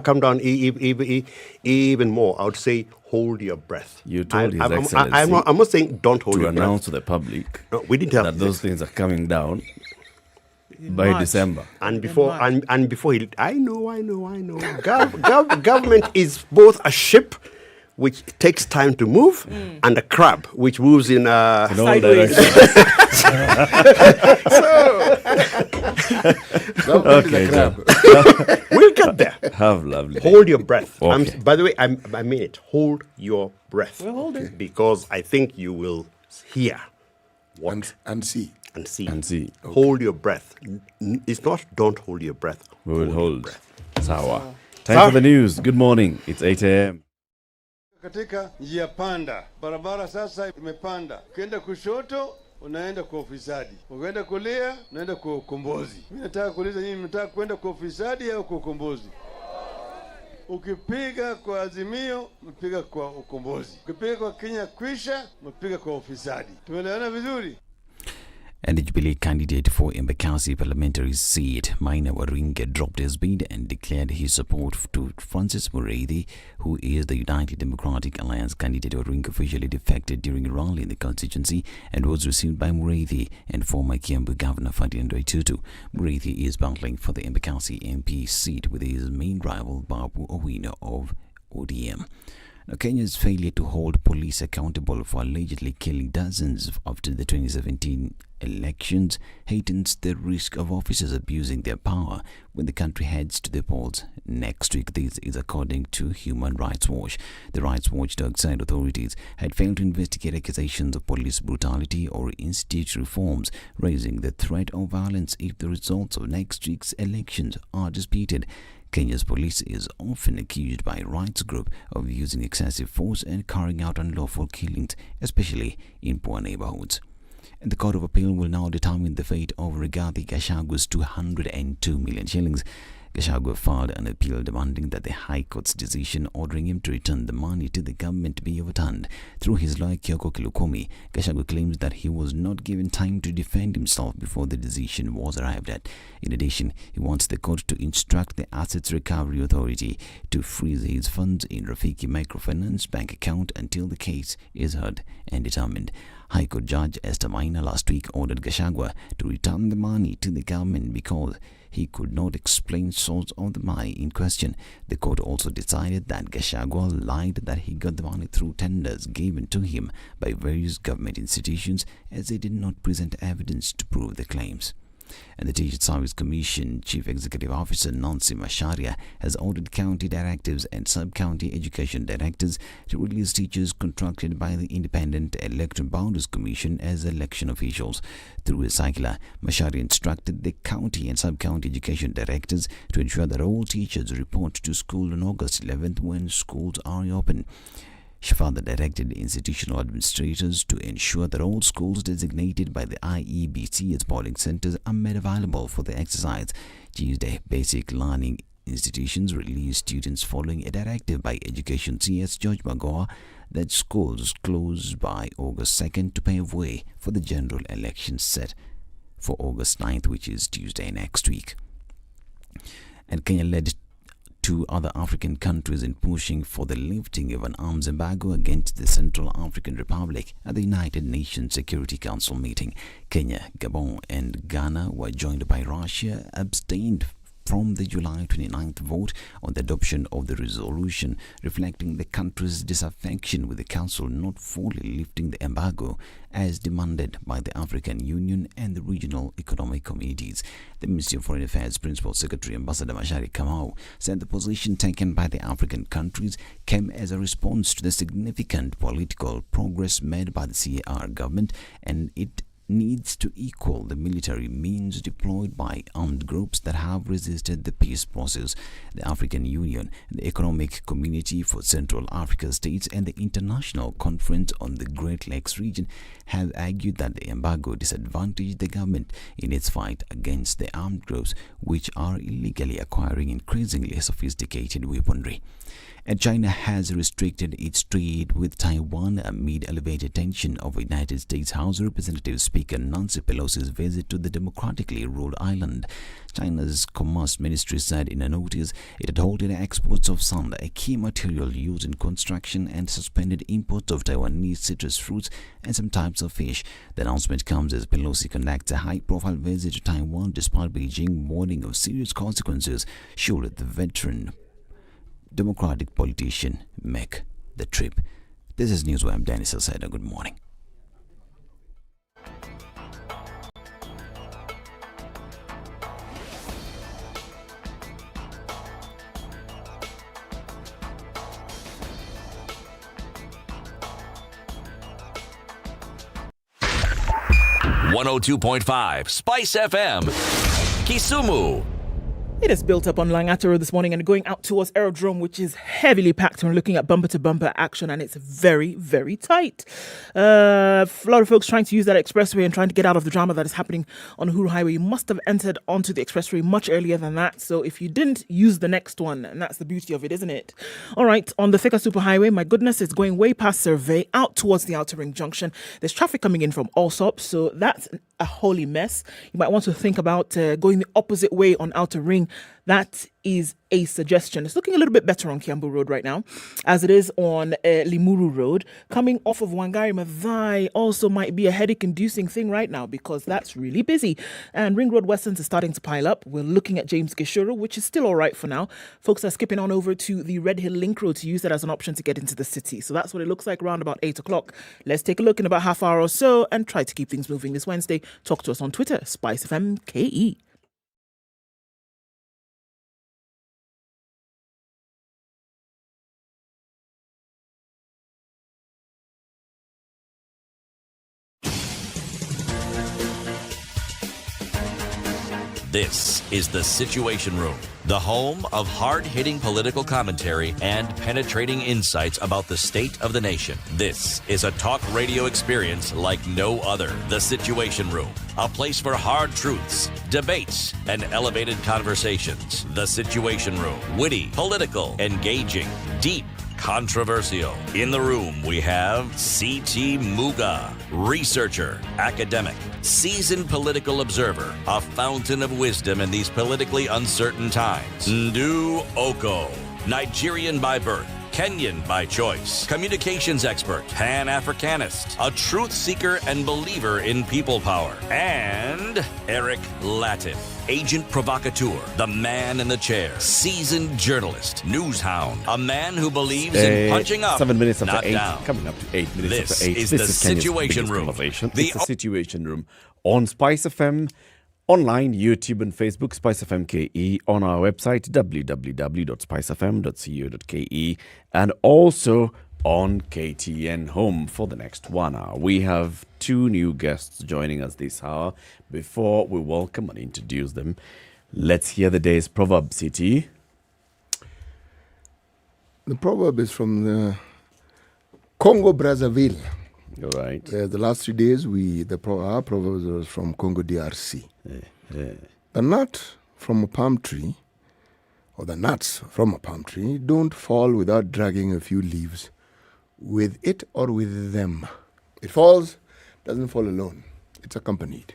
come down even more? I would say hold your breath. You told His Excellency I'm not saying don't hold to your breath. announce to the public we didn't have that those things are coming down by March. December. And before he, I know. Government is both a ship which takes time to move and a crab which moves in all sideways. Okay, John. We'll get there. Have lovely. Hold your breath. Okay. By the way, I mean it. Hold your breath. We're holding. Because I think you will hear what And see. and see. And see. Hold your breath. It's not don't hold your breath. We will your hold. breath. Sawa. Time for the news. Good morning. It's 8 a.m. Katika njia panda, barabara sasa imepanda. Ukienda kushoto unaenda kwa ufisadi, ukienda kulia unaenda kwa ukombozi. Mimi nataka kuuliza nyinyi, mnataka kwenda kwa ufisadi au kwa ukombozi? Ukipiga kwa Azimio, mpiga kwa ukombozi. Ukipiga kwa Kenya Kwisha, mpiga kwa ufisadi. Tumeelewana vizuri? And the Jubilee candidate for Embakasi parliamentary seat, Maina Waringa, dropped his bid and declared his support to Francis Muriithi, who is the United Democratic Alliance candidate. Waringa officially defected during a rally in the constituency and was received by Muriithi and former Kiambu Governor Ferdinand Waititu. Muriithi is battling for the Embakasi MP seat with his main rival Babu Owino of ODM. Now, Kenya's failure to hold police accountable for allegedly killing dozens after the 2017 elections heightens the risk of officers abusing their power when the country heads to the polls next week. This is according to Human Rights Watch. The rights watchdog said authorities had failed to investigate accusations of police brutality or institute reforms, raising the threat of violence if the results of next week's elections are disputed. Kenya's police is often accused by rights groups of using excessive force and carrying out unlawful killings, especially in poor neighborhoods. And the Court of Appeal will now determine the fate of Rigathi Gachagua's 202 million shillings. Gachagua filed an appeal demanding that the High Court's decision ordering him to return the money to the government be overturned. Through his lawyer Kioko Kilukomi, Gachagua claims that he was not given time to defend himself before the decision was arrived at. In addition, he wants the court to instruct the Assets Recovery Authority to freeze his funds in Rafiki Microfinance bank account until the case is heard and determined. High Court Judge Esther Maina last week ordered Gachagua to return the money to the government because he could not explain source of the money in question. The court also decided that Gachagua lied that he got the money through tenders given to him by various government institutions, as they did not present evidence to prove the claims. And the Teacher Service Commission Chief Executive Officer Nancy Macharia has ordered county directives and sub-county education directors to release teachers contracted by the Independent Electoral Boundaries Commission as election officials. Through a circular, Macharia instructed the county and sub-county education directors to ensure that all teachers report to school on August 11th when schools are open. She further directed institutional administrators to ensure that all schools designated by the IEBC as polling centers are made available for the exercise. Tuesday, basic learning institutions released students following a directive by Education CS George Magoa that schools close by August 2nd to pave way for the general election set for August 9th, which is Tuesday next week. And Kenya led two other African countries in pushing for the lifting of an arms embargo against the Central African Republic at the United Nations Security Council meeting. Kenya, Gabon and Ghana were joined by Russia, abstained from the July 29th vote on the adoption of the resolution, reflecting the country's disaffection with the Council not fully lifting the embargo as demanded by the African Union and the regional economic committees. The Ministry of Foreign Affairs Principal Secretary Ambassador Mashari Kamau said the position taken by the African countries came as a response to the significant political progress made by the CAR government, and it needs to equal the military means deployed by armed groups that have resisted the peace process. The African Union, the Economic Community for Central Africa States, and the International Conference on the Great Lakes region have argued that the embargo disadvantaged the government in its fight against the armed groups, which are illegally acquiring increasingly sophisticated weaponry. And China has restricted its trade with Taiwan amid elevated tension over United States House Representative Speaker Nancy Pelosi's visit to the democratically ruled island. China's Commerce Ministry said in a notice it had halted exports of sand, a key material used in construction, and suspended imports of Taiwanese citrus fruits and some types of fish. The announcement comes as Pelosi conducts a high-profile visit to Taiwan despite Beijing warning of serious consequences should the veteran Democratic politician make the trip. This is Newswire. I'm Danny Salcedo. Good morning. .5 Spice FM, Kisumu. It is built up on Langata this morning and going out towards Aerodrome, which is heavily packed. We're looking at bumper-to-bumper action, and it's very, very tight. A lot of folks trying to use that expressway and trying to get out of the drama that is happening on Uhuru Highway. You must have entered onto the expressway much earlier than that. So if you didn't, use the next one, and that's the beauty of it, isn't it? All right, on the Thika Superhighway, my goodness, it's going way past Survey out towards the Outer Ring Junction. There's traffic coming in from Allsop, so that's a holy mess. You might want to think about going the opposite way on Outer Ring. That is a suggestion. It's looking a little bit better on Kiambu Road right now, as it is on Limuru Road. Coming off of Wangari Maathai also might be a headache-inducing thing right now because that's really busy. And Ring Road Westerns is starting to pile up. We're looking at James Gishuru, which is still all right for now. Folks are skipping on over to the Red Hill Link Road to use that as an option to get into the city. So that's what it looks like around about 8 o'clock. Let's take a look in about half hour or so and try to keep things moving this Wednesday. Talk to us on Twitter, SpiceFM KE. This is The Situation Room, the home of hard-hitting political commentary and penetrating insights about the state of the nation. This is a talk radio experience like no other. The Situation Room, a place for hard truths, debates, and elevated conversations. The Situation Room, witty, political, engaging, deep, controversial. In the room, we have C.T. Muga, researcher, academic, seasoned political observer, a fountain of wisdom in these politically uncertain times. Ndu Oko, Nigerian by birth, Kenyan by choice, communications expert, Pan-Africanist, a truth seeker and believer in people power, and Eric Latin, agent provocateur, the man in the chair, seasoned journalist, news hound, a man who believes in punching up, 7 minutes after not 8, down. coming up to 8 minutes This after 8. is This the is Kenya's Situation biggest Room. conversation. The It's the Situation Room on Spice FM, online, YouTube and Facebook, Spice FM KE, on our website, www.spicefm.co.ke, and also on KTN Home for the next 1 hour. We have two new guests joining us this hour. Before we welcome and introduce them, let's hear the day's proverb, City. The proverb is from the Congo Brazzaville. All right. The last 3 days, our proverbs was from Congo DRC. The nut from a palm tree, or the nuts from a palm tree, don't fall without dragging a few leaves with it or with them. It falls, doesn't fall alone. It's accompanied.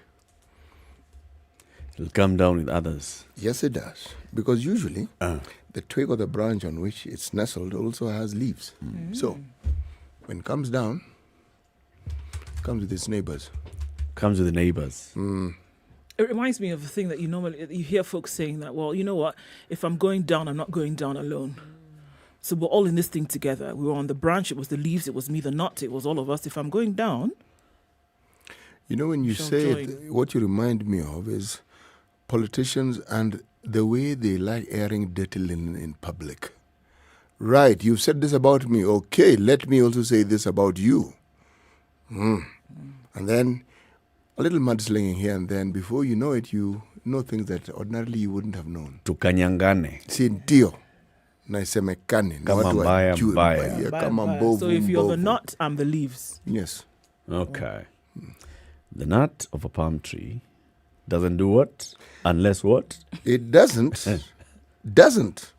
It'll come down with others. Yes, it does. Because usually, the twig or the branch on which it's nestled also has leaves. So, when it comes down, it comes with its neighbors. Comes with the neighbors. It reminds me of the thing that you hear folks saying that, well, you know what? If I'm going down, I'm not going down alone. So we're all in this thing together. We were on the branch. It was the leaves. It was me, the nut. It was all of us. If I'm going down, you know, when you say it, what you remind me of is politicians and the way they like airing dirty linen in public. Right, you've said this about me. Okay, let me also say this about you. And then a little mudslinging here and then. Before you know it, you know things that ordinarily you wouldn't have known. Tukanyangane. Si ndio. Na isemekane. Kama mbaya mbaya. Kama mbovu. So if you're the nut, I'm the leaves. Yes. Okay. The nut of a palm tree doesn't do what? Unless what? It doesn't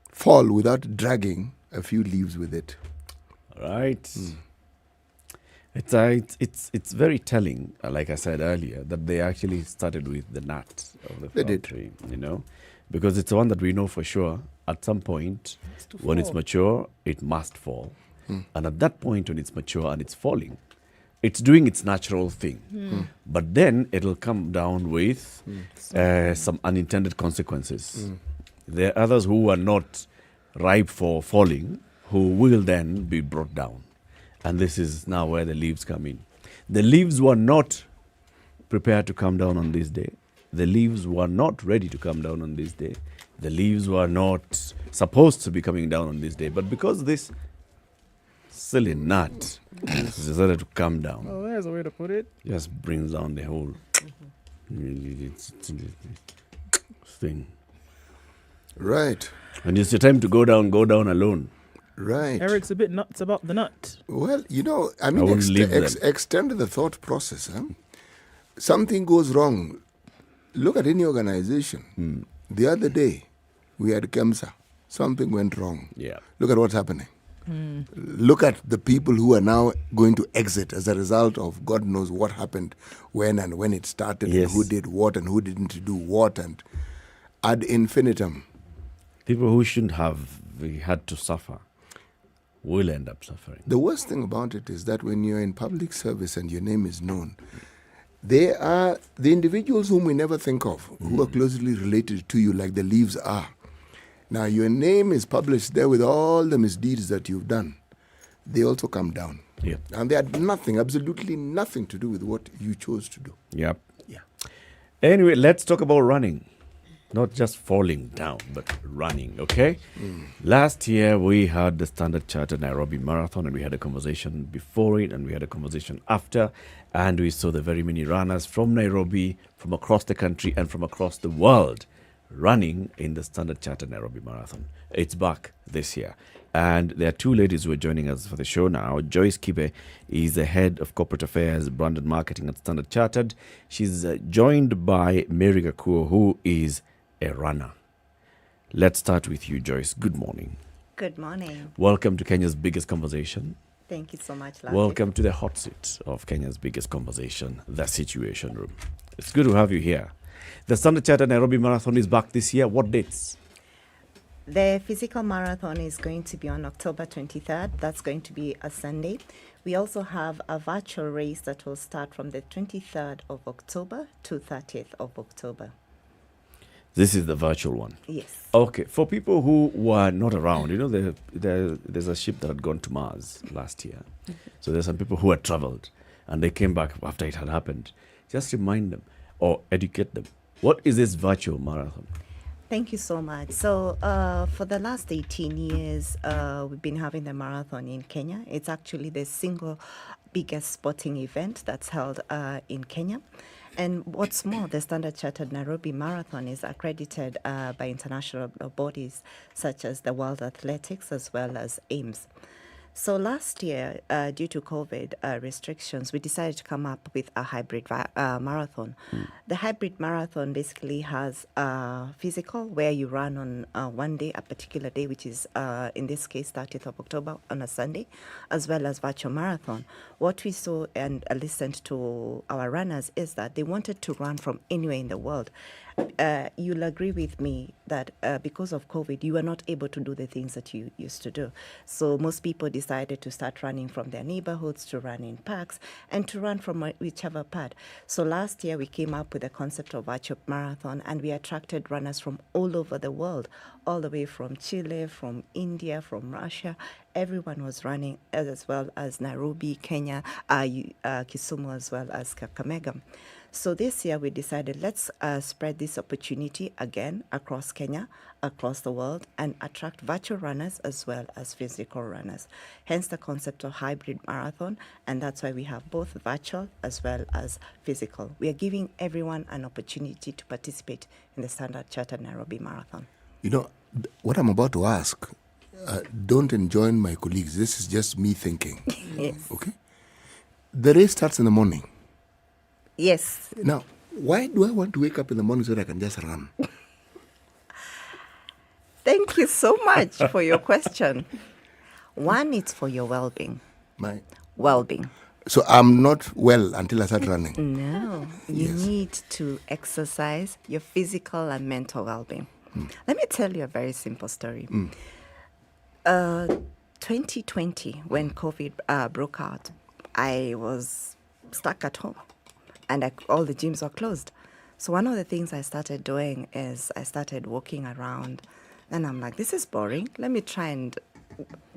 fall without dragging a few leaves with it. Right. It's very telling, like I said earlier, that they actually started with the nut of the palm tree, you know, because it's the one that we know for sure. At some point, when it's mature, it must fall. And at that point, when it's mature and it's falling, it's doing its natural thing. But then it'll come down with some unintended consequences. There are others who are not ripe for falling, who will then be brought down. And this is now where the leaves come in. The leaves were not prepared to come down on this day. The leaves were not ready to come down on this day. The leaves were not supposed to be coming down on this day. But because this silly nut decided to come down. Oh, there's a way to put it. Just brings down the whole thing. Right. And it's your time to go down alone. Right. Eric's a bit nuts about the nut. Well, you know, I mean, extend the thought process. Something goes wrong. Look at any organization. The other day, we had KEMSA. Something went wrong. Yeah. Look at what's happening. Look at the people who are now going to exit as a result of God knows what happened when it started, and who did what and who didn't do what, and ad infinitum. People who shouldn't have had to suffer will end up suffering. The worst thing about it is that when you're in public service and your name is known, they are the individuals whom we never think of, who are closely related to you, like the leaves are. Now, your name is published there with all the misdeeds that you've done. They also come down. Yeah. And they had nothing, absolutely nothing to do with what you chose to do. Yep. Yeah. Anyway, let's talk about running. Not just falling down, but running, okay? Last year, we had the Standard Chartered Nairobi Marathon, and we had a conversation before it, and we had a conversation after, and we saw the very many runners from Nairobi, from across the country, and from across the world running in the Standard Chartered Nairobi Marathon. It's back this year. And there are two ladies who are joining us for the show now. Joyce Kibe is the head of corporate affairs, brand and marketing at Standard Chartered. She's joined by Mary Gakuo, who is a runner. Let's start with you, Joyce. Good morning. Good morning. Welcome to Kenya's biggest conversation. Thank you so much, Lavik. Welcome to the hot seat of Kenya's biggest conversation, the Situation Room. It's good to have you here. The Standard Chartered Nairobi Marathon is back this year. What dates? The physical marathon is going to be on October 23rd. That's going to be a Sunday. We also have a virtual race that will start from the 23rd of October to 30th of October. This is the virtual one? Yes. Okay. For people who were not around, you know, there's a ship that had gone to Mars last year. So there's some people who had traveled and they came back after it had happened. Just remind them or educate them. What is this virtual marathon? Thank you so much. So for the last 18 years, we've been having the marathon in Kenya. It's actually the single biggest sporting event that's held in Kenya. And what's more, the Standard Chartered Nairobi Marathon is accredited by international bodies such as the World Athletics as well as AIMS. So last year, due to COVID restrictions, we decided to come up with a hybrid marathon. The hybrid marathon basically has physical, where you run on one day, a particular day, which is, in this case, 30th of October on a Sunday, as well as virtual marathon. What we saw and listened to our runners is that they wanted to run from anywhere in the world. You'll agree with me that because of COVID, you were not able to do the things that you used to do. So most people decided decided to start running from their neighborhoods, to run in parks, and to run from whichever part. So last year we came up with the concept of virtual marathon, and we attracted runners from all over the world, all the way from Chile, from India, from Russia. Everyone was running, as well as Nairobi, Kenya, Kisumu, as well as Kakamega. So this year we decided, let's spread this opportunity again across Kenya, across the world, and attract virtual runners as well as physical runners. Hence the concept of hybrid marathon, and that's why we have both virtual as well as physical. We are giving everyone an opportunity to participate in the Standard Chartered Nairobi Marathon. You know, what I'm about to ask, don't enjoin my colleagues. This is just me thinking. Yes. Okay? The race starts in the morning. Yes. Now, why do I want to wake up in the morning so that I can just run? Thank you so much for your question. One, it's for your well-being. My well-being. So I'm not well until I start running. No, you need to exercise your physical and mental well-being. Let me tell you a very simple story. 2020, when COVID broke out, I was stuck at home, and all the gyms were closed. So one of the things I started doing is I started walking around, and I'm like, this is boring. Let me try and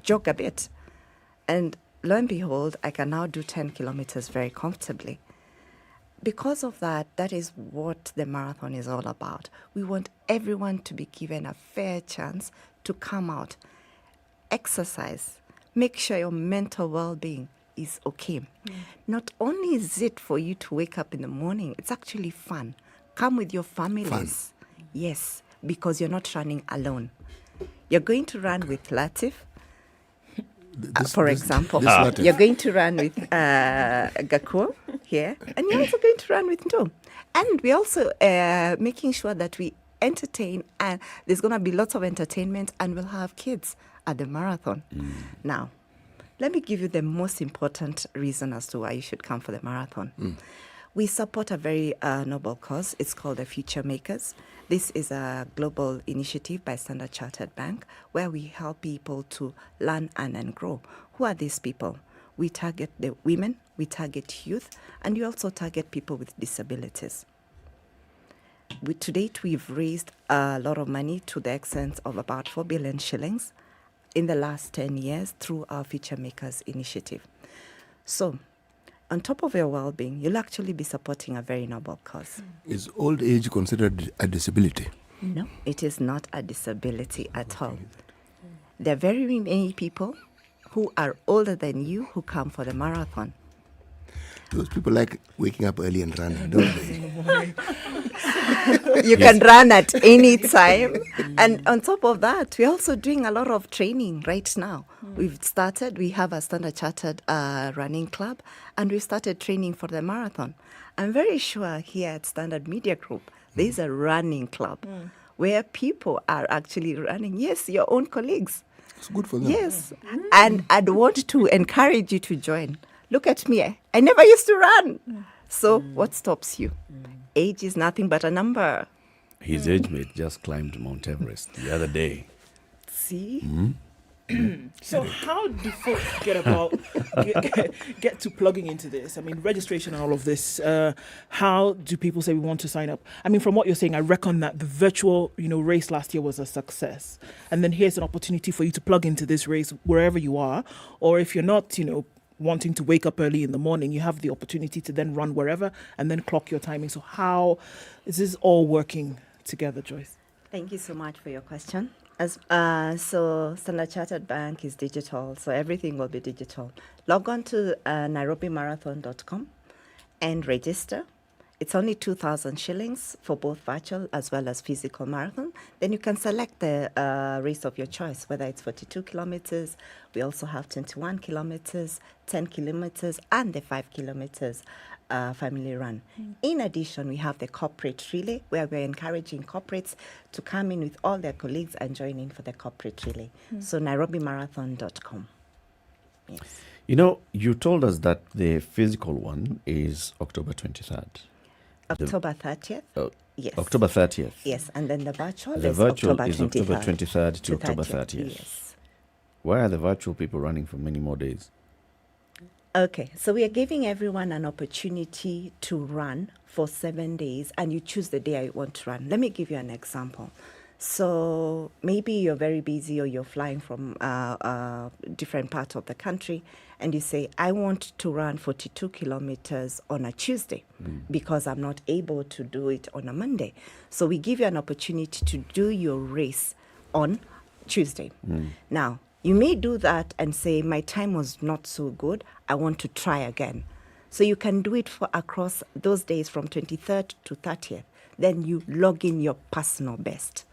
jog a bit. And lo and behold, I can now do 10 kilometers very comfortably. Because of that, that is what the marathon is all about. We want everyone to be given a fair chance to come out, exercise, make sure your mental well-being is okay. Not only is it for you to wake up in the morning, it's actually fun. Come with your families. Fun. Yes, because you're not running alone. You're going to run with Latif, for example. You're going to run with Gakur here, and you're also going to run with Ndo. And we're also making sure that we entertain, and there's going to be lots of entertainment, and we'll have kids at the marathon. Now, let me give you the most important reason as to why you should come for the marathon. We support a very noble cause. It's called the Future Makers. This is a global initiative by Standard Chartered Bank where we help people to learn and grow. Who are these people? We target the women, we target youth, and we also target people with disabilities. To date, we've raised a lot of money to the extent of about 4 billion shillings in the last 10 years through our Future Makers initiative. So, on top of your well-being, you'll actually be supporting a very noble cause. Is old age considered a disability? No, it is not a disability at all. There are very many people who are older than you who come for the marathon. Those people like waking up early and running, don't they? You can run at any time. And on top of that, we're also doing a lot of training right now. We have a Standard Chartered running club, and we started training for the marathon. I'm very sure here at Standard Media Group, there's a running club where people are actually running. Yes, your own colleagues. It's good for them. Yes. And I'd want to encourage you to join. Look at me. I never used to run. So what stops you? Age is nothing but a number. His age mate just climbed Mount Everest the other day. See? So how do folks get to plugging into this? I mean, registration and all of this. How do people say we want to sign up? I mean, from what you're saying, I reckon that the virtual, race last year was a success, and then here's an opportunity for you to plug into this race wherever you are, or if you're not, wanting to wake up early in the morning, you have the opportunity to then run wherever and then clock your timing. So how is this all working together, Joyce? Thank you so much for your question. So Standard Chartered Bank is digital, so everything will be digital. Log on to nairobimarathon.com and register. It's only 2,000 shillings for both virtual as well as physical marathon. Then you can select the race of your choice, whether it's 42 kilometers. We also have 21 kilometers, 10 kilometers, and the 5 kilometers family run. In addition, we have the corporate relay, where we're encouraging corporates to come in with all their colleagues and join in for the corporate relay. So nairobimarathon.com. Yes. You told us that the physical one is October 23rd. October 30th? Yes. October 30th. Yes, and then the virtual is October 23rd to October 30th. Yes. Why are the virtual people running for many more days? Okay, so we are giving everyone an opportunity to run for 7 days, and you choose the day you want to run. Let me give you an example. So maybe you're very busy or you're flying from a different part of the country, and you say, I want to run 42 kilometers on a Tuesday because I'm not able to do it on a Monday. So we give you an opportunity to do your race on Tuesday. Now, you may do that and say, my time was not so good, I want to try again. So you can do it for across those days from 23rd to 30th. Then you log in your personal best.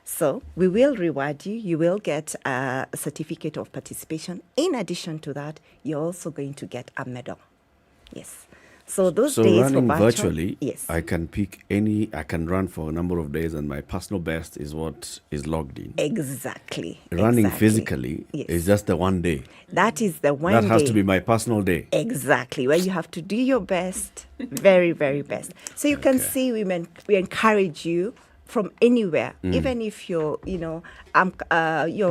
So we will reward you. You will get a certificate of participation. In addition to that, you're also going to get a medal. Yes. So those days running for virtually, yes. I can pick any, I can run for a number of days and my personal best is what is logged in. Exactly. Running physically is just the one day. That is the one That day. has to be my personal day. Exactly, where you have to do your best, very, very best. So you can see we encourage you from anywhere, even if you're, you're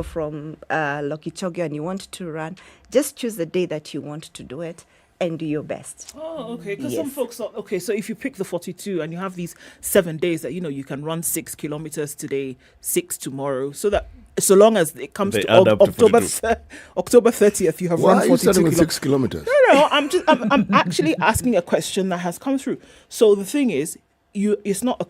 from Lokichogyo and you want to run, just choose the day that you want to do it and do your best. Oh, okay. Because some folks are, so if you pick the 42 and you have these 7 days that, you can run 6 kilometers today, 6 tomorrow, so that so long as it comes to October 30th, you have run 42 kilometers. Why are you starting with 6 kilometers? No, I'm actually asking a question that has come through. So the thing is, it's not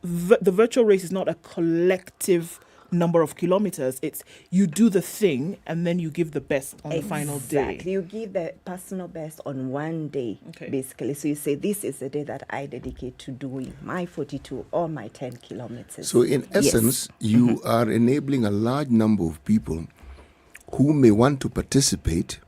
the virtual race is not a collective number of kilometers. It's you do the thing and then you give the best on the final day. Exactly. You give the personal best on one day, basically. So you say, this is the day that I dedicate to doing my 42 or my 10 kilometers. So in essence, you are enabling a large number of people who may want to participate.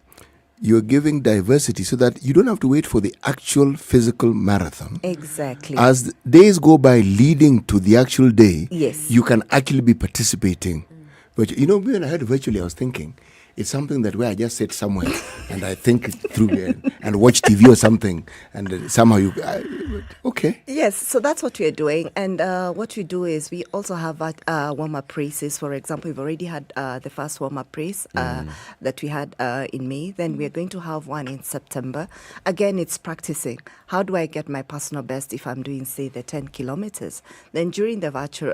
You're giving diversity so that you don't have to wait for the actual physical marathon. Exactly. As days go by leading to the actual day, yes, you can actually be participating. But when I heard virtually, I was thinking, it's something that where I just sit somewhere and I think through and watch TV or something, and somehow okay. Yes, so that's what we're doing. And what we do is we also have warm-up races. For example, we've already had the first warm-up race that we had in May. Then we're going to have one in September. Again, it's practicing. How do I get my personal best if I'm doing, say, the 10 kilometers? Then during the virtual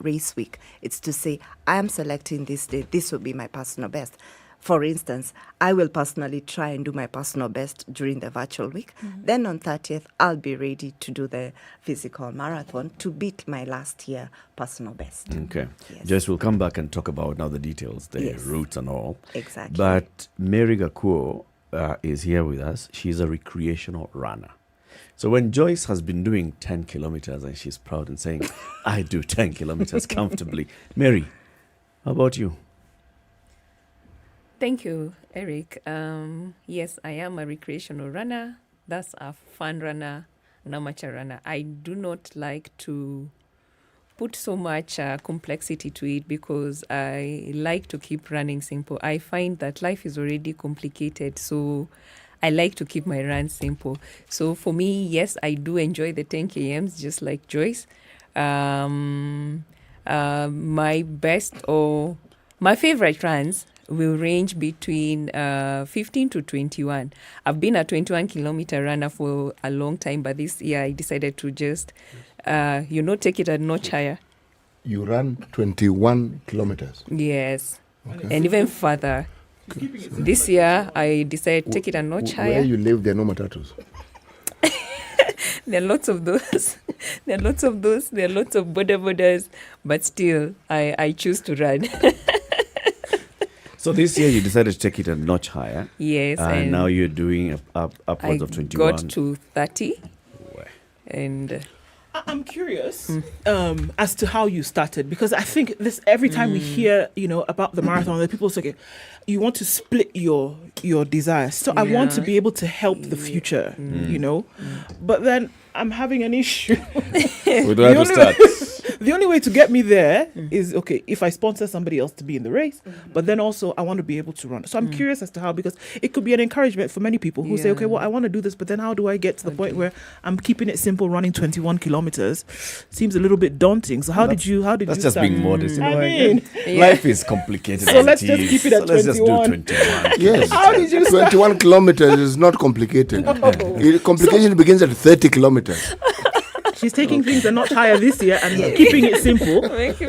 race week, it's to say, I am selecting this day. This will be my personal best. For instance, I will personally try and do my personal best during the virtual week. Then on 30th, I'll be ready to do the physical marathon to beat my last year personal best. Okay. Yes. Joyce, we'll come back and talk about now the details, the routes and all. Exactly. But Mary Gakuo is here with us. She's a recreational runner. So when Joyce has been doing 10 kilometers and she's proud and saying, I do 10 kilometers comfortably. Mary, how about you? Thank you, Eric. Yes, I am a recreational runner. That's a fun runner, an amateur runner. I do not like to put so much complexity to it because I like to keep running simple. I find that life is already complicated, so I like to keep my runs simple. So for me, yes, I do enjoy the 10 kms, just like Joyce. My best or my favorite runs will range between 15 to 21. I've been a 21 kilometer runner for a long time, but this year I decided to just, take it a notch higher. You run 21 kilometers? Yes, and even further. This year I decided to take it a notch higher. Where you live, there are no matatus. There are lots of those. There are lots of borders, but still, I choose to run. So this year you decided to take it a notch higher. Yes. And now you're doing upwards of 21. I got to 30. And I'm curious as to how you started, because I think this every time we hear about the marathon, the people say, okay, you want to split your desires. So I want to be able to help the future, But then I'm having an issue. Where do I have to start? The only way to get me there is, okay, if I sponsor somebody else to be in the race, but then also I want to be able to run. So I'm curious as to how, because it could be an encouragement for many people who say, okay, well, I want to do this, but then how do I get to the point where I'm keeping it simple, running 21 kilometers? Seems a little bit daunting. So how did you That's just being modest. I mean, life is complicated. So let's just keep it at 21. Let's just do 21. Yes. How did you start? 21 kilometers is not complicated. Complication begins at 30 kilometers. She's taking things a notch higher this year and keeping it simple.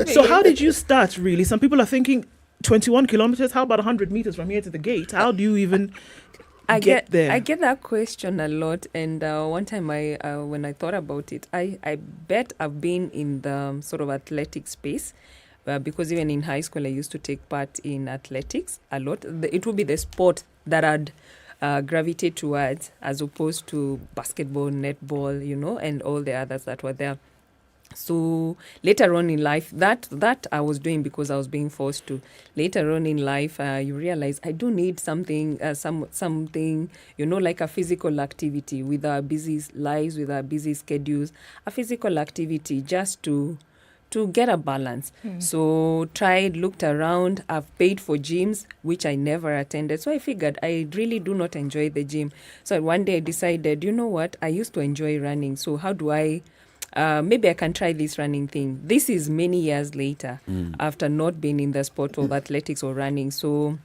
So how did you start, really? Some people are thinking 21 kilometers. How about 100 meters from here to the gate? How do you even get there? I get that question a lot. And one time when I thought about it, I bet I've been in the sort of athletic space. Because even in high school, I used to take part in athletics a lot. It would be the sport that I'd gravitate towards, as opposed to basketball, netball, and all the others that were there. So later on in life, that I was doing because I was being forced to. Later on in life, you realize I do need something, something, like a physical activity with our busy lives, with our busy schedules, a physical activity just to get a balance. So looked around. I've paid for gyms, which I never attended. So I figured I really do not enjoy the gym. So one day I decided, you know what? I used to enjoy running. So how do I, maybe I can try this running thing. This is many years later after not being in the sport of athletics or running. So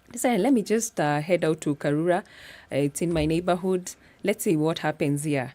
I decided, let me just head out to Karura. It's in my neighborhood. Let's see what happens here.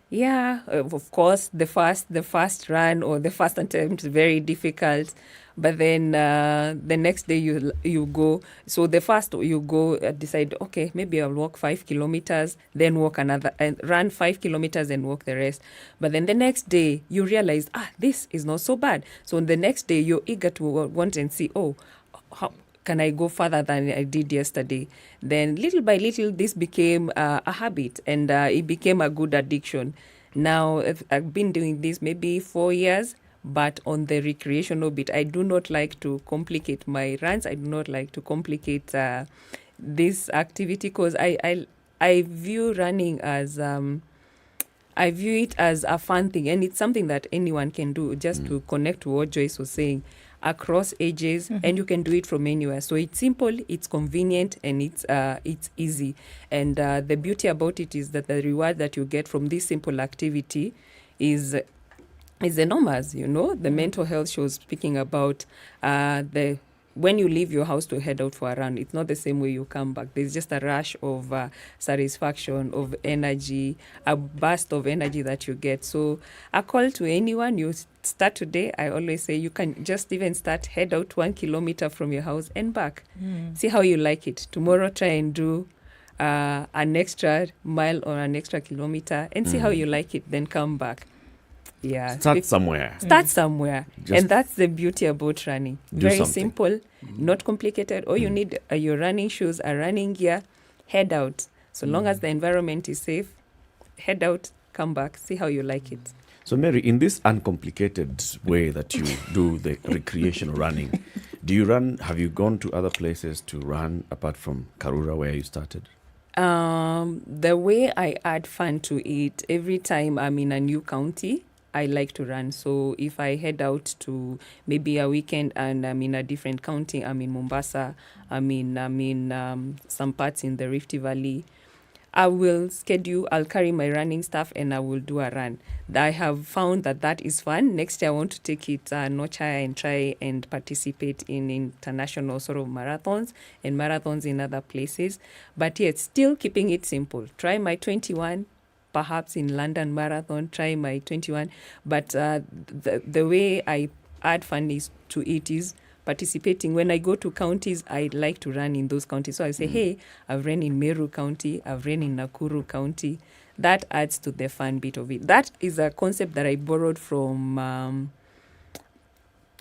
Yeah, of course, the first run or the first attempt is very difficult. But then the next day you go. So the first you go, decide, okay, maybe I'll walk 5 kilometers, then walk another, and run 5 kilometers and walk the rest. But then the next day you realize, this is not so bad. So the next day you're eager to want and see, how can I go further than I did yesterday? Then little by little, this became a habit, and it became a good addiction. Now, I've been doing this maybe 4 years, but on the recreational bit, I do not like to complicate my runs. I do not like to complicate this activity, because I view running as I view it as a fun thing, and it's something that anyone can do, just to connect to what Joyce was saying, across ages, and you can do it from anywhere. So it's simple, it's convenient, and it's easy. And the beauty about it is that the reward that you get from this simple activity is enormous. The mental health shows speaking about when you leave your house to head out for a run, it's not the same way you come back. There's just a rush of satisfaction, of energy, a burst of energy that you get. So a call to anyone, you start today, I always say you can just even head out 1 kilometer from your house and back. See how you like it. Tomorrow, try and do an extra mile or an extra kilometer and see how you like it, then come back. Yeah. Start somewhere. And that's the beauty about running. Very simple, not complicated. All you need are your running shoes, a running gear, head out. So long as the environment is safe, head out, come back, see how you like it. So Mary, in this uncomplicated way that you do the recreational running, have you gone to other places to run apart from Karura where you started? The way I add fun to it, every time I'm in a new county, I like to run. So if I head out to maybe a weekend and I'm in a different county, I'm in Mombasa, I'm in some parts in the Rift Valley, I'll carry my running stuff and I will do a run. I have found that is fun. Next year I want to take it a notch higher and try and participate in international sort of marathons and marathons in other places. But yet still keeping it simple. Try my 21, perhaps in London Marathon, try my 21. But the way I add fun to it is participating. When I go to counties, I like to run in those counties. So I say, hey, I've run in Meru County, I've run in Nakuru County. That adds to the fun bit of it. That is a concept that I borrowed from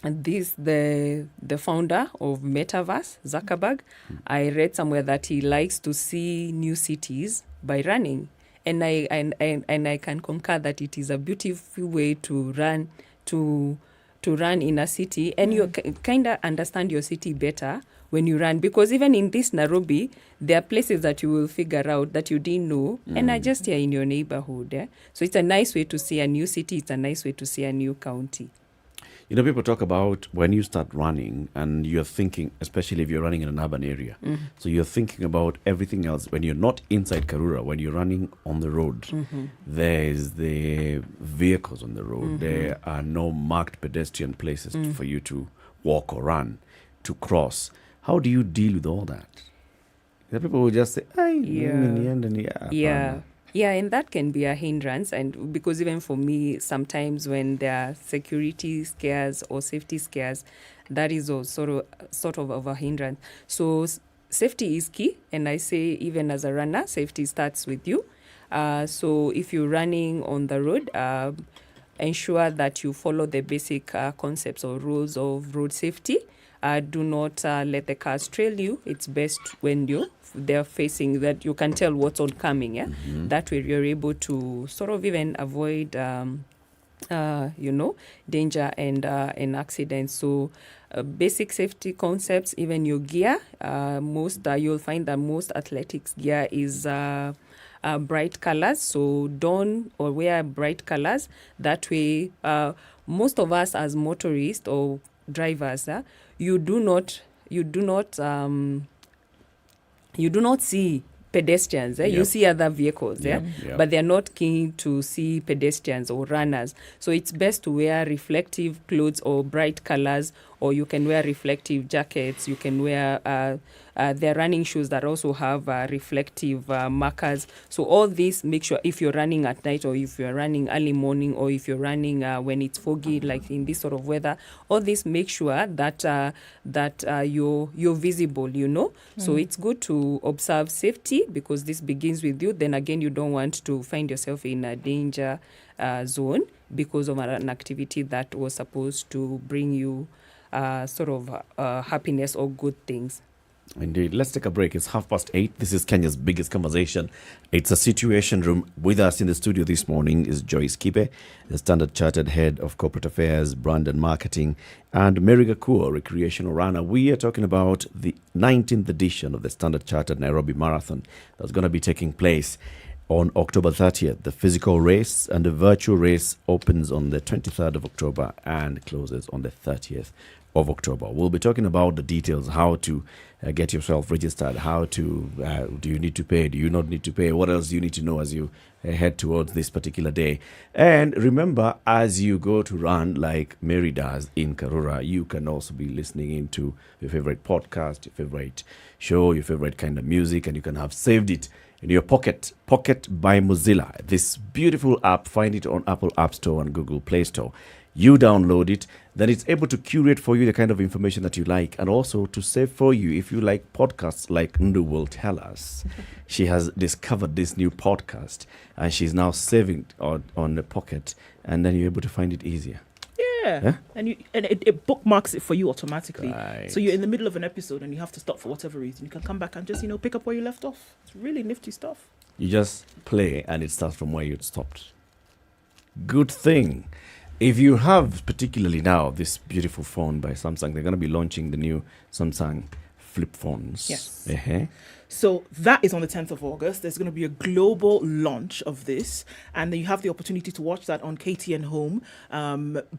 the founder of Metaverse, Zuckerberg. I read somewhere that he likes to see new cities by running. And I can concur that it is a beautiful way to run in a city, and you kind of understand your city better when you run, because even in this Nairobi, there are places that you will figure out that you didn't know and are just here in your neighborhood. So it's a nice way to see a new city. It's a nice way to see a new county. You know, people talk about when you start running and you're thinking, especially if you're running in an urban area, so you're thinking about everything else. When you're not inside Karura, when you're running on the road, there's the vehicles on the road. There are no marked pedestrian places for you to walk or run, to cross. How do you deal with all that? The people will just say, Yeah, and that can be a hindrance, and because even for me, sometimes when there are security scares or safety scares, that is also sort of a hindrance. So safety is key, and I say even as a runner, safety starts with you. So if you're running on the road, ensure that you follow the basic concepts or rules of road safety. Do not let the cars trail you. It's best when they're facing that you can tell what's oncoming. Yeah, that way you're able to sort of even avoid, danger and accidents. So basic safety concepts, even your gear. You'll find that most athletics gear is bright colors. So don or wear bright colors. That way, most of us as motorists or drivers, you do not see pedestrians. You see other vehicles, but they're not keen to see pedestrians or runners. So it's best to wear reflective clothes or bright colors, or you can wear reflective jackets. You can wear their running shoes that also have reflective markers. So all this, make sure if you're running at night, or if you're running early morning, or if you're running when it's foggy, like in this sort of weather, all this, make sure that you're visible, So it's good to observe safety, because this begins with you. Then again, you don't want to find yourself in a danger zone because of an activity that was supposed to bring you happiness or good things. Indeed. Let's take a break. It's 8:30. This is Kenya's biggest conversation. It's a Situation Room. With us in the studio this morning is Joyce Kibe, the Standard Chartered Head of Corporate Affairs, Brand and Marketing, and Mary Gakuo, recreational runner. We are talking about the 19th edition of the Standard Chartered Nairobi Marathon that's going to be taking place on October 30th. The physical race and the virtual race opens on the 23rd of October and closes on the 30th of October. We'll be talking about the details, how to get yourself registered, how to, do you need to pay, do you not need to pay, what else do you need to know as you head towards this particular day. And remember, as you go to run like Mary does in Karura, you can also be listening into your favorite podcast, your favorite show, your favorite kind of music, and you can have saved it in your pocket by Mozilla. This beautiful app, find it on Apple App Store and Google Play Store. You download it, then it's able to curate for you the kind of information that you like, and also to save for you if you like podcasts like Ndu will tell us. She has discovered this new podcast and she's now saving it on the pocket, and then you're able to find it easier. Yeah. And it bookmarks it for you automatically. Right. So you're in the middle of an episode and you have to stop for whatever reason. You can come back and just, pick up where you left off. It's really nifty stuff. You just play and it starts from where you'd stopped. Good thing. If you have particularly now this beautiful phone by Samsung, they're going to be launching the new Samsung flip phones. Yes. So that is on the 10th of August. There's going to be a global launch of this, and then you have the opportunity to watch that on KTN Home.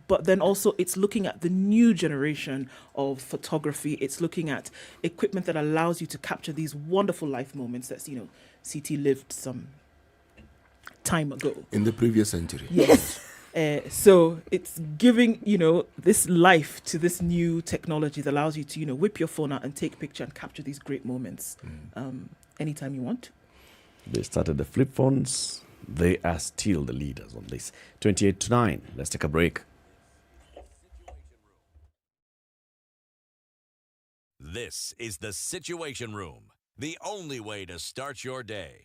But then also it's looking at the new generation of photography. It's looking at equipment that allows you to capture these wonderful life moments that, you know, CT lived some time ago. In the previous century. Yes. So it's giving, you know, this life to this new technology that allows you to, you know, whip your phone out and take a picture and capture these great moments anytime you want. They started the flip phones. They are still the leaders on this. 28-9. Let's take a break. This is the Situation Room, the only way to start your day.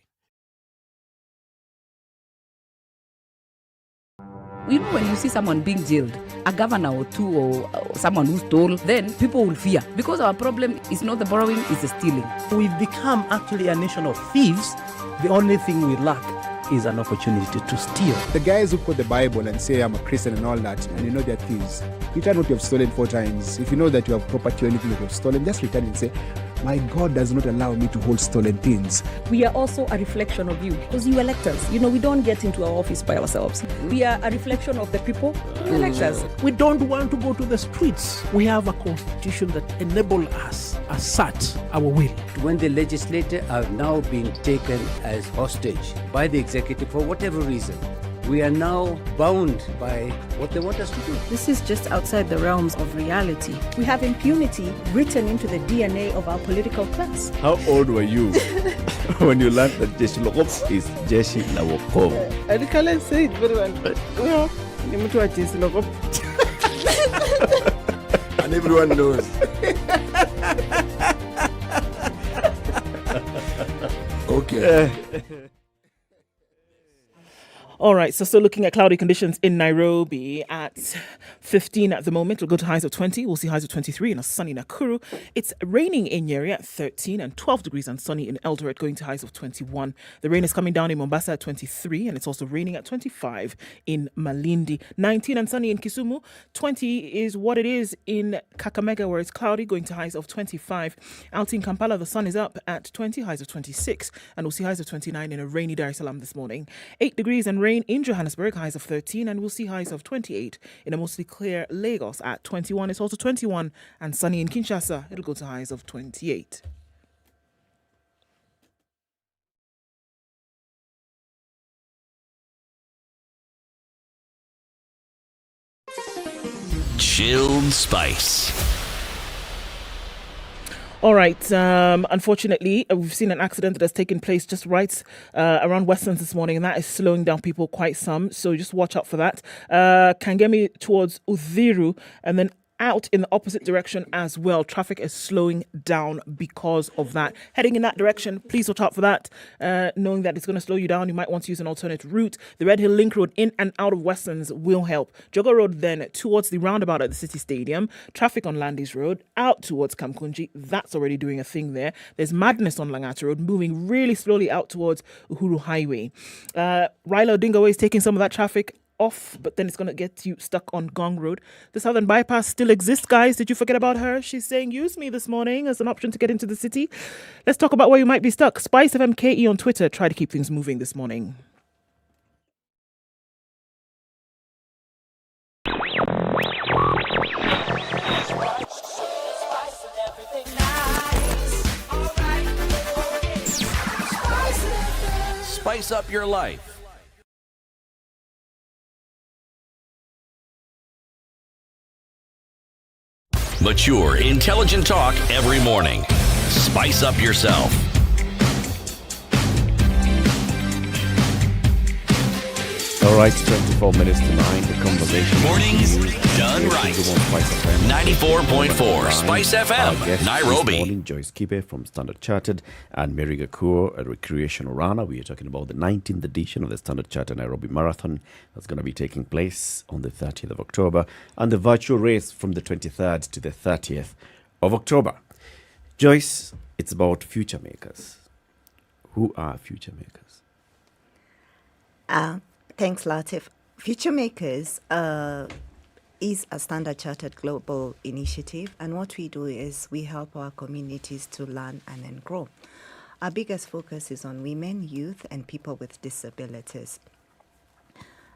You know, when you see someone being jailed, a governor or two or someone who stole, then people will fear. Because our problem is not the borrowing, it's the stealing. We've become actually a nation of thieves. The only thing we lack is an opportunity to steal. The guys who quote the Bible and say, I'm a Christian and all that, and you know they're thieves. Return what you have stolen 4 times. If you know that you have property or anything that you have stolen, just return and say, My God does not allow me to hold stolen things. We are also a reflection of you because you elect us. You know, we don't get into our office by ourselves. We are a reflection of the people who elect us. We don't want to go to the streets. We have a constitution that enables us, assert our will. When the legislators are now being taken as hostage by the executive for whatever reason, we are now bound by what they want us to do. This is just outside the realms of reality. We have impunity written into the DNA of our political class. How old were you when you learned that Jeshi Lokop is Jeshi la Wokovu? I can't say it very well. No, you need to Jeshi Lokop. And everyone knows. Okay. All right, so still looking at cloudy conditions in Nairobi at 15 at the moment. We'll go to highs of 20. We'll see highs of 23 in a sunny Nakuru. It's raining in Nyeri at 13 and 12 degrees and sunny in Eldoret, going to highs of 21. The rain is coming down in Mombasa at 23 and it's also raining at 25 in Malindi. 19 and sunny in Kisumu. 20 is what it is in Kakamega, where it's cloudy, going to highs of 25. Out in Kampala, the sun is up at 20, highs of 26. And we'll see highs of 29 in a rainy Dar es Salaam this morning. 8 degrees and rain in Johannesburg, highs of 13, and we'll see highs of 28 in a mostly clear Lagos at 21. It's also 21 and sunny in Kinshasa. It'll go to highs of 28. Chilled Spice. All right. Unfortunately, we've seen an accident that has taken place just right around Westlands this morning, and that is slowing down people quite some. So just watch out for that. Kangemi towards Uthiru, and then out in the opposite direction as well. Traffic is slowing down because of that. Heading in that direction, please watch out for that. Knowing that it's going to slow you down, you might want to use an alternate route. The Red Hill Link Road in and out of Westlands will help. Jogger Road then towards the roundabout at the City Stadium. Traffic on Landis Road out towards Kamkunji. That's already doing a thing there. There's madness on Langata Road, moving really slowly out towards Uhuru Highway. Raila Odinga Way is taking some of that traffic off, but then it's going to get you stuck on Gong Road. The Southern Bypass still exists, guys. Did you forget about her? She's saying use me this morning as an option to get into the city. Let's talk about where you might be stuck. SpiceFM KE on Twitter. Try to keep things moving this morning. Spice up your life. Mature, intelligent talk every morning. Spice up yourself. All right, 24 minutes to 9. The conversation. Mornings done right. 94.4 Spice FM, Nairobi. This morning, Joyce Kibe from Standard Chartered and Mary Gakur, a recreational runner. We are talking about the 19th edition of the Standard Chartered Nairobi Marathon that's going to be taking place on the 30th of October and the virtual race from the 23rd to the 30th of October. Joyce, it's about future makers. Who are future makers? Thanks, Latif. Future Makers is a Standard Chartered global initiative, and what we do is we help our communities to learn and then grow. Our biggest focus is on women, youth, and people with disabilities.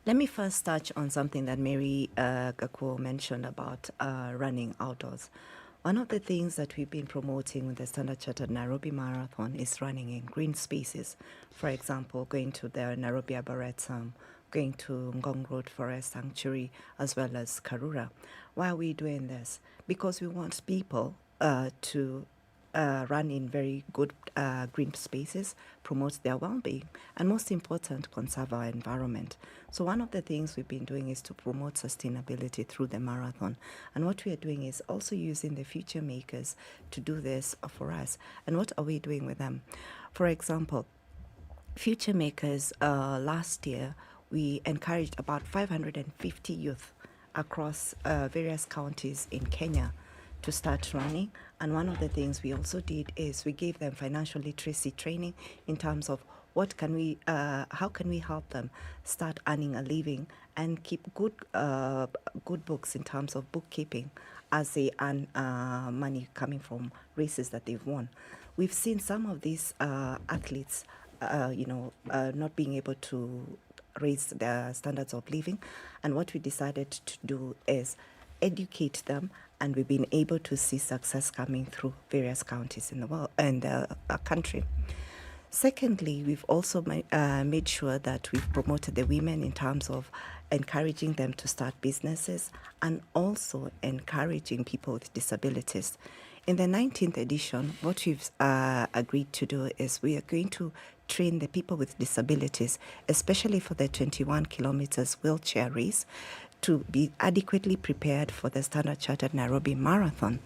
Let me first touch on something that Mary Gakuo mentioned about running outdoors. One of the things that we've been promoting with the Standard Chartered Nairobi Marathon is running in green spaces. For example, going to the Nairobi Arboretum, going to Ngong Road Forest Sanctuary, as well as Karura. Why are we doing this? Because we want people to run in very good green spaces, promote their well-being, and most important, conserve our environment. So one of the things we've been doing is to promote sustainability through the marathon. And what we are doing is also using the future makers to do this for us. And what are we doing with them? For example, future makers last year, we encouraged about 550 youth across various counties in Kenya to start running. And one of the things we also did is we gave them financial literacy training in terms of how can we help them start earning a living and keep good books in terms of bookkeeping as they earn money coming from races that they've won. We've seen some of these athletes, not being able to raise their standards of living, and what we decided to do is educate them, and we've been able to see success coming through various counties in the world and the country. Secondly, we've also made sure that we've promoted the women in terms of encouraging them to start businesses and also encouraging people with disabilities. In the 19th edition, what we've agreed to do is we are going to train the people with disabilities, especially for the 21 kilometers wheelchair race, to be adequately prepared for the Standard Chartered Nairobi Marathon.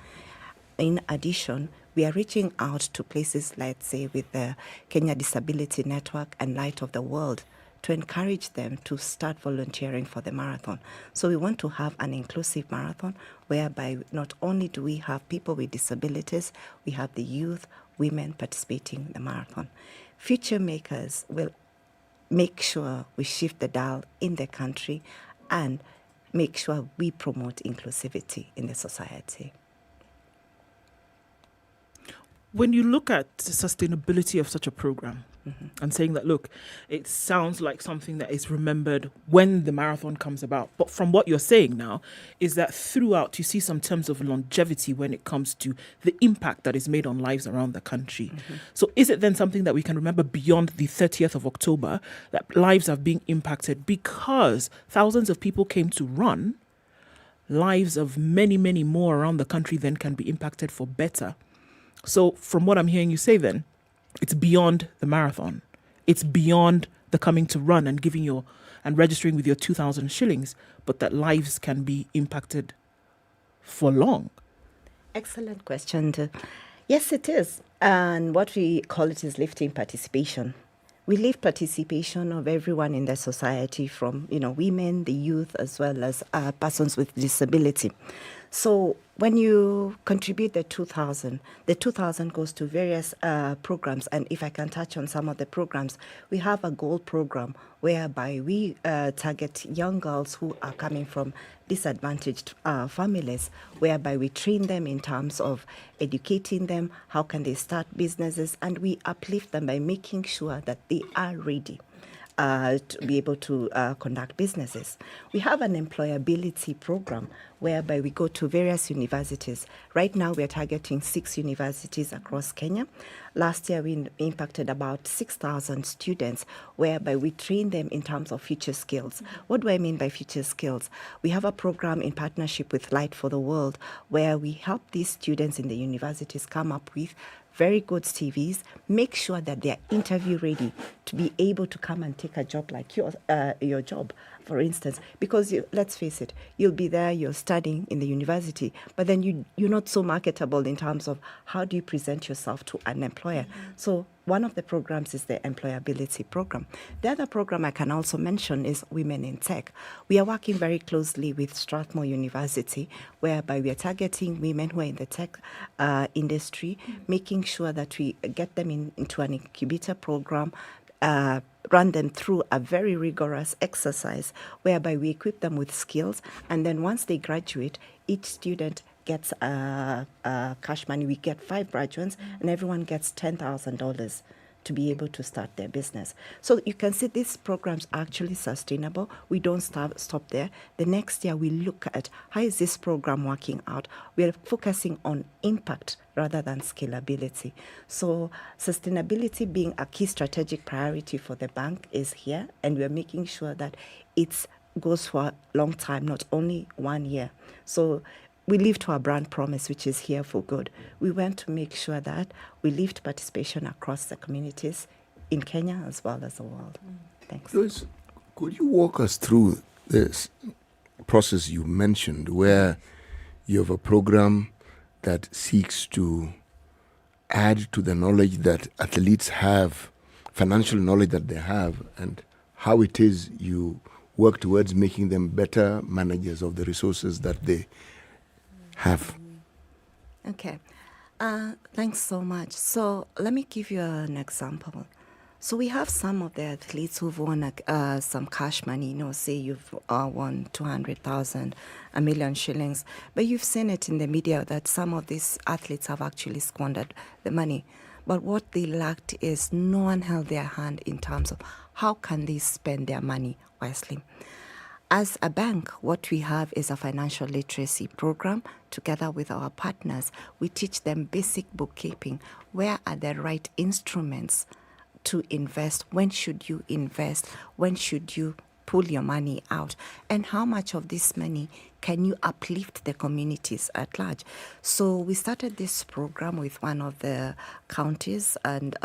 In addition, we are reaching out to places, let's say, with the Kenya Disability Network and Light of the World to encourage them to start volunteering for the marathon. So we want to have an inclusive marathon whereby not only do we have people with disabilities, we have the youth, women participating in the marathon. Future makers will make sure we shift the dial in the country and make sure we promote inclusivity in the society. When you look at the sustainability of such a program, and saying that, look, it sounds like something that is remembered when the marathon comes about. But from what you're saying now is that throughout you see some terms of longevity when it comes to the impact that is made on lives around the country. So is it then something that we can remember beyond the 30th of October, that lives are being impacted because thousands of people came to run, lives of many, many more around the country then can be impacted for better? So from what I'm hearing you say then, it's beyond the marathon. It's beyond the coming to run and registering with your 2,000 shillings, but that lives can be impacted for long. Excellent question. Yes, it is. And what we call it is lifting participation. We lift participation of everyone in the society, from women, the youth, as well as persons with disability. So when you contribute the 2,000 goes to various programs. And if I can touch on some of the programs, we have a gold program whereby we target young girls who are coming from disadvantaged families, whereby we train them in terms of educating them, how can they start businesses, and we uplift them by making sure that they are ready to be able to conduct businesses. We have an employability program whereby we go to various universities. Right now, we are targeting 6 universities across Kenya. Last year, we impacted about 6,000 students, whereby we train them in terms of future skills. What do I mean by future skills? We have a program in partnership with Light for the World, where we help these students in the universities come up with very good CVs, make sure that they are interview ready to be able to come and take a job like your job, for instance. Because let's face it, you'll be there, you're studying in the university, but then you're not so marketable in terms of how do you present yourself to an employer. So one of the programs is the employability program. The other program I can also mention is Women in Tech. We are working very closely with Strathmore University, whereby we are targeting women who are in the tech industry, making sure that we get them into an incubator program, run them through a very rigorous exercise whereby we equip them with skills, and then once they graduate, each student gets cash money. We get 5 graduates, and everyone gets $10,000 to be able to start their business. So you can see these programs are actually sustainable. We don't stop there. The next year we look at how is this program working out. We are focusing on impact rather than scalability. So sustainability being a key strategic priority for the bank is here, and we're making sure that it goes for a long time, not only 1 year. So we live to our brand promise, which is here for good. We want to make sure that we lift participation across the communities in Kenya as well as the world. Thanks. Joyce, could you walk us through this process you mentioned, where you have a program that seeks to add to the knowledge that athletes have, financial knowledge that they have, and how it is you work towards making them better managers of the resources that they have? Okay. Thanks so much. So let me give you an example. So we have some of the athletes who've won some cash money. Say you've won 200,000, a million shillings. But you've seen it in the media that some of these athletes have actually squandered the money. But what they lacked is no one held their hand in terms of how can they spend their money wisely. As a bank, what we have is a financial literacy program. Together with our partners, we teach them basic bookkeeping. Where are the right instruments to invest? When should you invest? When should you pull your money out? And how much of this money can you uplift the communities at large? So we started this program with one of the counties, and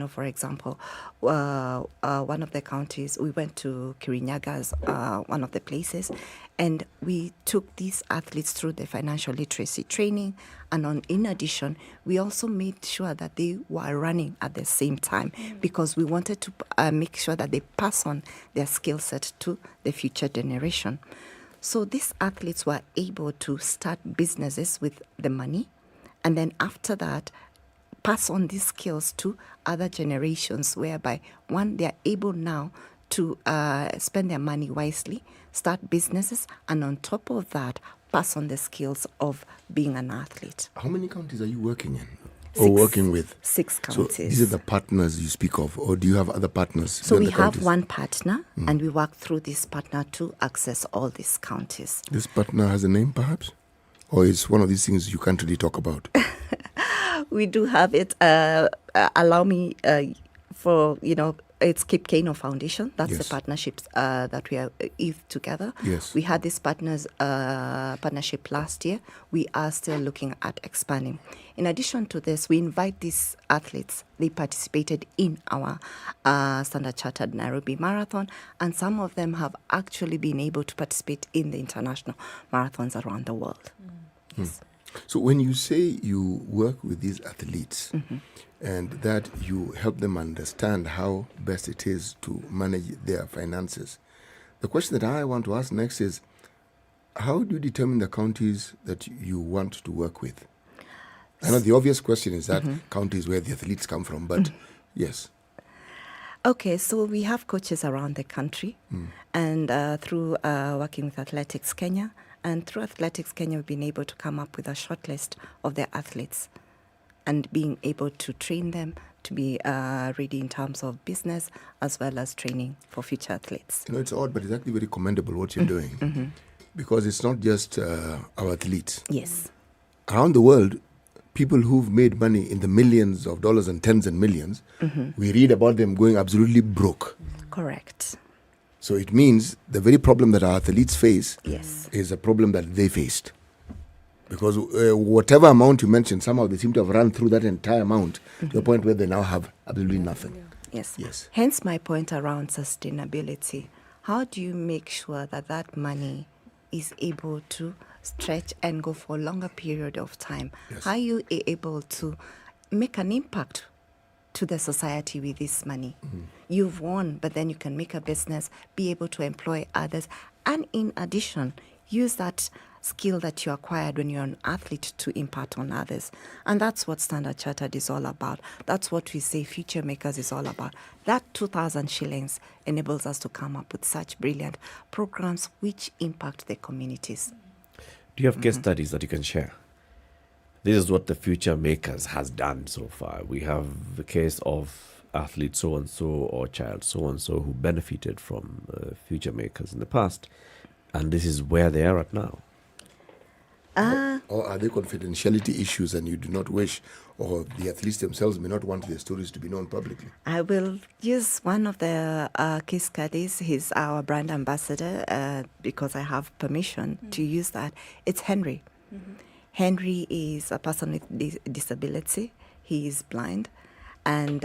for example, one of the counties, we went to Kirinyaga as one of the places, and we took these athletes through the financial literacy training, and in addition, we also made sure that they were running at the same time, because we wanted to make sure that they pass on their skill set to the future generation. So these athletes were able to start businesses with the money, and then after that, pass on these skills to other generations, whereby, one, they are able now to spend their money wisely, start businesses, and on top of that, pass on the skills of being an athlete. How many counties are you working in? Or working with? 6 counties. So these are the partners you speak of, or do you have other partners? So we have one partner, and we work through this partner to access all these counties. This partner has a name, perhaps? Or is one of these things you can't really talk about? We do have it. Allow me it's Cape Kano Foundation. That's the partnerships that we have together. Yes. We had this partnership last year. We are still looking at expanding. In addition to this, we invite these athletes. They participated in our Standard Chartered Nairobi Marathon, and some of them have actually been able to participate in the international marathons around the world. Yes. So when you say you work with these athletes, and that you help them understand how best it is to manage their finances, the question that I want to ask next is, how do you determine the counties that you want to work with? I know the obvious question is that counties where the athletes come from, but yes. Okay, so we have coaches around the country, and through working with Athletics Kenya, and through Athletics Kenya, we've been able to come up with a short list of their athletes and being able to train them to be ready in terms of business as well as training for future athletes. It's odd, but it's actually very commendable what you're doing, because it's not just our athletes. Yes. Around the world, people who've made money in the millions of dollars and tens and millions, we read about them going absolutely broke. Correct. So it means the very problem that our athletes face is a problem that they faced. Because whatever amount you mentioned, somehow they seem to have run through that entire amount to the point where they now have absolutely nothing. Yes. Hence my point around sustainability. How do you make sure that that money is able to stretch and go for a longer period of time? How are you able to make an impact to the society with this money? You've won, but then you can make a business, be able to employ others, and in addition, use that skill that you acquired when you're an athlete to impart on others. And that's what Standard Chartered is all about. That's what we say Future Makers is all about. That 2,000 shillings enables us to come up with such brilliant programs which impact the communities. Do you have case studies that you can share? This is what the Future Makers has done so far. We have the case of athlete so-and-so or child so-and-so who benefited from Future Makers in the past, and this is where they are at now. Or are there confidentiality issues and you do not wish, or the athletes themselves may not want their stories to be known publicly? I will use one of the case studies. He's our brand ambassador because I have permission to use that. It's Henry. Henry is a person with disability. He is blind. And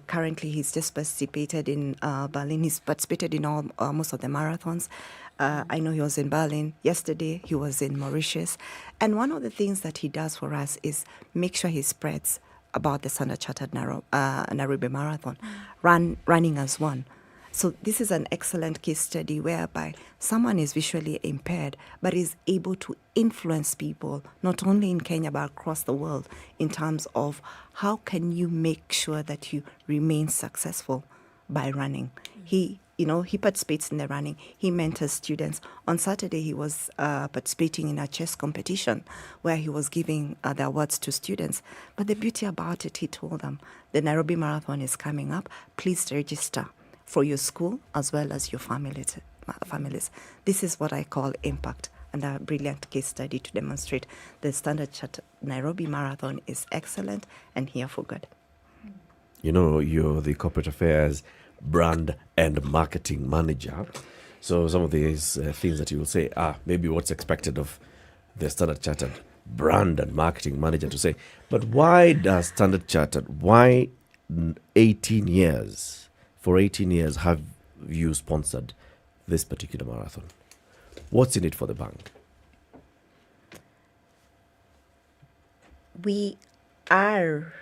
currently he's just participated in Berlin. He's participated in most of the marathons. I know he was in Berlin yesterday. He was in Mauritius. And one of the things that he does for us is make sure he spreads about the Standard Chartered Nairobi Marathon, running as one. So this is an excellent case study whereby someone is visually impaired but is able to influence people, not only in Kenya but across the world, in terms of how can you make sure that you remain successful by running. He participates in the running. He mentors students. On Saturday, he was participating in a chess competition where he was giving the awards to students. But the beauty about it, he told them, the Nairobi Marathon is coming up. Please register for your school as well as your families. This is what I call impact, and a brilliant case study to demonstrate the Standard Chartered Nairobi Marathon is excellent and here for good. You know, you're the corporate affairs brand and marketing manager. So some of these things that you will say, maybe what's expected of the Standard Chartered brand and marketing manager to say. But why does Standard Chartered, why 18 years, for 18 years have you sponsored this particular marathon? What's in it for the bank? We are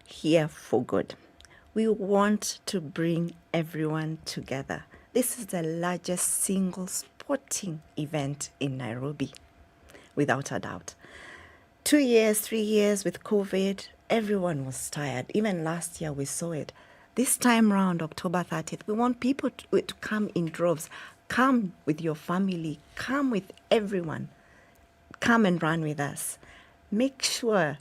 here for good. We want to bring everyone together. This is the largest single sporting event in Nairobi, without a doubt. 2 years, 3 years with COVID, everyone was tired. Even last year we saw it. This time round, October 30th, we want people to come in droves. Come with your family. Come with everyone. Come and run with us. Make sure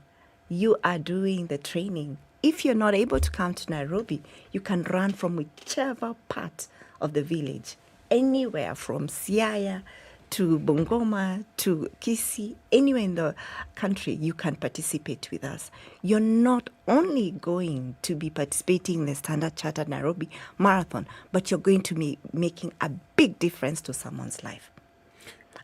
you are doing the training. If you're not able to come to Nairobi, you can run from whichever part of the village, anywhere from Siaya to Bungoma to Kisii, anywhere in the country, you can participate with us. You're not only going to be participating in the Standard Chartered Nairobi Marathon, but you're going to be making a big difference to someone's life.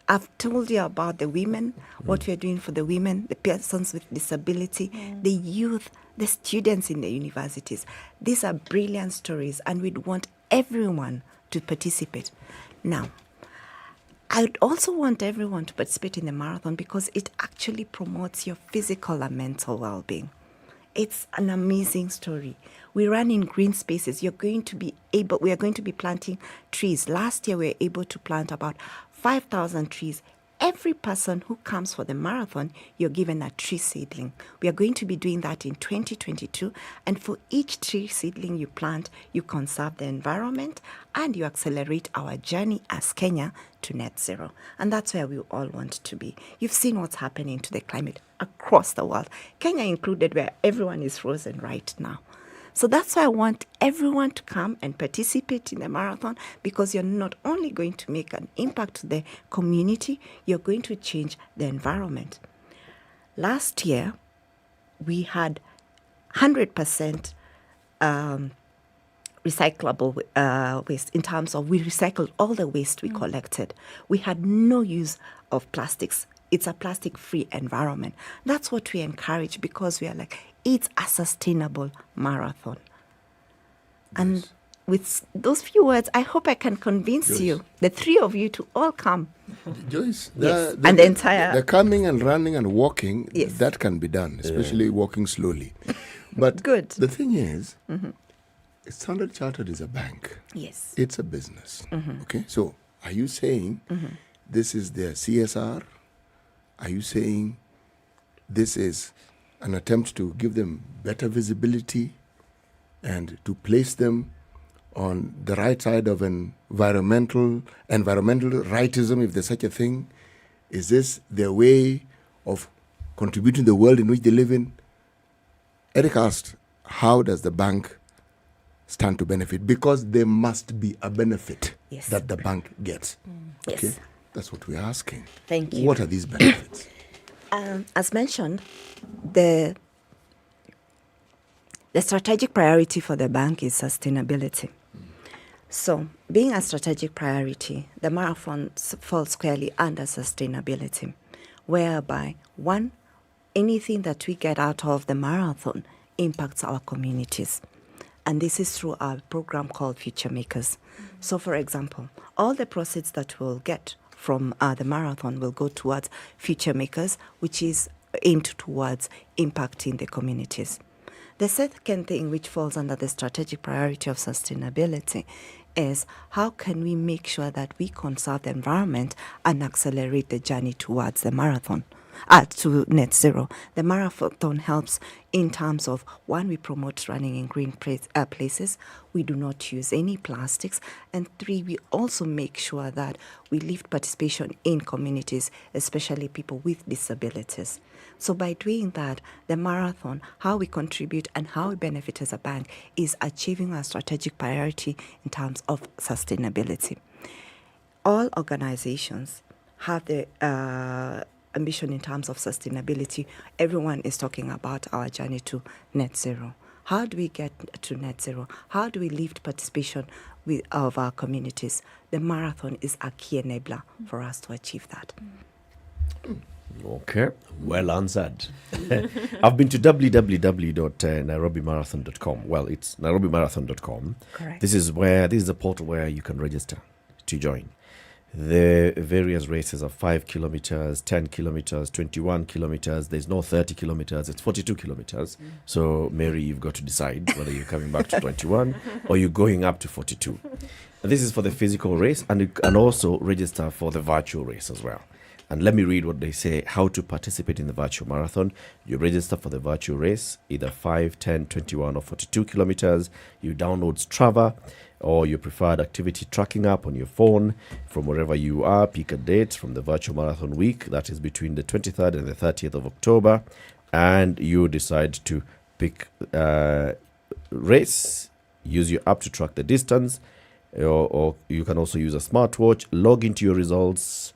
I've told you about the women, what we're doing for the women, the persons with disability, the youth, the students in the universities. These are brilliant stories, and we'd want everyone to participate. Now, I would also want everyone to participate in the marathon because it actually promotes your physical and mental well-being. It's an amazing story. We run in green spaces. We are going to be planting trees. Last year, we were able to plant about 5,000 trees. Every person who comes for the marathon, you're given a tree seedling. We are going to be doing that in 2022. And for each tree seedling you plant, you conserve the environment and you accelerate our journey as Kenya to net zero. And that's where we all want to be. You've seen what's happening to the climate across the world, Kenya included, where everyone is frozen right now. So that's why I want everyone to come and participate in the marathon, because you're not only going to make an impact to the community, you're going to change the environment. Last year, we had 100% recyclable waste, in terms of we recycled all the waste we collected. We had no use of plastics. It's a plastic-free environment. That's what we encourage, because we are like, it's a sustainable marathon. And with those few words, I hope I can convince you, the three of you, to all come. Joyce, and the entire... The coming and running and walking, that can be done, especially walking slowly. But Good. The thing is, Standard Chartered is a bank. Yes. It's a business. Okay, so are you saying this is their CSR? Are you saying this is an attempt to give them better visibility and to place them on the right side of environmental rightism, if there's such a thing? Is this their way of contributing to the world in which they live in? Eric asked, how does the bank stand to benefit? Because there must be a benefit that the bank gets. Okay? Yes. That's what we're asking. Thank you. What are these benefits? As mentioned, the strategic priority for the bank is sustainability. So, being a strategic priority, the marathon falls squarely under sustainability, whereby, one, anything that we get out of the marathon impacts our communities. And this is through our program called Future Makers. So, for example, all the proceeds that we'll get from the marathon will go towards Future Makers, which is aimed towards impacting the communities. The second thing, which falls under the strategic priority of sustainability, is how can we make sure that we conserve the environment and accelerate the journey towards the marathon. to net zero. The marathon helps in terms of, one, we promote running in green places. We do not use any plastics. And 3, we also make sure that we lift participation in communities, especially people with disabilities. So by doing that, the marathon, how we contribute and how we benefit as a bank is achieving our strategic priority in terms of sustainability. All organizations have the ambition in terms of sustainability. Everyone is talking about our journey to net zero. How do we get to net zero? How do we lift participation of our communities? The marathon is a key enabler for us to achieve that. Okay, well answered. I've been to www.nairobimarathon.com. Well, it's nairobimarathon.com. Correct. This is the portal where you can register to join. The various races are 5 kilometers, 10 kilometers, 21 kilometers. There's no 30 kilometers, it's 42 kilometers. So, Mary, you've got to decide whether you're coming back to 21 or you're going up to 42. And this is for the physical race, and you can also register for the virtual race as well. And let me read what they say, how to participate in the virtual marathon. You register for the virtual race, either 5, 10, 21 or 42 kilometers. You download Strava or your preferred activity tracking app on your phone. From wherever you are, pick a date from the virtual marathon week. That is between the 23rd and the 30th of October. And you decide to pick race, use your app to track the distance, or you can also use a smartwatch, log into your results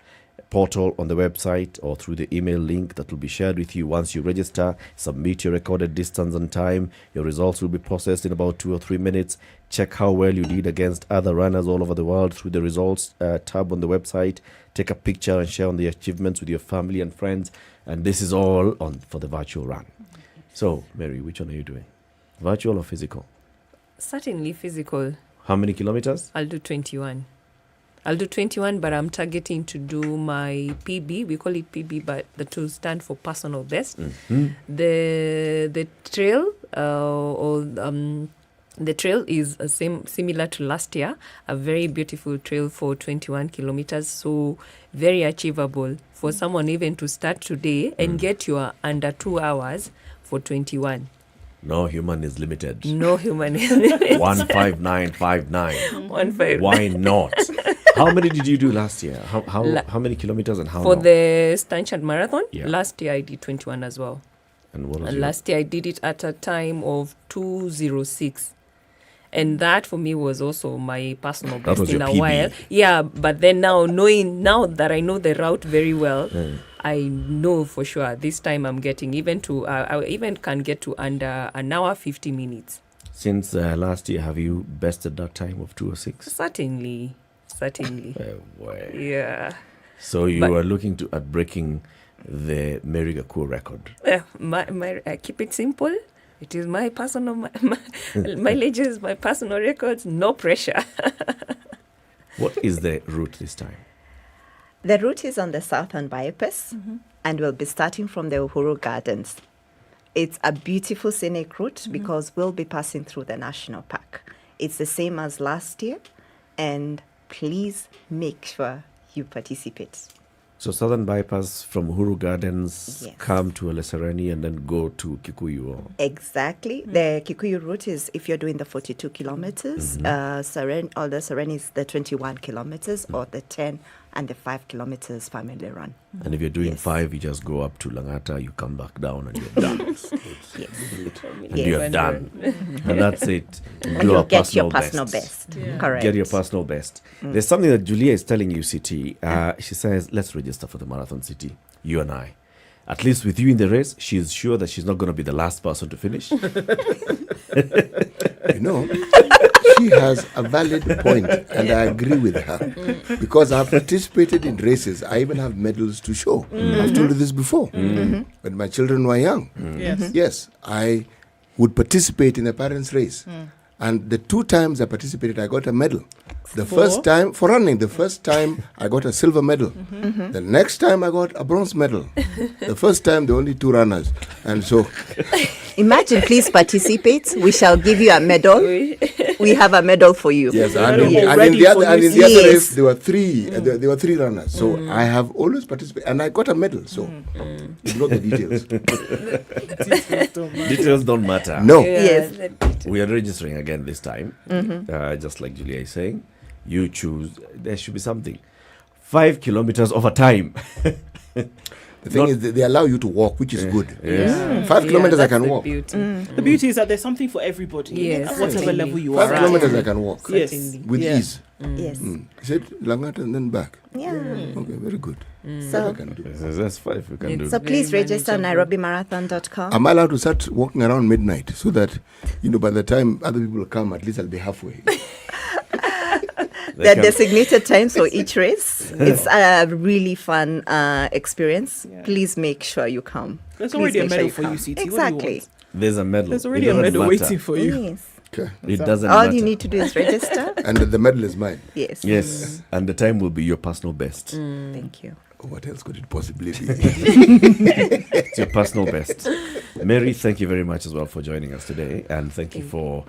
portal on the website or through the email link that will be shared with you once you register. Submit your recorded distance and time. Your results will be processed in about 2 or 3 minutes. Check how well you did against other runners all over the world through the results tab on the website. Take a picture and share on the achievements with your family and friends. And this is all on for the virtual run. So, Mary, which one are you doing? Virtual or physical? Certainly physical. How many kilometers? I'll do 21. I'll do 21, but I'm targeting to do my PB. We call it PB, but the two stand for personal best. Mm-hmm. The trail the trail is similar to last year. A very beautiful trail for 21 kilometers, so very achievable for someone even to start today and get your under 2 hours for 21. No human is limited. No human is limited. 15959. Why not? How many did you do last year? How many kilometers and how for long? the Standard Marathon? Yeah. Last year I did 21 as well. And what was last year I did it at a time of 2:06. And that for me was also my personal That best was in your a PB. while. Yeah, but then now that I know the route very well, I know for sure this time I'm getting even to, I even can get to under an hour 50 minutes. Since last year, have you bested that time of 2:06? Certainly. Yeah. So you are looking at breaking the Mary Gakur record. I keep it simple. It is my personal, mileage is my personal records, no pressure. What is the route this time? The route is on the southern bypass, and we'll be starting from the Uhuru Gardens. It's a beautiful scenic route because we'll be passing through the national park. It's the same as last year, and please make sure you participate. So southern bypass from Uhuru Gardens, Yes. come to Elesereni and then go to Kikuyu. Exactly. The Kikuyu route is, if you're doing the 42 kilometers, Sereni is the 21 kilometers, or the 10 and the 5 kilometers family run. And if you're doing 5, you just go up to Langata, you come back down and you're done. And you're done. And that's it. And you'll get your personal best. Correct. Get your personal best. There's something that Julia is telling you, CT. She says, let's register for the marathon, CT. You and I. At least with you in the race, she's sure that she's not going to be the last person to finish. You know, she has a valid point, and I agree with her. Because I've participated in races. I even have medals to show. I've told you this before. When my children were young. Yes, I would participate in a parents' race. And the 2 times I participated, I got a medal. The first time, for running, the first time I got a silver medal. The next time I got a bronze medal. The first time, there were only 2 runners. And so... Imagine, please participate. We shall give you a medal. we have a medal for you. Yes, and in the other race, there were three. There were three runners. So I have always participated, and I got a medal. So ignore the details. Details don't matter. No. Yes. We are registering again this time. Just like Julia is saying, you choose. There should be something. 5 kilometers over time. The thing is, they allow you to walk, which is good. Yes. 5 kilometers I can walk. The beauty is that there's something for everybody. Yes, At whatever certainly. level you 5 are. kilometers I can walk. Yes. With ease. Yes. He said Langata and then back. Yeah. Okay, very good. So, I can do. That's 5 we can do. so please register NairobiMarathon.com. Am I allowed to start walking around midnight so that, by the time other people come, at least I'll be halfway? There are designated times for each race. It's a really fun experience. Please make sure you come. There's Please already a make sure medal you for you, come. CT. What do you Exactly. want? There's a medal. There's already It a doesn't medal matter. waiting for you. Yes. Okay. It doesn't All matter. you need to do is register. And the medal is mine. Yes. Yes, and the time will be your personal best. Thank you. What else could it possibly be? It's your personal best. Mary, thank you very much as well for joining us today, and thank you for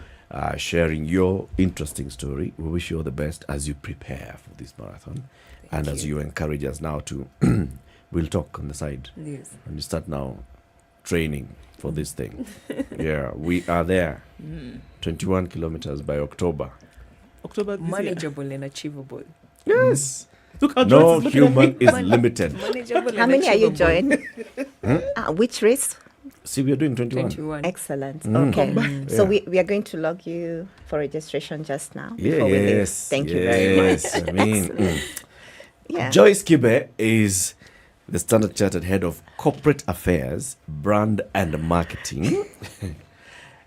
sharing your interesting story. We wish you all the best as you prepare for this marathon, and as you encourage us now to, we'll talk on the side, Yes. and you start now training for this thing. Yeah, we are there. 21 kilometers by October. October this year. Manageable and achievable. Yes. Look how No Joyce is looking at human me. is limited. Manageable How and many are you achievable. joining? Which race? See, we are doing 21. 21. Excellent. Mm. Okay. So Yeah. we are going to log you for registration just now. Yeah, before we leave. yes. Thank you very much. Yes, I mean, Excellent. Yeah. Joyce Kibe is the Standard Chartered Head of Corporate Affairs, Brand and Marketing.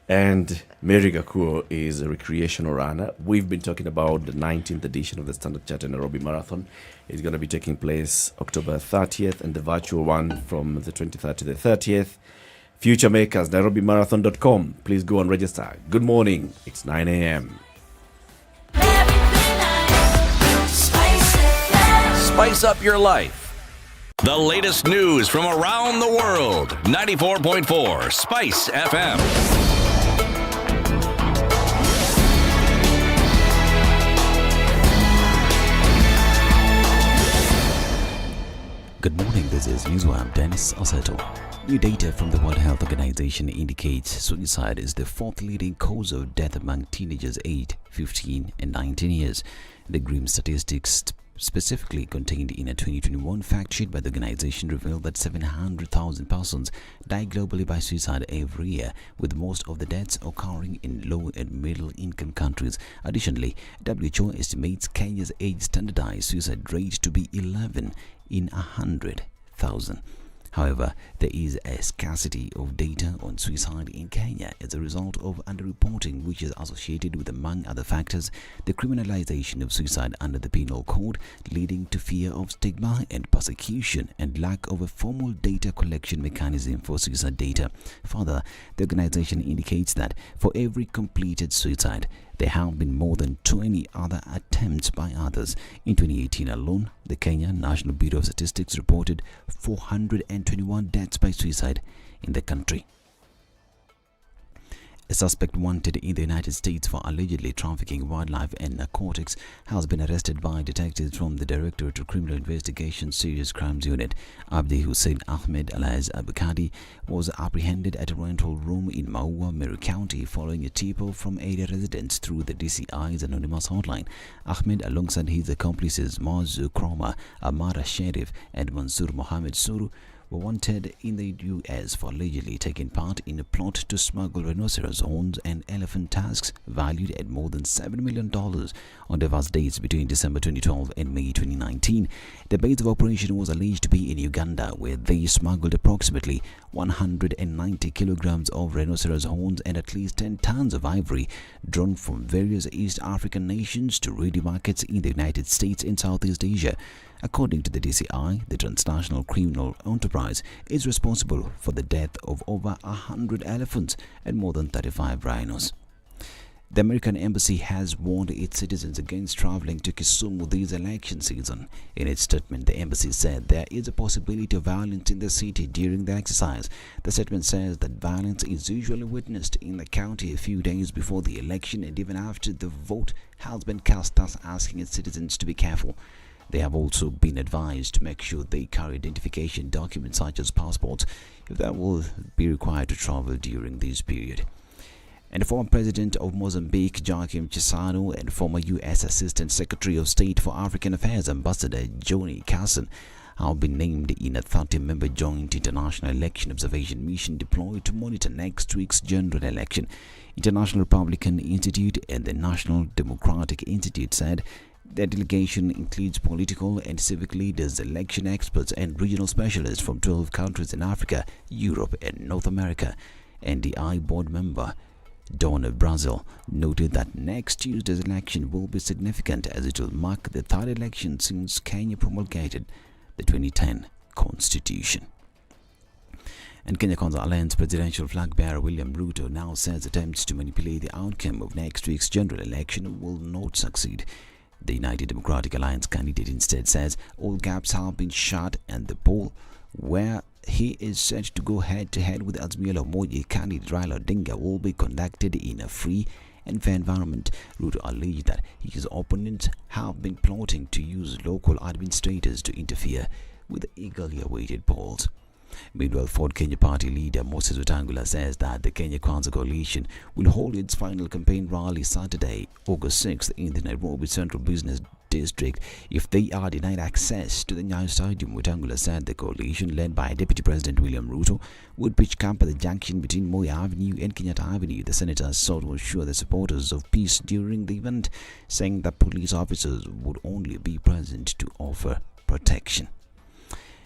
And Mary Gakuo is a recreational runner. We've been talking about the 19th edition of the Standard Chartered Nairobi Marathon. It's going to be taking place October 30th, and the virtual one from the 23rd to the 30th. Future makers, NairobiMarathon.com. Please go and register. Good morning. It's 9 a.m. Spice up your life. The latest news from around the world. 94.4 Spice FM. Good morning, this is Newswire. I'm Dennis Osato. New data from the World Health Organization indicates suicide is the fourth leading cause of death among teenagers aged 15 and 19 years. The grim statistics specifically contained in a 2021 fact sheet by the organization revealed that 700,000 persons die globally by suicide every year, with most of the deaths occurring in low and middle income countries. Additionally, WHO estimates Kenya's age standardized suicide rate to be 11 in 100,000. However, there is a scarcity of data on suicide in Kenya as a result of underreporting, which is associated with, among other factors, the criminalization of suicide under the penal code, leading to fear of stigma and persecution and lack of a formal data collection mechanism for suicide data. Further, the organization indicates that for every completed suicide, there have been more than 20 other attempts by others. In 2018 alone, the Kenya National Bureau of Statistics reported 421 deaths by suicide in the country. A suspect wanted in the United States for allegedly trafficking wildlife and narcotics has been arrested by detectives from the Directorate of Criminal Investigation Serious Crimes Unit. Abdi Hussein Ahmed alias Abukadi was apprehended at a rental room in Maua, Meru County following a tip-off from area residents through the DCI's anonymous hotline. Ahmed, alongside his accomplices Mazu Kroma, Amara Sherif and Mansour Mohammed Suru, were wanted in the US for allegedly taking part in a plot to smuggle rhinoceros horns and elephant tusks valued at more than $7 million on diverse dates between December 2012 and May 2019. The base of operation was alleged to be in Uganda, where they smuggled approximately 190 kilograms of rhinoceros horns and at least 10 tons of ivory drawn from various East African nations to ready markets in the United States and Southeast Asia. According to the DCI, the transnational criminal enterprise is responsible for the death of over 100 elephants and more than 35 rhinos. The American embassy has warned its citizens against traveling to Kisumu this election season. In its statement, the embassy said there is a possibility of violence in the city during the exercise. The statement says that violence is usually witnessed in the county a few days before the election and even after the vote has been cast, thus asking its citizens to be careful. They have also been advised to make sure they carry identification documents such as passports if they will be required to travel during this period. And former President of Mozambique, Joaquim Chissano, and former U.S. Assistant Secretary of State for African Affairs, Ambassador Johnny Carson, have been named in a 30-member joint international election observation mission deployed to monitor next week's general election. International Republican Institute and the National Democratic Institute said their delegation includes political and civic leaders, election experts, and regional specialists from 12 countries in Africa, Europe, and North America. NDI board member Donna Brazil noted that next Tuesday's election will be significant as it will mark the third election since Kenya promulgated the 2010 Constitution. And Kenya Kwanza Alliance presidential flag bearer William Ruto now says attempts to manipulate the outcome of next week's general election will not succeed. The United Democratic Alliance candidate instead says all gaps have been shut and the poll where he is set to go head-to-head with Azimio la Umoja candidate Raila Odinga will be conducted in a free and fair environment. Ruto alleged that his opponents have been plotting to use local administrators to interfere with the eagerly awaited polls. Meanwhile, Ford Kenya Party leader Moses Wetangula says that the Kenya Kwanza coalition will hold its final campaign rally Saturday, August 6th in the Nairobi Central Business District if they are denied access to the Nyayo Stadium. Wetangula said the coalition, led by Deputy President William Ruto, would pitch camp at the junction between Moi Avenue and Kenyatta Avenue. The senator sought to assure the supporters of peace during the event, saying that police officers would only be present to offer protection.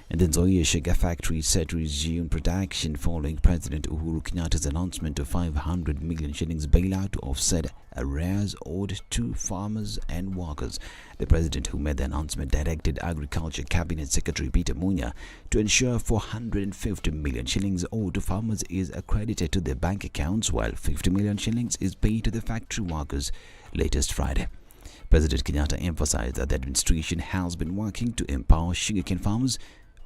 And then Nzoia Sugar Factory is set to resume production following President Uhuru Kenyatta's announcement of 500 million shillings bailout to offset arrears owed to farmers and workers. The president, who made the announcement, directed Agriculture Cabinet Secretary Peter Munya to ensure 450 million shillings owed to farmers is accredited to their bank accounts, while 50 million shillings is paid to the factory workers latest Friday. President Kenyatta emphasized that the administration has been working to empower sugarcane farmers,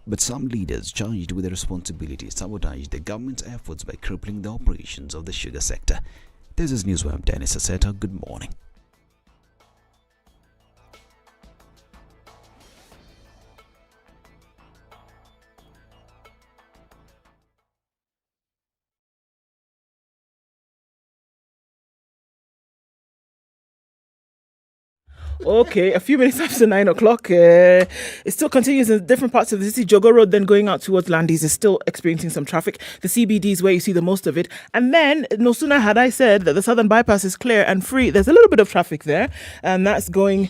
but some leaders charged with the responsibility sabotaged the government's efforts by crippling the operations of the sugar sector. This is Newsweb Dennis Aseta. Good morning. Okay, a few minutes after 9 o'clock. It still continues in different parts of the city. Jogo Road, then going out towards Landis, is still experiencing some traffic. The CBD is where you see the most of it. And then, no sooner had I said that the southern bypass is clear and free, there's a little bit of traffic there, and that's going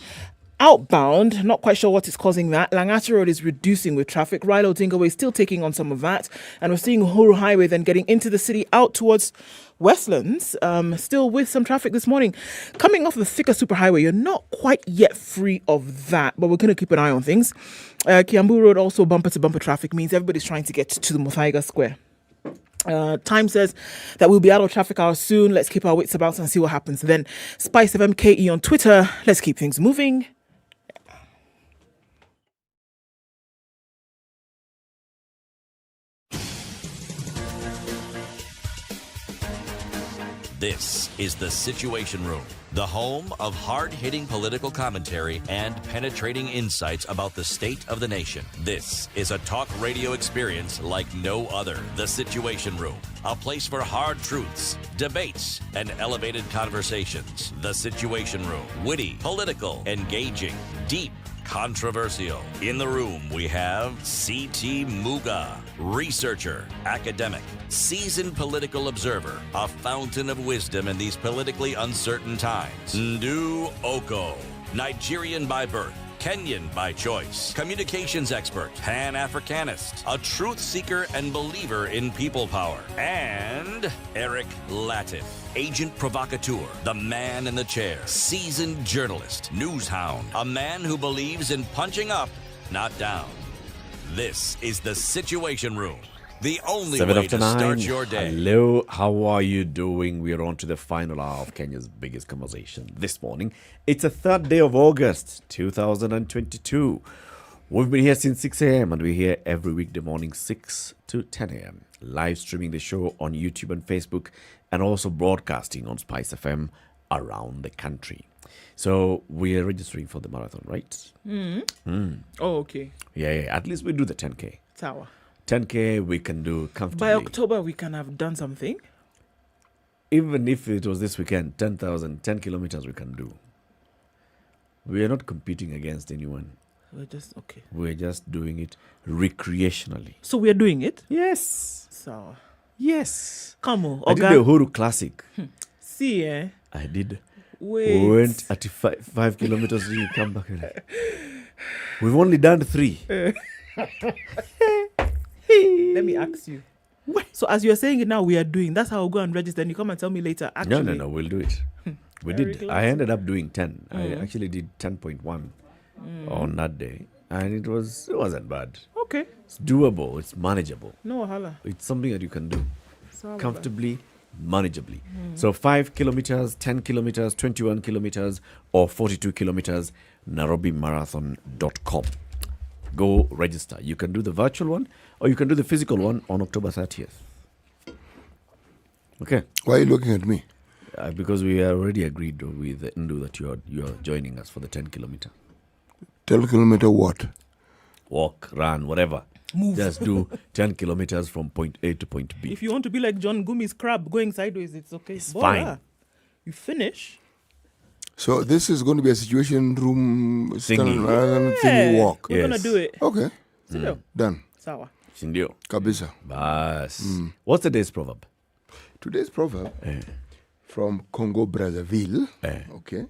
outbound. Not quite sure what is causing that. Langata Road is reducing with traffic. Raila Odinga Way is still taking on some of that. And we're seeing Uhuru Highway then getting into the city out towards Westlands, still with some traffic this morning. Coming off the thicker superhighway, you're not quite yet free of that, but we're going to keep an eye on things. Kiambu Road also bumper-to-bumper traffic means everybody's trying to get to the Muthaiga Square. Time says that we'll be out of traffic hours soon. Let's keep our wits about and see what happens then. SpiceFM KE on Twitter. Let's keep things moving. This is The Situation Room, the home of hard-hitting political commentary and penetrating insights about the state of the nation. This is a talk radio experience like no other. The Situation Room, a place for hard truths, debates, and elevated conversations. The Situation Room, witty, political, engaging, deep, controversial. In the room, we have C.T. Muga, researcher, academic, seasoned political observer, a fountain of wisdom in these politically uncertain times. Ndu Oko, Nigerian by birth, Kenyan by choice, communications expert, Pan-Africanist, a truth seeker and believer in people power, and Eric Latif, agent provocateur, the man in the chair, seasoned journalist, news hound, a man who believes in punching up, not down. This is The Situation Room the only 7 way after to 9. start your day. Hello, how are you doing? We're on to the final hour of Kenya's biggest conversation this morning. It's the 3rd day of August, 2022. We've been here since 6 a.m. and we're here every weekday morning, 6 to 10 a.m. Live streaming the show on YouTube and Facebook and also broadcasting on SpiceFM around the country. So we are registering for the marathon, right? Oh, okay. Yeah. At least we do the 10K. Tower. 10K we can do comfortably. By October, we can have done something. Even if it was this weekend, 10 kilometers we can do. We are not competing against anyone. We're just, okay. We're just doing it recreationally. So we are doing it? Yes. So. Yes. Come on. I did the Uhuru Classic. See, eh? I did. Wait. We went at 5 kilometers and you come back. We've only done 3. Let me ask you. So as you're saying it now, we are doing. That's how I'll go and register. And you come and tell me later. Actually, No. We'll do it. We did. I ended up doing 10. I actually did 10.1 on that day. And it wasn't bad. Okay. It's doable. It's manageable. No wahala. It's something that you can do comfortably, manageably. Mm. So 5 kilometers, 10 kilometers, 21 kilometers, or 42 kilometers, NairobiMarathon.com. Go register. You can do the virtual one or you can do the physical one on October 30th. Okay. Why are you looking at me? Because we already agreed with Ndu that you are joining us for the 10 kilometer. 10 kilometer what? Walk, run, whatever. Move. Just do 10 kilometers from point A to point B. If you want to be like John Gumi's crab going sideways, it's okay. It's fine. You finish. So this is going to be a situation room Thingy. thingy walk. We're going to do it. Okay. Done. Sawa. Sindio. Kabisa. Bas. What's the day's proverb? Today's proverb from Congo Brazzaville. Okay.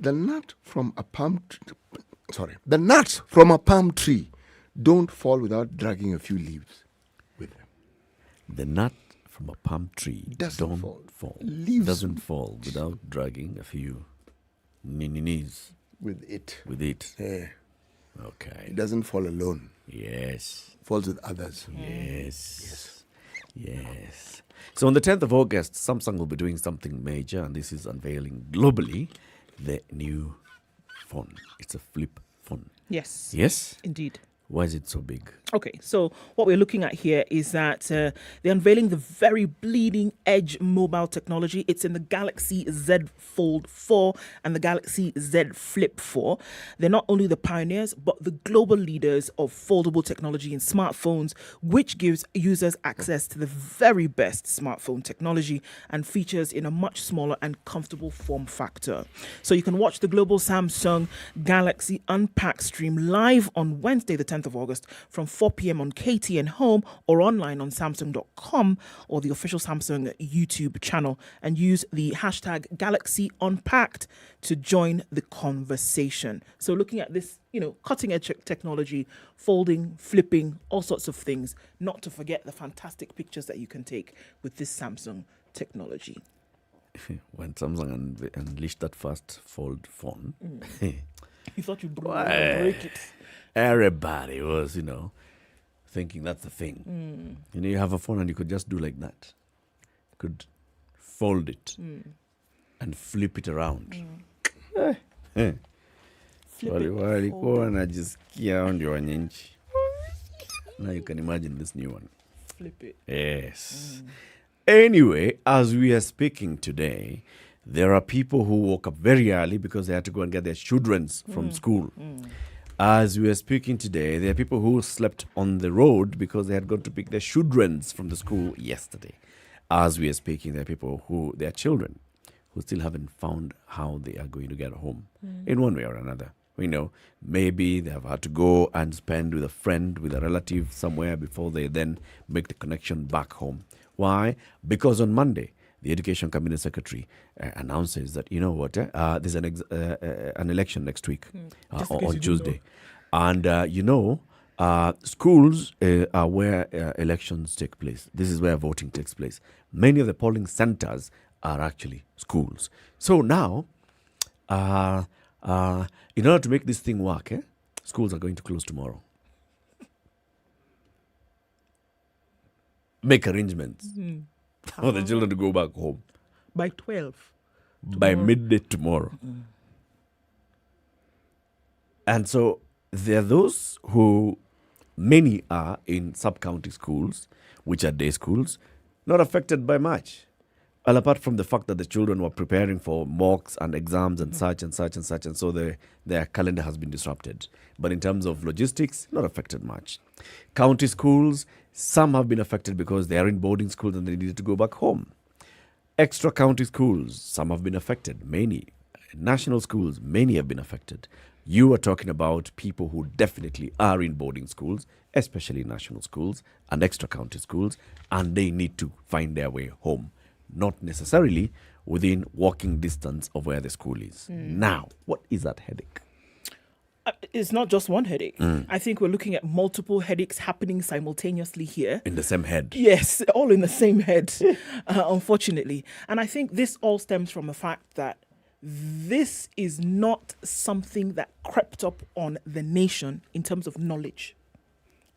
The nuts from a palm tree don't fall without dragging a few leaves with them. The nut from a palm tree Doesn't fall. Leaves Doesn't fall without dragging a few knees with it. Okay. It doesn't fall alone. Yes. Falls with others. Yes. So on the 10th of August, Samsung will be doing something major, and this is unveiling globally the new phone. It's a flip phone. Yes. Yes? Indeed. Why is it so big? Okay, so what we're looking at here is that they're unveiling the very bleeding edge mobile technology. It's in the Galaxy Z Fold 4 and the Galaxy Z Flip 4. They're not only the pioneers, but the global leaders of foldable technology in smartphones, which gives users access to the very best smartphone technology and features in a much smaller and comfortable form factor. So you can watch the global Samsung Galaxy Unpacked stream live on Wednesday, the 10th of August from 4 p.m. on KTN Home or online on Samsung.com or the official Samsung YouTube channel, and use the hashtag Galaxy Unpacked to join the conversation. So looking at this, cutting edge technology, folding, flipping, all sorts of things, not to forget the fantastic pictures that you can take with this Samsung technology. When Samsung unleashed that first fold phone, you thought you'd break it. Everybody was, thinking that's the thing. You have a phone and you could just do like that. You could fold it and flip it around. Walikuwa wanajisikia ndio wananchi. Now you can imagine this new one. Flip it. Yes. Anyway, as we are speaking today, there are people who woke up very early because they had to go and get their children from school. As we are speaking today, there are people who slept on the road because they had gone to pick their children from the school yesterday. As we are speaking, there are people their children, who still haven't found how they are going to get home in one way or another. Maybe they have had to go and spend with a friend, with a relative somewhere before they then make the connection back home. Why? Because on Monday, the Education Cabinet Secretary announces that, there's an election next week on Tuesday. And, schools are where elections take place. This is where voting takes place. Many of the polling centers are actually schools. So now, in order to make this thing work, schools are going to close tomorrow. make arrangements for the children to go back home by 12. by midday tomorrow. And so there are those who, many are in sub-county schools, which are day schools, not affected by much. Well, apart from the fact that the children were preparing for mocks and exams and such and such and such, and so their calendar has been disrupted. But in terms of logistics, not affected much. County schools, some have been affected because they are in boarding schools and they needed to go back home. Extra county schools, some have been affected, many. National schools, many have been affected. You are talking about people who definitely are in boarding schools, especially national schools and extra county schools, and they need to find their way home. Not necessarily within walking distance of where the school is. Now, what is that headache? It's not just one headache. I think we're looking at multiple headaches happening simultaneously here. In the same head. Yes, all in the same head, unfortunately. And I think this all stems from the fact that this is not something that crept up on the nation in terms of knowledge.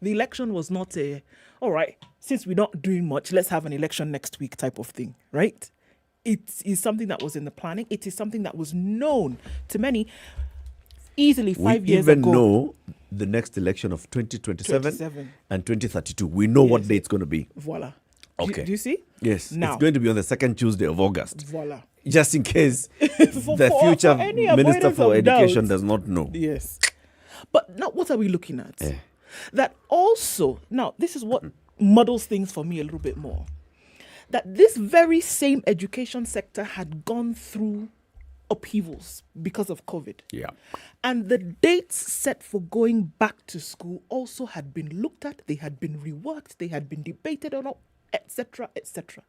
The election was not all right, since we're not doing much, let's have an election next week type of thing, right? It is something that was in the planning. It is something that was known to many easily 5 years ago. We even know the next election of 2027 and 2032. We know what day it's going to be. Voila. Okay. Do you see? Yes. Now, it's going to be on the second Tuesday of August. Voila. Just in case the future Minister for Education does not know. Yes. But now, what are we looking at? That also, now, this is what muddles things for me a little bit more. That this very same education sector had gone through upheavals because of COVID. Yeah. And the dates set for going back to school also had been looked at, they had been reworked, they had been debated on, etc., etc.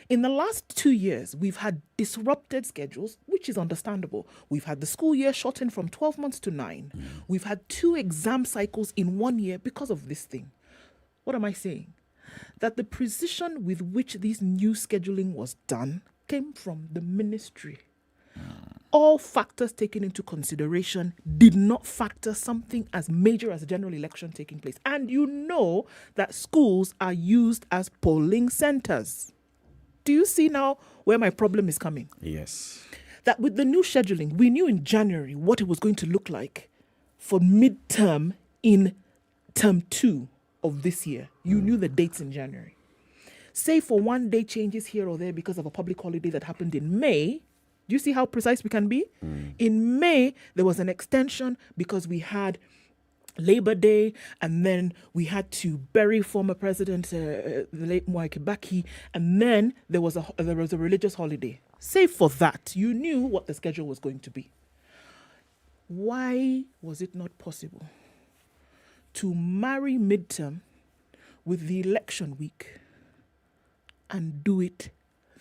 In the last 2 years, we've had disrupted schedules, which is understandable. We've had the school year shortened from 12 months to 9. We've had 2 exam cycles in 1 year because of this thing. What am I saying? That the precision with which this new scheduling was done came from the ministry. All factors taken into consideration did not factor something as major as a general election taking place. And you know that schools are used as polling centers. Do you see now where my problem is coming? Yes. That with the new scheduling, we knew in January what it was going to look like for midterm in term 2 of this year. You knew the dates in January. Say for 1 day changes here or there because of a public holiday that happened in May. Do you see how precise we can be? In May, there was an extension because we had Labor Day, and then we had to bury former president, the late Mwai Kibaki, and then there was a religious holiday. Save for that, you knew what the schedule was going to be. Why was it not possible to marry midterm with the election week and do it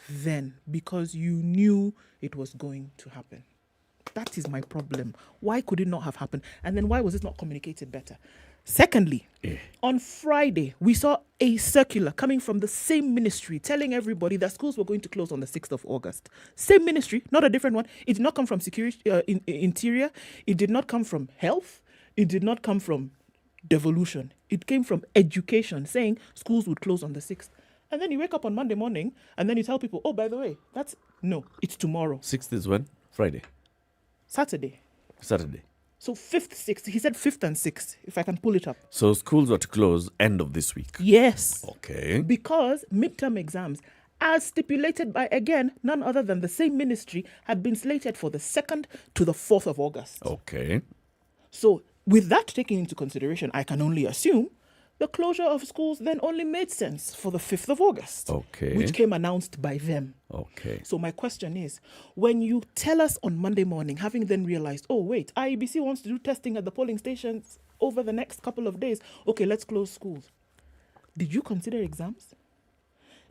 then? Because you knew it was going to happen. That is my problem. Why could it not have happened? And then why was it not communicated better? Secondly, on Friday, we saw a circular coming from the same ministry telling everybody that schools were going to close on the 6th of August. Same ministry, not a different one. It did not come from security, interior. It did not come from health. It did not come from devolution. It came from education saying schools would close on the 6th. And then you wake up on Monday morning and then you tell people, oh, by the way, it's tomorrow. 6th is when? Friday. Saturday. So 5th, 6th. He said 5th and 6th, if I can pull it up. So schools were to close end of this week? Yes. Okay. Because midterm exams, as stipulated by, again, none other than the same ministry, had been slated for the 2nd to the 4th of August. Okay. So with that taken into consideration, I can only assume the closure of schools then only made sense for the 5th of August. Okay. Which came announced by them. Okay. So my question is, when you tell us on Monday morning, having then realized, oh, wait, IEBC wants to do testing at the polling stations over the next couple of days. Okay, let's close schools. Did you consider exams?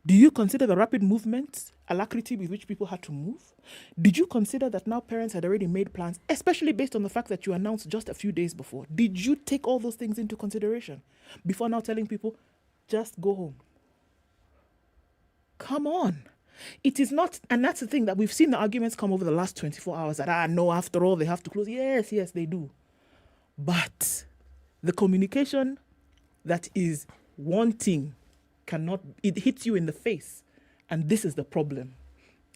Do you consider the rapid movement, alacrity with which people had to move? Did you consider that now parents had already made plans, especially based on the fact that you announced just a few days before? Did you take all those things into consideration before now telling people, just go home? Come on. It is not, and that's the thing, that we've seen the arguments come over the last 24 hours that, no, after all, they have to close. Yes, they do. But the communication that is wanting it hits you in the face. And this is the problem.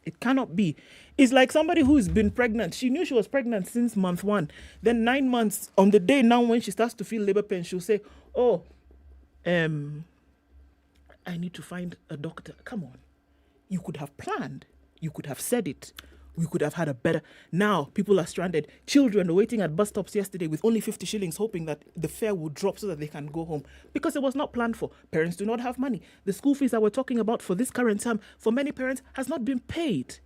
It cannot be. It's like somebody who's been pregnant. She knew she was pregnant since month 1. Then 9 months, on the day now when she starts to feel labor pain, she'll say, I need to find a doctor. Come on. You could have planned. You could have said it. We could have had a better... Now, people are stranded. Children were waiting at bus stops yesterday with only 50 shillings, hoping that the fare would drop so that they can go home. Because it was not planned for. Parents do not have money. The school fees that we're talking about for this current term, for many parents, has not been paid.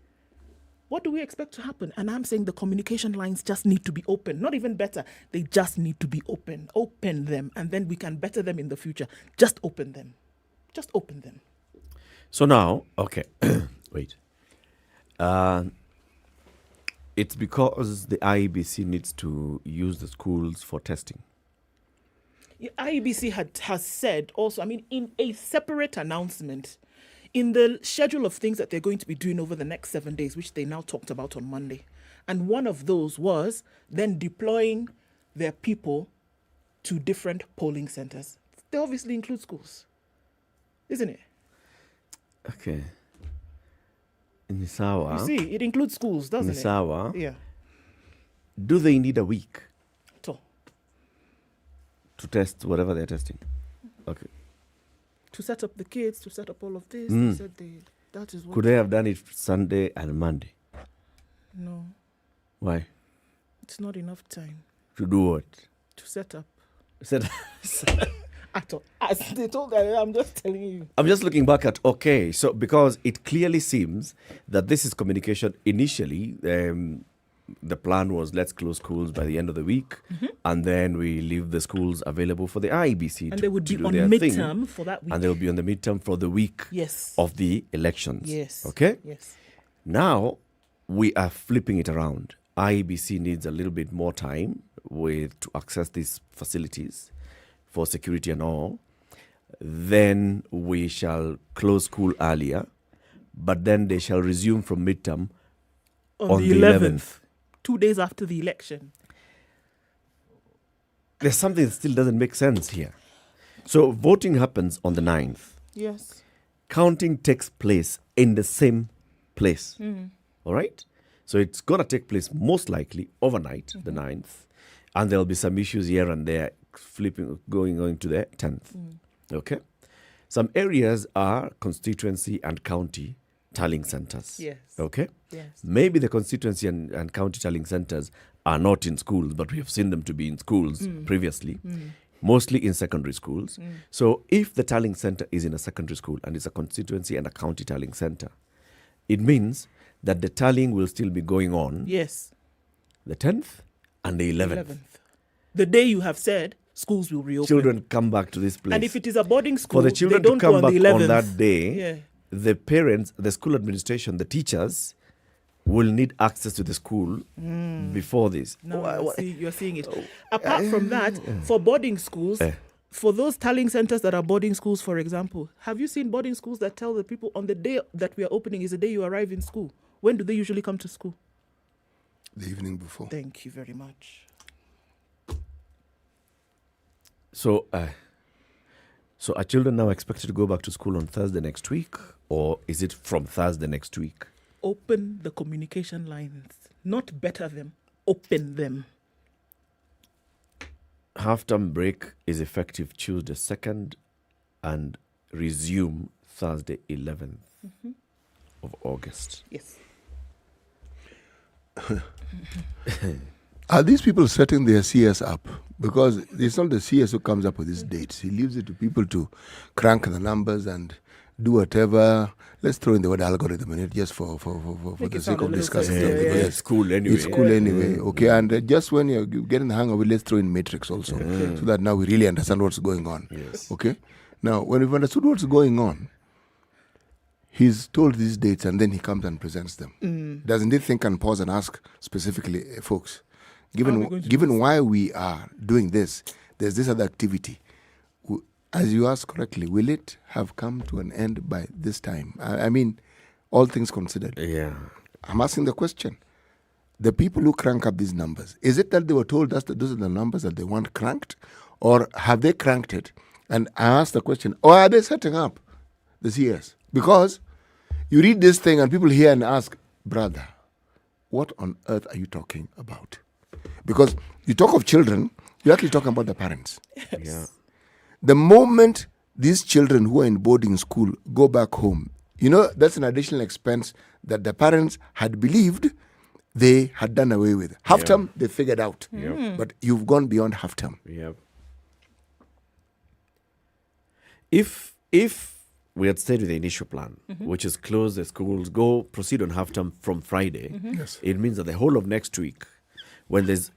What do we expect to happen? And I'm saying the communication lines just need to be open. Not even better. They just need to be open. Open them. And then we can better them in the future. Just open them. Just open them. So now, okay, wait. It's because the IEBC needs to use the schools for testing. IEBC has said also, in a separate announcement, in the schedule of things that they're going to be doing over the next 7 days, which they now talked about on Monday. And one of those was then deploying their people to different polling centers. They obviously include schools, isn't it? Okay. Nisawa. You see, it includes schools, doesn't Nisawa. it? Yeah. Do they need a week To test whatever they're testing? Okay. To set up the kids, to set up all of this. They said that is what... Could they have done it Sunday and Monday? No. Why? It's not enough time. To do what? To set up. As they told her, I'm just telling you. I'm just looking back at, okay, so because it clearly seems that this is communication. Initially, the plan was let's close schools by the end of the week, and then we leave the schools available for the IEBC. And they would be on midterm for that week. And they will be on the midterm for the week of the elections. Yes. Okay? Yes. Now, we are flipping it around. IEBC needs a little bit more time to access these facilities for security and all. Then we shall close school earlier, but then they shall resume from midterm on the 11th. 2 days after the election. There's something that still doesn't make sense here. So voting happens on the 9th. Yes. Counting takes place in the same place. Mm. All right? So it's going to take place most likely overnight, the 9th. And there'll be some issues here and there, going to the 10th. Okay? Some areas are constituency and county tallying centers. Yes. Okay? Yes. Maybe the constituency and county tallying centers are not in schools, but we have seen them to be in schools previously, mostly in secondary schools. So if the tallying center is in a secondary school and it's a constituency and a county tallying center, it means that the tallying will still be going on. Yes. The 10th and the 11th. The day you have said schools will reopen. Children come back to this place. And if it is a boarding school, for the children they don't to come go on back the 11th. on that day, the parents, the school administration, the teachers will need access to the school before this. No, you're seeing it. Apart from that, for boarding schools, for those tallying centers that are boarding schools, for example, have you seen boarding schools that tell the people on the day that we are opening is the day you arrive in school? When do they usually come to school? The evening before. Thank you very much. So are children now expected to go back to school on Thursday next week, or is it from Thursday next week? Open the communication lines, not better them, open them. Half-term break is effective Tuesday 2nd and resume Thursday 11th of August. Yes. Are these people setting their CS up? Because it's not the CS who comes up with these dates. He leaves it to people to crank the numbers and do whatever. Let's throw in the word algorithm in it just for the sake of discussing it. It's school anyway. It's school anyway. Okay, and just when you're getting the hang of it, let's throw in matrix also. So that now we really understand what's going on. Yes. Okay? Now, when we've understood what's going on, he's told these dates and then he comes and presents them. Doesn't he think and pause and ask specifically, folks, given why we are doing this, there's this other activity. As you asked correctly, will it have come to an end by this time? I mean, all things considered. Yeah. I'm asking the question. The people who crank up these numbers, is it that they were told us that those are the numbers that they want cranked? Or have they cranked it? And I asked the question, or are they setting up the CS. Because you read this thing and people hear and ask, brother, what on earth are you talking about? Because you talk of children, you're actually talking about the parents. Yes. Yeah. The moment these children who are in boarding school go back home, that's an additional expense that the parents had believed they had done away with. Half term, they figured out. But you've gone beyond half term. Yep. If we had stayed with the initial plan, which is close the schools, proceed on half term from Friday, Yes. it means that the whole of next week, when there's,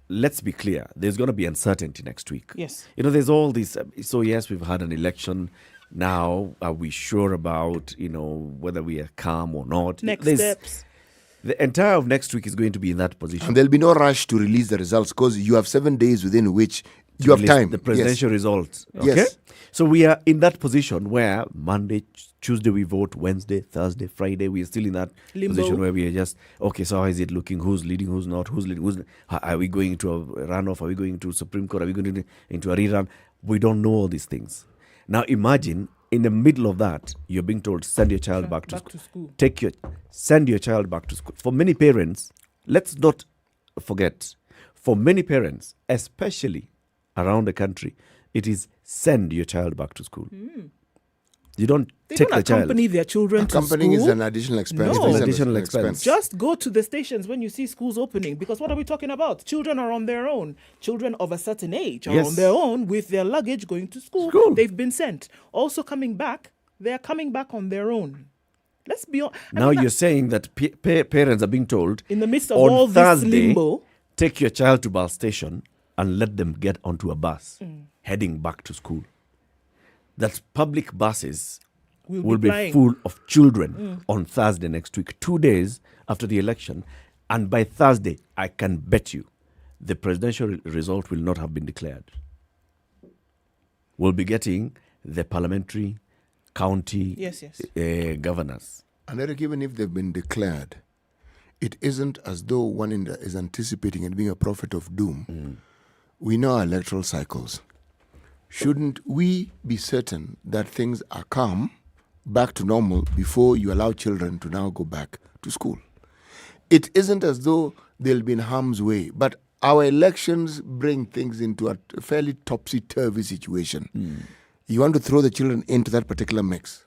let's be clear, there's going to be uncertainty next week. Yes. There's all this. So yes, we've had an election. Now, are we sure about, whether we are calm or not? Next There's- steps. The entire of next week is going to be in that position. And there'll be no rush to release the results because you have 7 days within which you have release time. The presidential results. Okay? Yes. So we are in that position where Monday, Tuesday we vote, Wednesday, Thursday, Friday, we are still in that Limbo. position where we are just, okay, so how is it looking? Who's leading, who's not? Who's leading, are we going to a runoff? Are we going to Supreme Court? Are we going into a rerun? We don't know all these things. Now imagine in the middle of that, you're being told, send your child back to school. Send your child back to school. For many parents, let's not forget, for many parents, especially around the country, it is send your child back to school. You don't They take don't the child. accompany their children to Accompanying school. is an additional expense. No. It's an additional expense. Just go to the stations when you see schools opening, because what are we talking about? Children are on their own. Children of a certain age are Yes. on their own with their luggage going to school. They've been sent. Also coming back, they are coming back on their own. Let's be honest. Now you're saying that parents are being told, in the midst of on all Thursday, this limbo, take your child to bus station and let them get onto a bus heading back to school. That public buses will be flying. full of children on Thursday next week, 2 days after the election. And by Thursday, I can bet you the presidential result will not have been declared. We'll be getting the parliamentary county governors. And Eric, even if they've been declared, it isn't as though one is anticipating and being a prophet of doom. We know our electoral cycles. Shouldn't we be certain that things are calm, back to normal, before you allow children to now go back to school? It isn't as though they'll be in harm's way, but our elections bring things into a fairly topsy-turvy situation. You want to throw the children into that particular mix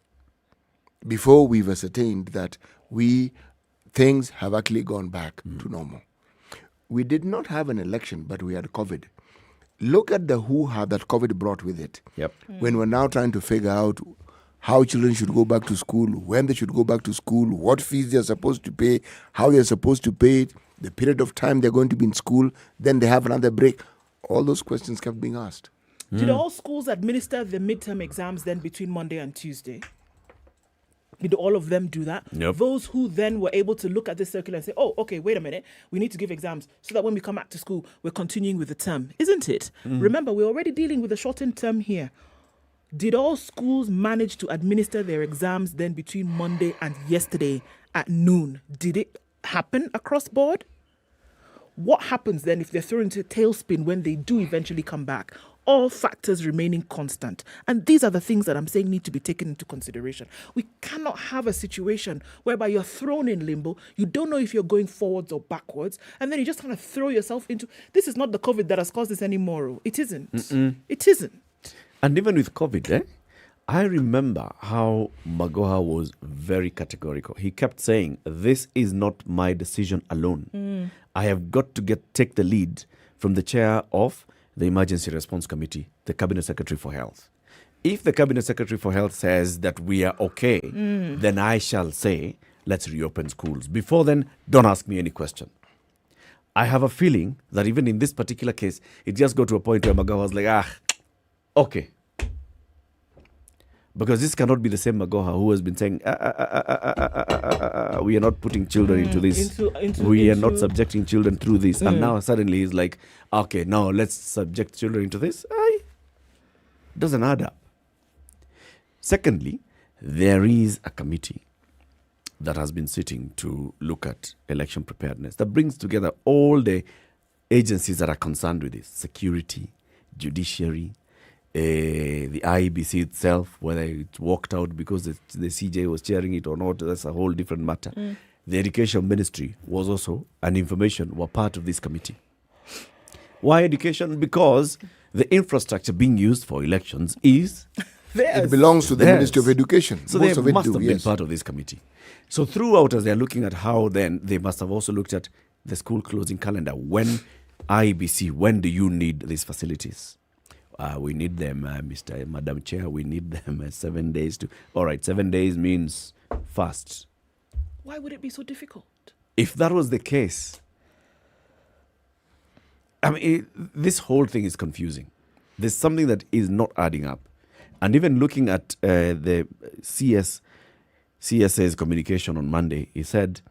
before we've ascertained that things have actually gone back to normal. We did not have an election, but we had COVID. Look at the hoo-ha that COVID brought with it. When we're now trying to figure out how children should go back to school, when they should go back to school, what fees they're supposed to pay, how they're supposed to pay it, the period of time they're going to be in school, then they have another break. All those questions kept being asked. did all schools administer the midterm exams then between Monday and Tuesday? Did all of them do that? Nope. Those who then were able to look at this circular and say, oh, okay, wait a minute, we need to give exams so that when we come back to school, we're continuing with the term. Isn't it? Remember, we're already dealing with a shortened term here. Did all schools manage to administer their exams then between Monday and yesterday at noon? Did it happen across board? What happens then if they're thrown into a tailspin when they do eventually come back? All factors remaining constant. And these are the things that I'm saying need to be taken into consideration. We cannot have a situation whereby you're thrown in limbo, you don't know if you're going forwards or backwards, and then you just kind of throw yourself into, this is not the COVID that has caused this anymore. It isn't. It isn't. And even with COVID, I remember how Magoha was very categorical. He kept saying, this is not my decision alone. I have got to take the lead from the chair of the Emergency Response Committee, the Cabinet Secretary for Health. If the Cabinet Secretary for Health says that we are okay, then I shall say, let's reopen schools. Before then, don't ask me any question. I have a feeling that even in this particular case, it just got to a point where Magoha was like, okay. Because this cannot be the same Magoha who has been saying, we are not putting children into this. We are not subjecting children through this. And now suddenly he's like, okay, now let's subject children into this. Doesn't add up. Secondly, there is a committee that has been sitting to look at election preparedness that brings together all the agencies that are concerned with this: security, judiciary, the IEBC itself, whether it walked out because the CJ was chairing it or not, that's a whole different matter. The Education Ministry was also, and information were part of this committee. Why education? Because the infrastructure being used for elections is... It belongs to the Ministry of Education. So they must have been part of this committee. So throughout, as they're looking at how then, they must have also looked at the school closing calendar. When IEBC, when do you need these facilities? We need them, Madam Chair, we need them 7 days to... All right, 7 days means fast. Why would it be so difficult? If that was the case, I mean, this whole thing is confusing. There's something that is not adding up. And even looking at the CSA's communication on Monday, he said,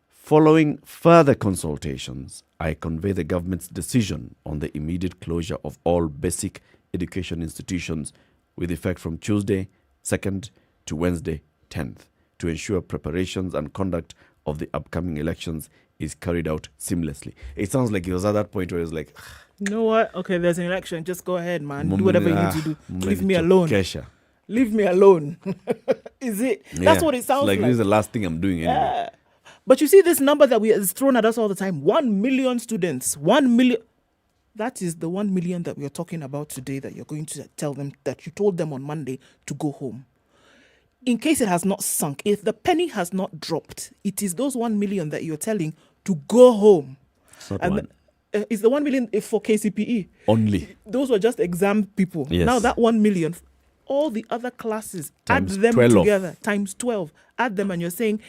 following further consultations, I convey the government's decision on the immediate closure of all basic education institutions with effect from Tuesday 2nd to Wednesday 10th to ensure preparations and conduct of the upcoming elections is carried out seamlessly. It sounds like it was at that point where it was like... You know what? Okay, there's an election. Just go ahead, man. Do whatever you need to do. Leave me alone. Leave me alone. Is it? That's what it sounds like. This is the last thing I'm doing anyway. But you see this number that is thrown at us all the time. 1 million students. 1 million. That is the 1 million that we are talking about today that you're going to tell them, that you told them on Monday to go home. In case it has not sunk, if the penny has not dropped, it is those 1 million that you're telling to go home. It's the 1 million for KCPE. Only. Those were just exam people. Yes. Now that 1 million, all the other classes, Times add them 12. together, times 12. Add them and you're saying,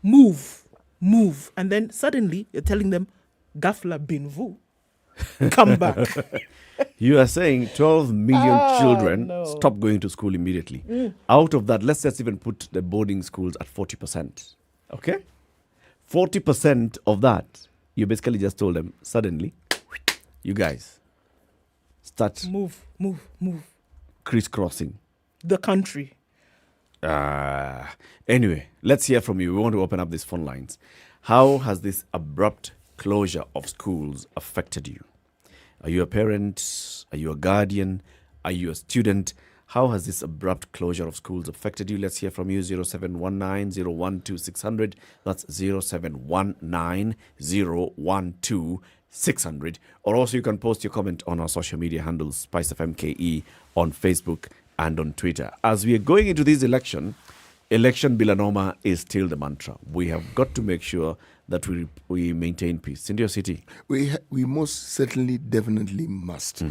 move. And then suddenly you're telling them, Gafla bin vu. Come back. You are saying 12 million children stop going to school immediately. Out of that, let's just even put the boarding schools at 40%. Okay? 40% of that, you basically just told them, suddenly, you guys, start... Move. Crisscrossing. The country. Anyway, let's hear from you. We want to open up these phone lines. How has this abrupt closure of schools affected you? Are you a parent? Are you a guardian? Are you a student? How has this abrupt closure of schools affected you? Let's hear from you. 0719 012 600. That's 0719 012 600. Or also you can post your comment on our social media handles, SpiceFM KE, on Facebook and on Twitter. As we are going into this election bila noma is still the mantra. We have got to make sure that we maintain peace in your city. We most certainly, definitely must.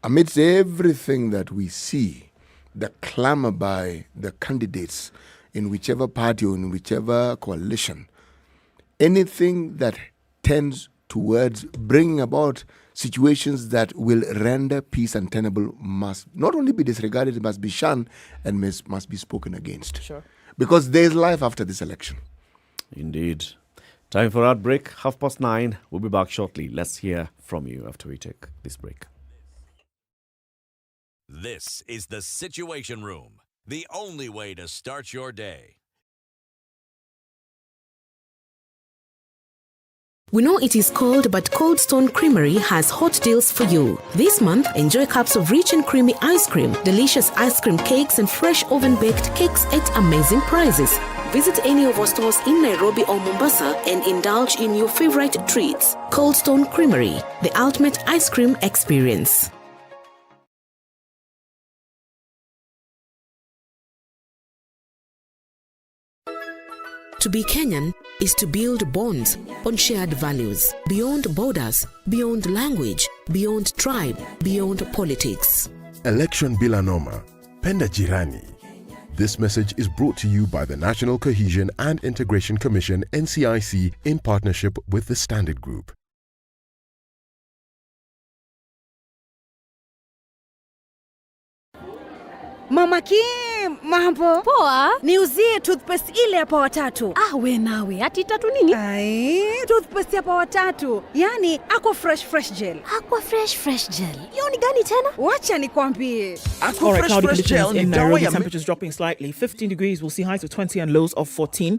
Amidst everything that we see, the clamor by the candidates in whichever party or in whichever coalition, anything that tends towards bringing about situations that will render peace untenable must not only be disregarded, it must be shunned and must be spoken against. Sure. Because there is life after this election. Indeed. Time for our break, 9:30. We'll be back shortly. Let's hear from you after we take this break. This is the Situation Room, the only way to start your day. We know it is cold, but Cold Stone Creamery has hot deals for you. This month, enjoy cups of rich and creamy ice cream, delicious ice cream cakes, and fresh oven-baked cakes at amazing prices. Visit any of our stores in Nairobi or Mombasa and indulge in your favorite treats. Cold Stone Creamery, the ultimate ice cream experience. To be Kenyan is to build bonds on shared values, beyond borders, beyond language, beyond tribe, beyond politics. Election bila noma, penda jirani. This message is brought to you by the National Cohesion and Integration Commission, NCIC, in partnership with the Standard Group. Mama Kim, mambo poa. Niuzie toothpaste ile ya Power Tatu. We nawe, ati tatu nini? Toothpaste ya Power Tatu. Yani Aqua Fresh Gel. Aqua Fresh Gel. Hiyo ni gani tena? Wacha nikwambie. All right, cloudy conditions in Nairobi, temperatures dropping slightly. 15 degrees, we'll see highs of 20 and lows of 14.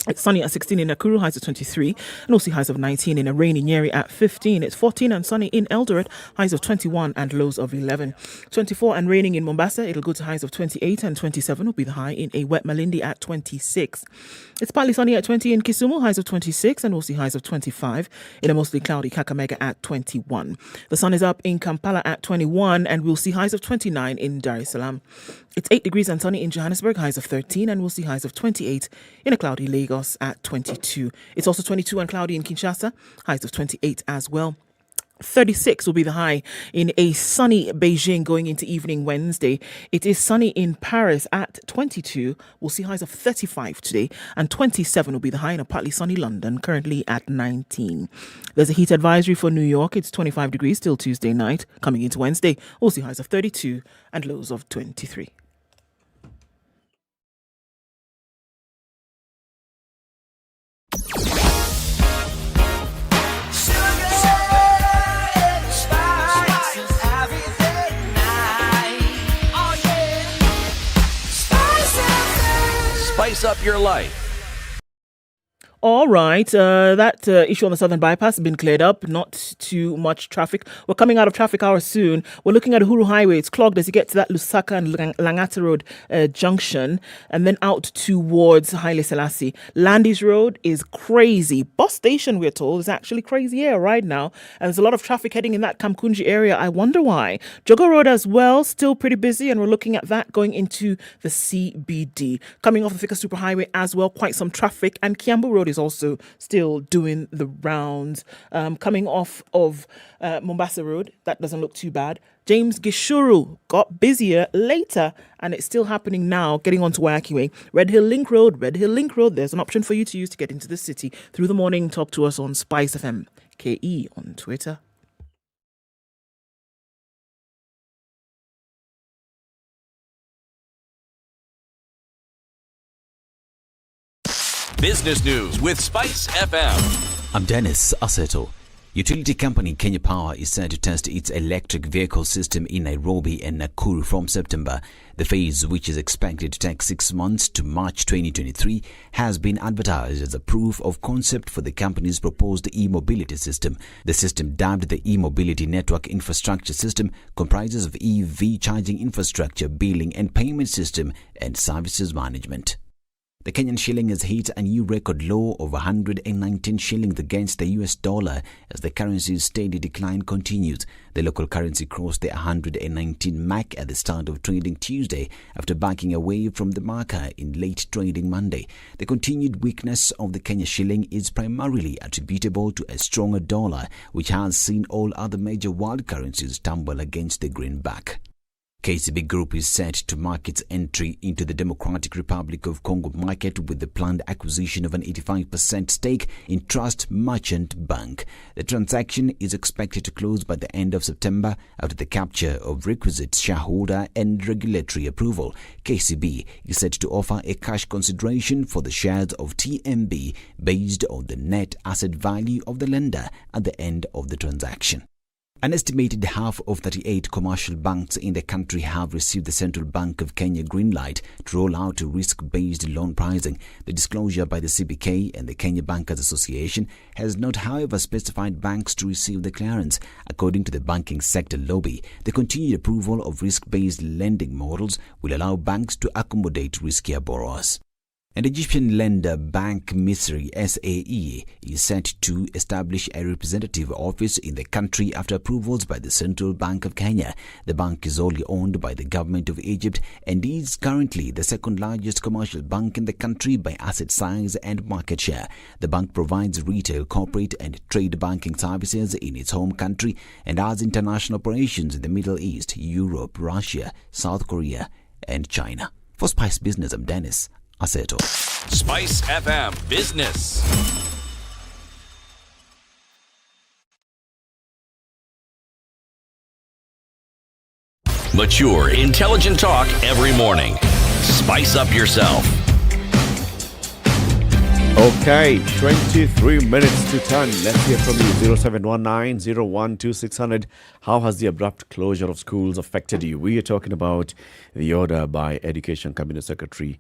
It's sunny at 16 in Nakuru, highs of 23, and also highs of 19 in a rainy Nyeri at 15. It's 14 and sunny in Eldoret, highs of 21 and lows of 11. 24 and raining in Mombasa, it'll go to highs of 28 and 27 will be the high in a wet Malindi at 26. It's partly sunny at 20 in Kisumu, highs of 26, and we'll see highs of 25 in a mostly cloudy Kakamega at 21. The sun is up in Kampala at 21, and we'll see highs of 29 in Dar es Salaam. It's 8 degrees and sunny in Johannesburg, highs of 13, and we'll see highs of 28 in a cloudy Lagos at 22. It's also 22 and cloudy in Kinshasa, highs of 28 as well. 36 will be the high in a sunny Beijing going into evening Wednesday. It is sunny in Paris at 22. We'll see highs of 35 today, and 27 will be the high in a partly sunny London, currently at 19. There's a heat advisory for New York. It's 25 degrees till Tuesday night. Coming into Wednesday, we'll see highs of 32 and lows of 23. Spice up your life. All right, that issue on the Southern Bypass has been cleared up. Not too much traffic. We're coming out of traffic hours soon. We're looking at Uhuru Highway. It's clogged as you get to that Lusaka and Langata Road junction, and then out towards Haile Selassie. Landis Road is crazy. Bus station, we're told, is actually crazy here right now. And there's a lot of traffic heading in that Kamkunji area. I wonder why. Jogo Road as well, still pretty busy, and we're looking at that going into the CBD. Coming off the Thika Superhighway as well, quite some traffic. And Kiambu Road is also still doing the rounds. Coming off of Mombasa Road, that doesn't look too bad. James Gishuru got busier later, and it's still happening now, getting onto Waiyaki Way. Red Hill Link Road, there's an option for you to use to get into the city. Through the morning, talk to us on SpiceFM, KE on Twitter. Business news with Spice FM. I'm Dennis Aseto. Utility company Kenya Power is set to test its electric vehicle system in Nairobi and Nakuru from September. The phase, which is expected to take 6 months to March 2023, has been advertised as a proof of concept for the company's proposed e-mobility system. The system, dubbed the e-mobility network infrastructure system, comprises of EV charging infrastructure, billing and payment system, and services management. The Kenyan shilling has hit a new record low of 119 shillings against the US dollar as the currency's steady decline continues. The local currency crossed the 119 mark at the start of trading Tuesday after backing away from the marker in late trading Monday. The continued weakness of the Kenya shilling is primarily attributable to a stronger dollar, which has seen all other major world currencies tumble against the greenback. KCB Group is set to mark its entry into the Democratic Republic of Congo market with the planned acquisition of an 85% stake in Trust Merchant Bank. The transaction is expected to close by the end of September after the capture of requisite shareholder and regulatory approval. KCB is set to offer a cash consideration for the shares of TMB based on the net asset value of the lender at the end of the transaction. An estimated half of 38 commercial banks in the country have received the Central Bank of Kenya green light to roll out risk-based loan pricing. The disclosure by the CBK and the Kenya Bankers Association has not, however, specified banks to receive the clearance. According to the banking sector lobby, the continued approval of risk-based lending models will allow banks to accommodate riskier borrowers. An Egyptian lender, Bank Misri SAE, is set to establish a representative office in the country after approvals by the Central Bank of Kenya. The bank is wholly owned by the government of Egypt and is currently the second largest commercial bank in the country by asset size and market share. The bank provides retail, corporate and trade banking services in its home country and has international operations in the Middle East, Europe, Russia, South Korea and China. For Spice Business, I'm Dennis Aseto. Spice FM Business. Mature, intelligent talk every morning. Spice up yourself. Okay, 23 minutes to 10. Let's hear from you. 0719-012-600. How has the abrupt closure of schools affected you? We are talking about the order by Education Cabinet Secretary.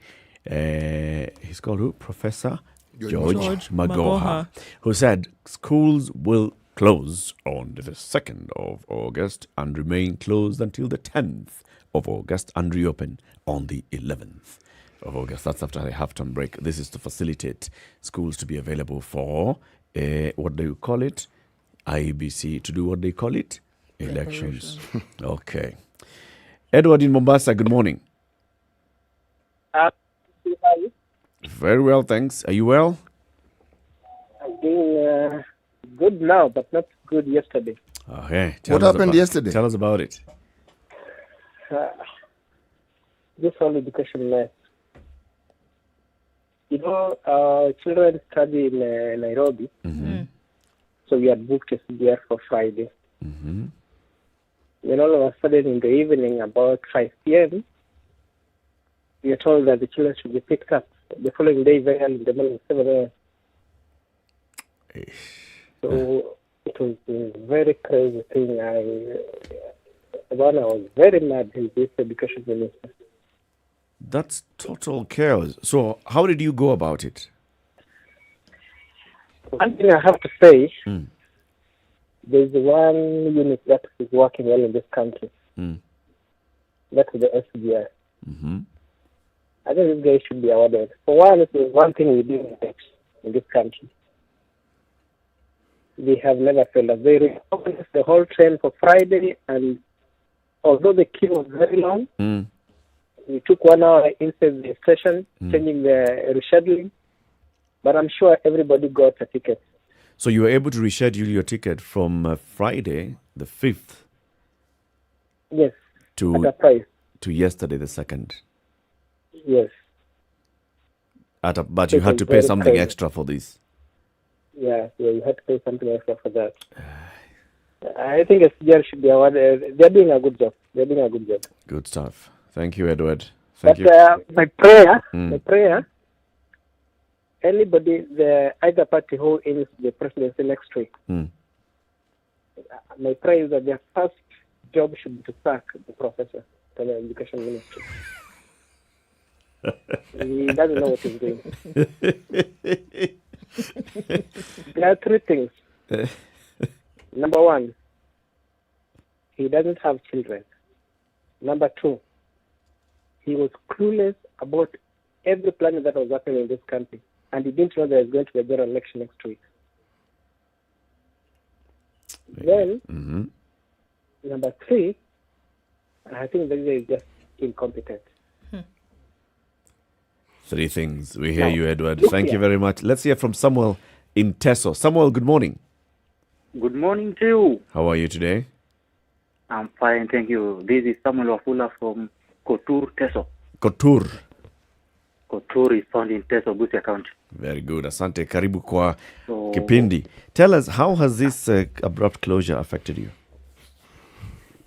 He's called who? Professor George Magoha, who said schools will close on the 2nd of August and remain closed until the 10th of August and reopen on the 11th of August. That's after a half-term break. This is to facilitate schools to be available for, what do you call it? IEBC, to do what they call it? Elections. Okay. Edward in Mombasa, good morning. Very well, thanks. Are you well? I'm doing good now, but not good yesterday. Okay. What happened yesterday? Tell us about it. This whole education mess. You know, our children study in Nairobi. Mm-hmm. So we had booked a CDR for Friday. Mm-hmm. Then all of a sudden in the evening, about 5 p.m., we are told that the children should be picked up the following day, very early in the morning, 7 a.m. So it was a very crazy thing. I was very mad with this education minister. That's total chaos. So how did you go about it? One thing I have to say, there's one unit that is working well in this country. That's the SGR. Mm-hmm. I think this guy should be awarded. For one, it is one thing we do in this country. They have never failed us. They reorganized the whole train for Friday, and although the queue was very long, we took 1 hour inside the station, changing the rescheduling. But I'm sure everybody got a ticket. So you were able to reschedule your ticket from Friday, the 5th, yes, to at a price. To yesterday, the 2nd. Yes. But you had to pay something extra for this. Yeah, you had to pay something extra for that. I think SGR should be awarded. They're doing a good job. Good stuff. Thank you, Edward. Thank you. My prayer, anybody, either party who is the presidency next week, my prayer is that their first job should be to sack the professor, the education ministry. He doesn't know what he's doing. There are 3 things. Number 1, he doesn't have children. Number 2, he was clueless about every plan that was happening in this country, and he didn't know there was going to be a general election next week. Then, number 3, I think the guy is just incompetent. 3 things. We hear you, Edward. Thank you very much. Let's hear from Samuel in Teso. Samuel, good morning. Good morning to you. How are you today? I'm fine, thank you. This is Samuel Wafula from Kotur, Teso. Kotur is found in Teso, Busia County. Very good. Asante. Karibu kwa kipindi. Tell us, how has this abrupt closure affected you?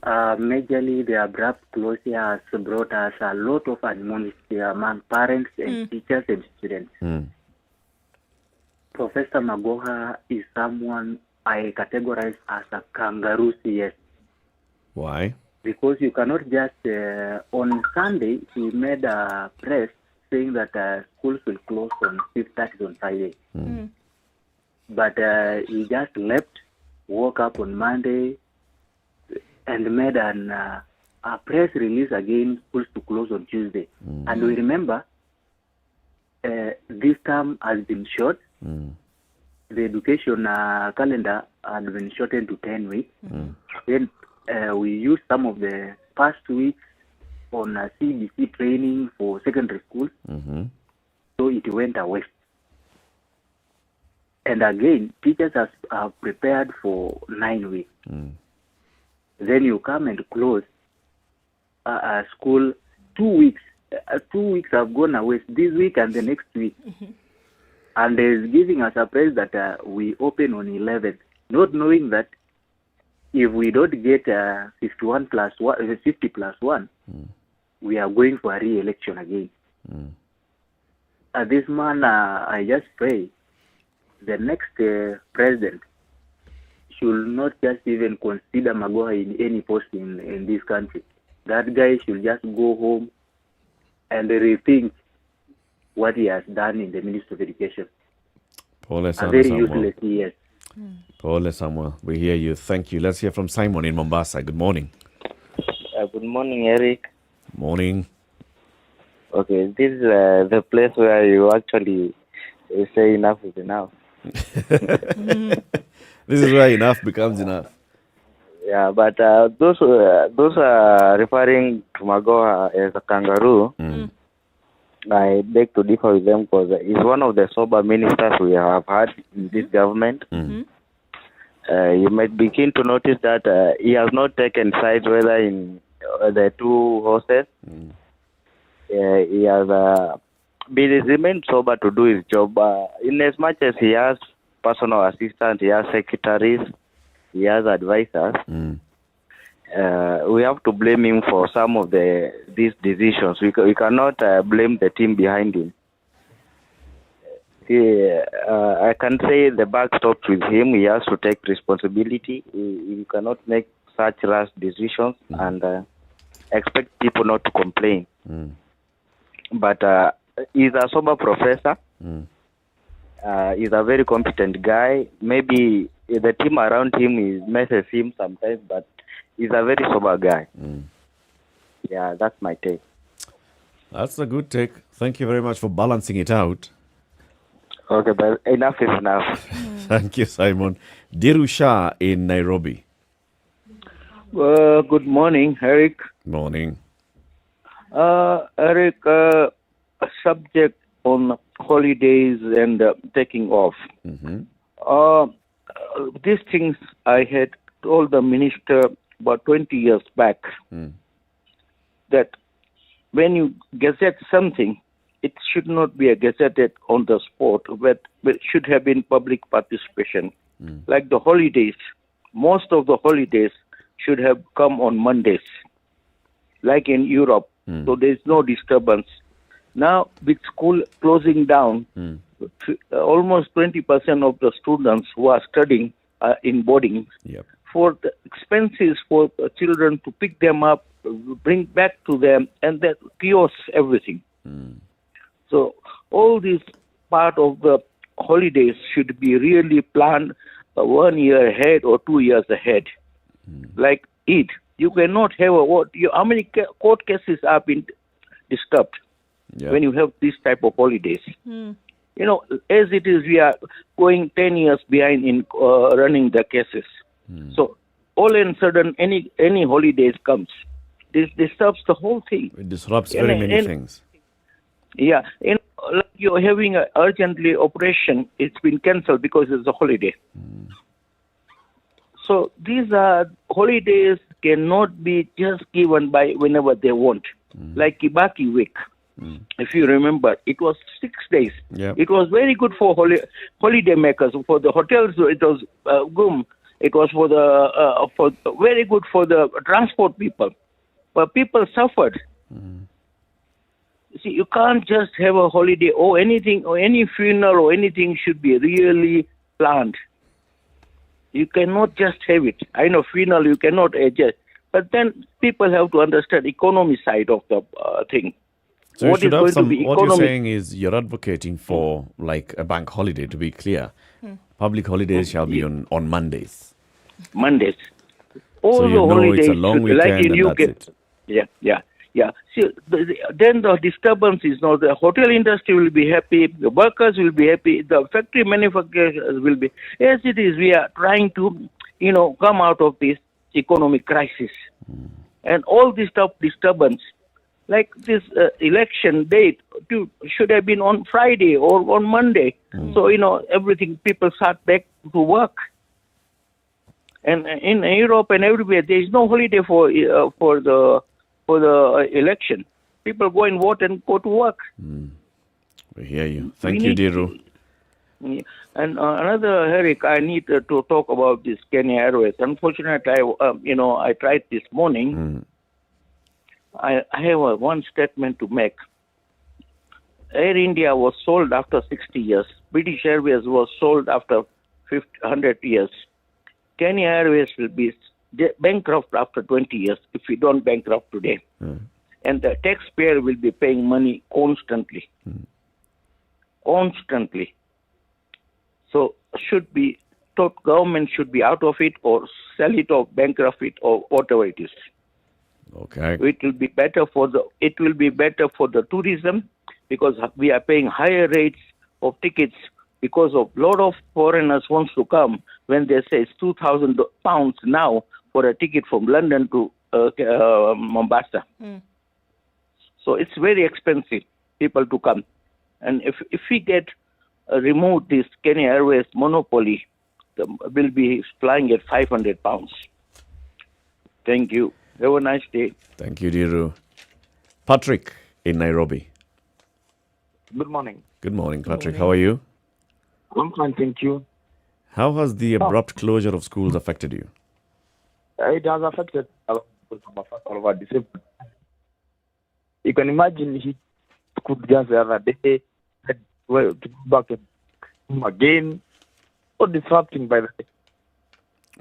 Majorly, the abrupt closure has brought us a lot of animosity among parents and teachers and students. Professor Magoha is someone I categorize as a kangaroo CS. Why? Because you cannot just, on Sunday, he made a press saying that schools will close on 5th, that is on Friday. But he just left, woke up on Monday, and made a press release again, schools to close on Tuesday. And we remember, this term has been short. The education calendar had been shortened to 10 weeks. Then we used some of the past weeks on CBC training for secondary schools. So it went away. And again, teachers are prepared for 9 weeks. Then you come and close a school 2 weeks. 2 weeks have gone away, this week and the next week. And is giving us a surprise that we open on 11th, not knowing that if we don't get 50 plus 1, we are going for a re-election again. This man, I just pray the next president should not just even consider Magoha in any post in this country. That guy should just go home and rethink what he has done in the Ministry of Education. Pole sana, very Samuel. useless, yes. Pole, Samuel. We hear you. Thank you. Let's hear from Simon in Mombasa. Good morning. Good morning, Eric. Morning. Okay, this is the place where you actually say enough is enough. This is where enough becomes enough. Yeah, but those are referring to Magoha as a kangaroo. I beg to differ with them because he's one of the sober ministers we have had in this government. You might begin to notice that he has not taken sides whether in the two horses. He has remained sober to do his job. In as much as he has personal assistants, he has secretaries, he has advisors. We have to blame him for some of these decisions. We cannot blame the team behind him. I can say the buck stops with him. He has to take responsibility. He cannot make such rash decisions and expect people not to complain. But he's a sober professor. He's a very competent guy. Maybe the team around him messes him sometimes, but he's a very sober guy. Yeah, that's my take. That's a good take. Thank you very much for balancing it out. Okay, but enough is enough. Thank you, Simon. Diru Shah in Nairobi. Good morning, Eric. Morning. Eric, a subject on holidays and taking off. These things I had told the minister about 20 years back that when you gazette something, it should not be gazetted on the spot, but it should have been public participation. Like the holidays, most of the holidays should have come on Mondays, like in Europe. So there's no disturbance. Now, with school closing down, almost 20% of the students who are studying in boarding, for the expenses for the children to pick them up, bring back to them, and that chaos everything. So all this part of the holidays should be really planned 1 year ahead or 2 years ahead. Like Eid, you cannot have how many court cases have been disturbed when you have this type of holidays? You know, as it is, we are going 10 years behind in running the cases. So all of a sudden, any holidays comes, this disturbs the whole thing. It disrupts very many things. Yeah, like you're having an urgently operation, it's been cancelled because it's a holiday. So these holidays cannot be just given by whenever they want. Like Kibaki week, if you remember, it was 6 days. It was very good for holiday makers. For the hotels, it was boom. It was for very good for the transport people, but people suffered. See, you can't just have a holiday or anything, or any funeral or anything should be really planned. You cannot just have it. I know funeral you cannot adjust, but then people have to understand economy side of the thing. So what you're saying is you're advocating for like a bank holiday, to be clear. Public holidays shall be on Mondays. Mondays. All so the you know holidays it's a long weekend like in and UK. that's it. Yeah. See, then the disturbance is now the hotel industry will be happy, the workers will be happy, the factory manufacturers will be. As it is, we are trying to, come out of this economic crisis. And all this disturbance, like this election date, should have been on Friday or on Monday. So, everything, people start back to work. And in Europe and everywhere, there is no holiday for the election. People go and vote and go to work. We hear you. Thank you, Diru. And another, Eric, I need to talk about this Kenya Airways. Unfortunately, I tried this morning. I have one statement to make. Air India was sold after 60 years. British Airways was sold after 100 years. Kenya Airways will be bankrupt after 20 years if we don't bankrupt today. And the taxpayer will be paying money constantly. Constantly. So government should be out of it or sell it or bankrupt it or whatever it is. Okay. It will be better for the tourism, because we are paying higher rates of tickets because of lot of foreigners wants to come when they say it's £2,000 now for a ticket from London to Mombasa. So it's very expensive people to come. And if we get remove this Kenya Airways monopoly, will be flying at £500. Thank you. Have a nice day. Thank you, Diru. Patrick in Nairobi. Good morning. Good morning, Patrick. How are you? I'm fine, thank you. How has the abrupt closure of schools affected you? It has affected all of our disabled. You can imagine he could just the other day to go back home again. So disrupting by the way.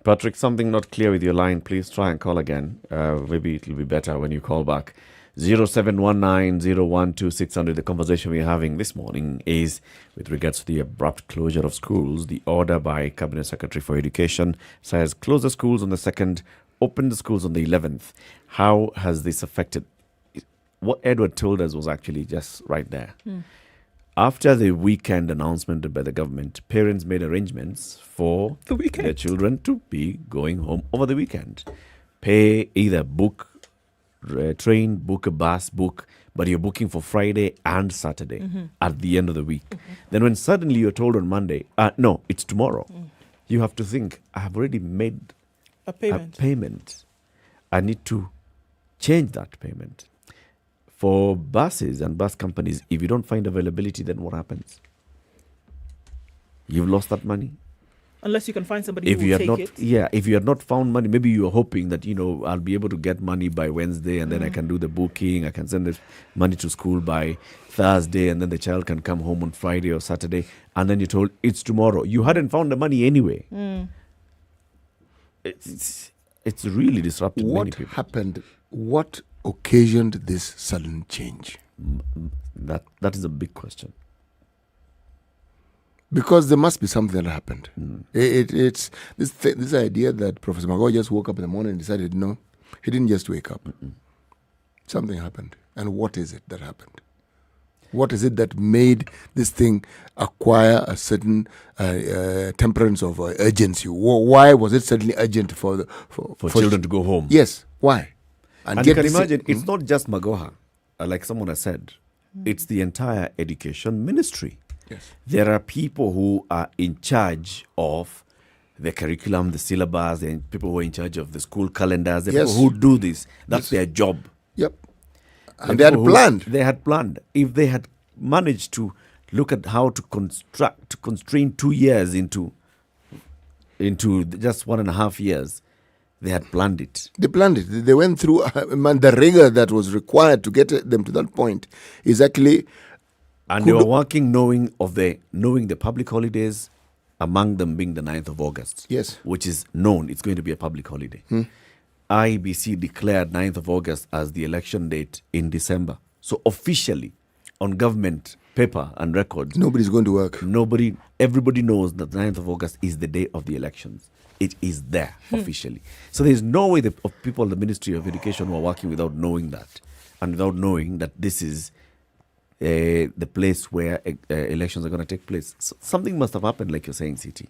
Patrick, something not clear with your line. Please try and call again. Maybe it will be better when you call back. 0719-012-600. The conversation we're having this morning is with regards to the abrupt closure of schools. The order by Cabinet Secretary for Education says close the schools on the 2nd, open the schools on the 11th. How has this affected? What Edward told us was actually just right there. After the weekend announcement by the government, parents made arrangements for their children to be going home over the weekend. Pay either book train, book a bus, but you're booking for Friday and Saturday at the end of the week. Then when suddenly you're told on Monday, no, it's tomorrow, you have to think, I have already made a payment. I need to change that payment. For buses and bus companies, if you don't find availability, then what happens? You've lost that money. Unless you can find somebody who will take it. Yeah, if you had not found money, maybe you are hoping that, I'll be able to get money by Wednesday and then I can do the booking. I can send the money to school by Thursday and then the child can come home on Friday or Saturday. And then you're told it's tomorrow. You hadn't found the money anyway. It's really disrupted many people. What happened? What occasioned this sudden change? That is a big question. Because there must be something that happened. It's this idea that Professor Magoha just woke up in the morning and decided, no, he didn't just wake up. Something happened. And what is it that happened? What is it that made this thing acquire a certain temperance of urgency? Why was it suddenly urgent for children to go home? Yes, why? And you can imagine, it's not just Magoha, like someone has said. It's the entire education ministry. Yes. There are people who are in charge of the curriculum, the syllabus, and people who are in charge of the school calendars, the people who do this. That's their job. Yep. And they had planned. They had planned. If they had managed to look at how to constrain 2 years into just 1.5 years, they had planned it. They planned it. They went through the rigor that was required to get them to that point. Is actually, and they were working knowing the public holidays, among them being the 9th of August. Yes, which is known. It's going to be a public holiday. IBC declared 9th of August as the election date in December. So officially, on government paper and records, nobody's going to work. Everybody knows that 9th of August is the day of the elections. It is there officially. So there's no way of people in the Ministry of Education who are working without knowing that, and without knowing that this is the place where elections are going to take place. So something must have happened, like you're saying, CT.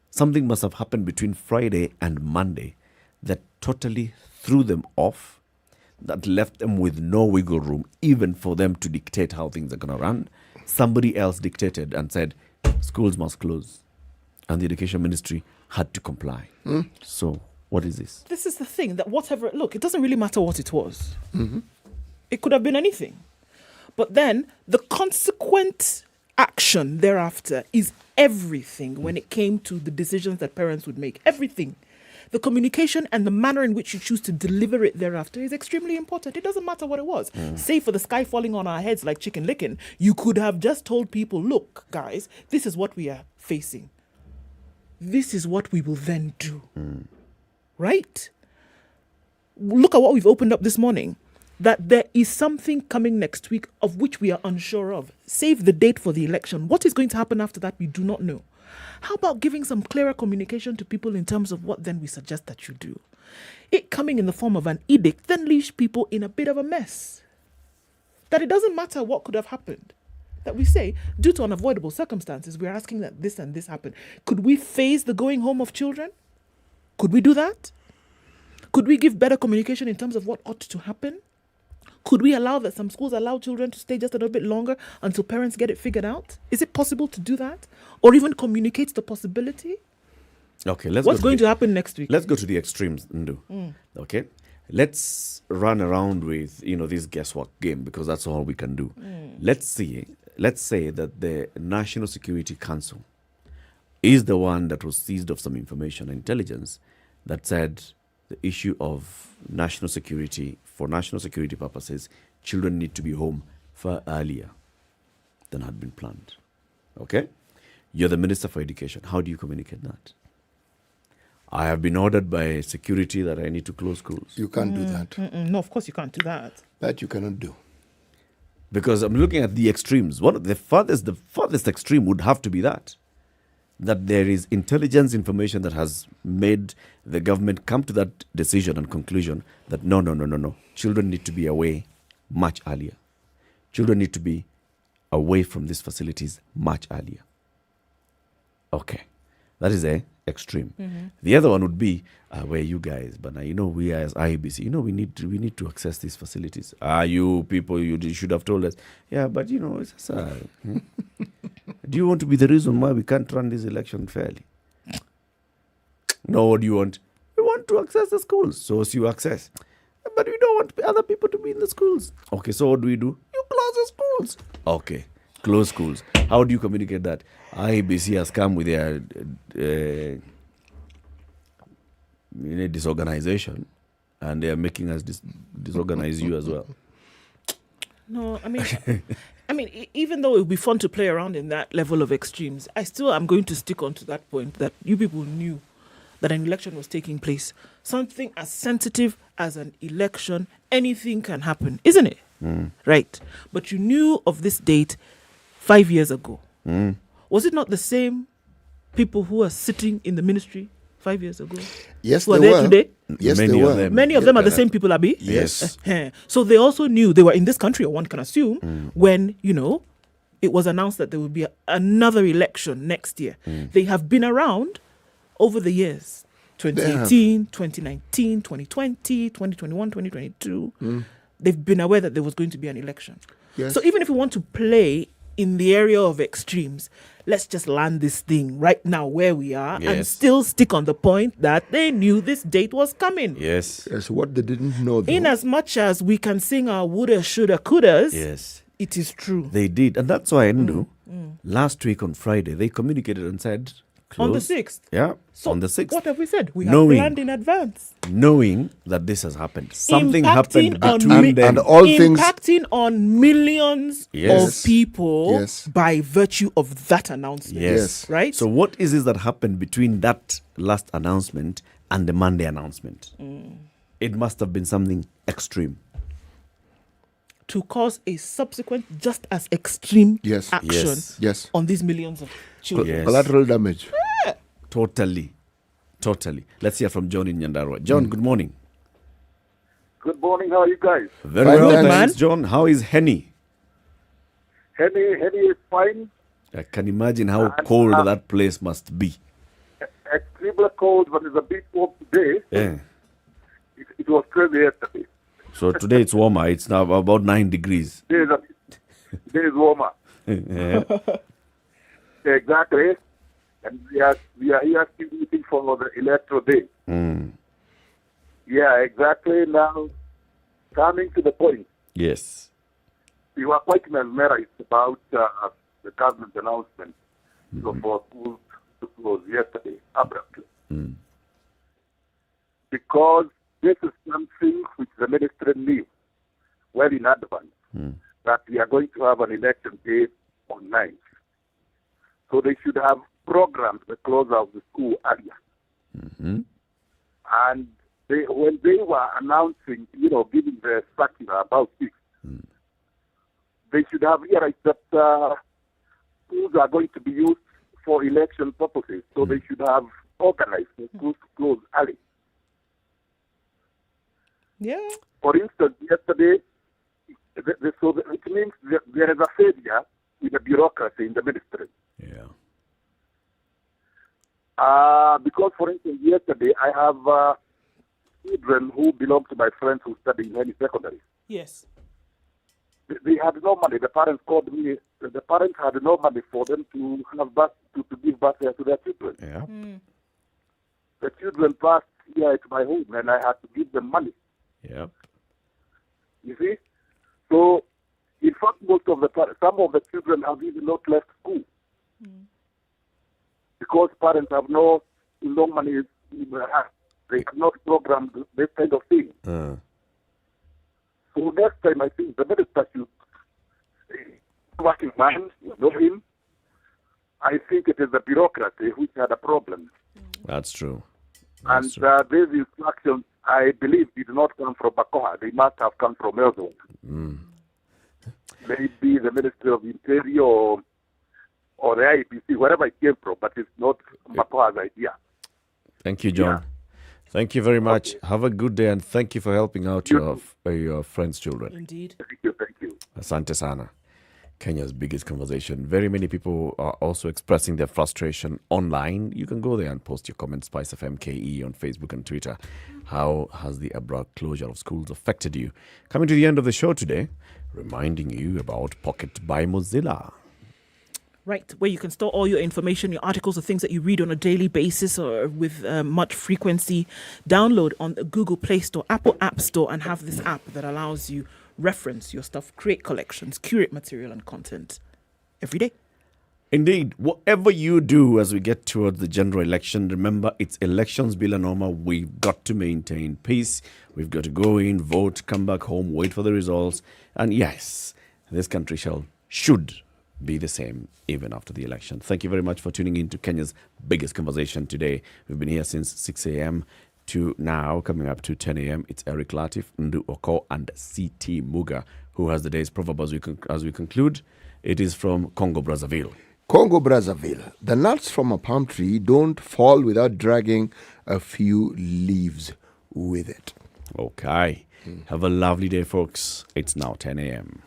Something must have happened between Friday and Monday that totally threw them off, that left them with no wiggle room, even for them to dictate how things are going to run. Somebody else dictated and said, schools must close. And the Education Ministry had to comply. So, what is this? This is the thing, that it doesn't really matter what it was. It could have been anything. But then, the consequent action thereafter is everything when it came to the decisions that parents would make. Everything. The communication and the manner in which you choose to deliver it thereafter is extremely important. It doesn't matter what it was. Say for the sky falling on our heads like chicken licking, you could have just told people, look, guys, this is what we are facing. This is what we will then do. Right? Look at what we've opened up this morning. That there is something coming next week of which we are unsure of. Save the date for the election. What is going to happen after that, we do not know. How about giving some clearer communication to people in terms of what then we suggest that you do? It coming in the form of an edict then leaves people in a bit of a mess. That it doesn't matter what could have happened. That we say, due to unavoidable circumstances, we're asking that this and this happen. Could we phase the going home of children? Could we do that? Could we give better communication in terms of what ought to happen? Could we allow that some schools allow children to stay just a little bit longer until parents get it figured out? Is it possible to do that? Or even communicate the possibility? Okay, What's going to happen next week? Let's go to the extremes, Ndu. Okay? Let's run around with, this guesswork game, because that's all we can do. Let's say that the National Security Council is the one that was seized of some information and intelligence that said the issue of national security, for national security purposes, children need to be home far earlier than had been planned. Okay? You're the Minister for Education. How do you communicate that? I have been ordered by security that I need to close schools. You can't do that. No, of course you can't do that. That you cannot do. Because I'm looking at the extremes. One of the farthest extreme would have to be that there is intelligence information that has made the government come to that decision and conclusion that no. Children need to be away much earlier. Children need to be away from these facilities much earlier. Okay. That is a extreme. The other one would be where you guys, but now we as IEBC, we need to access these facilities. You people, you should have told us. Yeah, but it's do you want to be the reason why we can't run this election fairly? No, what do you want? We want to access the schools, so you access. But we don't want other people to be in the schools. Okay, so what do? You close the schools. Okay, close schools. How do you communicate that? IEBC has come with their disorganization, and they are making us disorganize you as well. No, I mean, even though it would be fun to play around in that level of extremes, I still am going to stick on to that point that you people knew that an election was taking place. Something as sensitive as an election, anything can happen, isn't it? Right. But you knew of this date 5 years ago. Was it not the same people who are sitting in the ministry 5 years ago? Yes, who are they there were. Today? Yes, they were. Many of them are the same people, Abi? Yes. So they also knew they were in this country, or one can assume, when, it was announced that there would be another election next year. They have been around over the years. 2018, 2019, 2020, 2021, 2022. They've been aware that there was going to be an election. Yes. So even if we want to play in the area of extremes, let's just land this thing right now where we are and still stick on the point that they knew this date was coming. Yes. Yes, what they didn't know, though. In as much as we can sing our woulda, shoulda, couldas, yes, it is true. They did. And that's why last week on Friday, they communicated and said, close. On the 6th. Yeah, so on the 6th. What have we said? We have planned in advance. Knowing that this has happened. Something happened on between them. And all things... Impacting on millions of people by virtue of that announcement. Yes. Right? So what is it that happened between that last announcement and the Monday announcement? It must have been something extreme. To cause a subsequent, just as extreme action Yes. on these millions of children. Collateral damage. Totally. Let's hear from John in Nyandarua. John, good morning. Good morning. How are you guys? Very well, thanks, John. How is Henny? Henny is fine. I can imagine how cold that place must be. Extremely cold, but it's a bit warm today. Yeah. It was crazy yesterday. So today it's warmer. It's now about 9 degrees. Today is warmer. Yeah. Exactly. And we are here still waiting for the electoral day. Yeah, exactly. Now, coming to the point. Yes. We were quite mesmerized about the government announcement for schools to close yesterday, abruptly. Because this is something which the ministry knew well in advance, that we are going to have an election day on 9th. So they should have programmed the closure of the school earlier. And when they were announcing, giving the circular about this, they should have realized that schools are going to be used for election purposes, so they should have organized the schools to close early. Yeah. For instance, yesterday, it means there is a failure in the bureaucracy in the ministry. Yeah. Because, for instance, yesterday I have children who belong to my friends who study in any secondary. Yes. They had no money. The parents called me. The parents had no money for them to have birth, to give birth to their children. Yeah. The children passed here at my home, and I had to give them money. Yep. You see? So, in fact, some of the children have even not left school. Because parents have no money in their hands. They cannot program this kind of thing. So next time, I think the minister should, working man, you know him. I think it is the bureaucracy which had a problem. That's true. And these instructions, I believe, did not come from Bakoha. They must have come from elsewhere. Maybe the Ministry of Interior or the IPC, wherever it came from, but it's not Bakoha's idea. Thank you, John. Thank you very much. Have a good day, and thank you for helping out your friends' children. Indeed. Thank you. Asante sana. Kenya's biggest conversation. Very many people are also expressing their frustration online. You can go there and post your comments, SpiceFM KE on Facebook and Twitter. How has the abrupt closure of schools affected you? Coming to the end of the show today, reminding you about Pocket by Mozilla. Right, where you can store all your information, your articles, the things that you read on a daily basis or with much frequency. Download on the Google Play Store, Apple App Store, and have this app that allows you reference your stuff, create collections, curate material and content every day. Indeed, whatever you do as we get towards the general election, remember it's elections bila noma. We've got to maintain peace. We've got to go in, vote, come back home, wait for the results. And yes, this country should be the same even after the election. Thank you very much for tuning in to Kenya's biggest conversation today. We've been here since 6 a.m. to now, coming up to 10 a.m. It's Eric Latif, Ndu Oko, and C.T. Muga, who has the day's proverb as we conclude. It is from Congo-Brazzaville. Congo-Brazzaville. The nuts from a palm tree don't fall without dragging a few leaves with it. Okay. Have a lovely day, folks. It's now 10 a.m.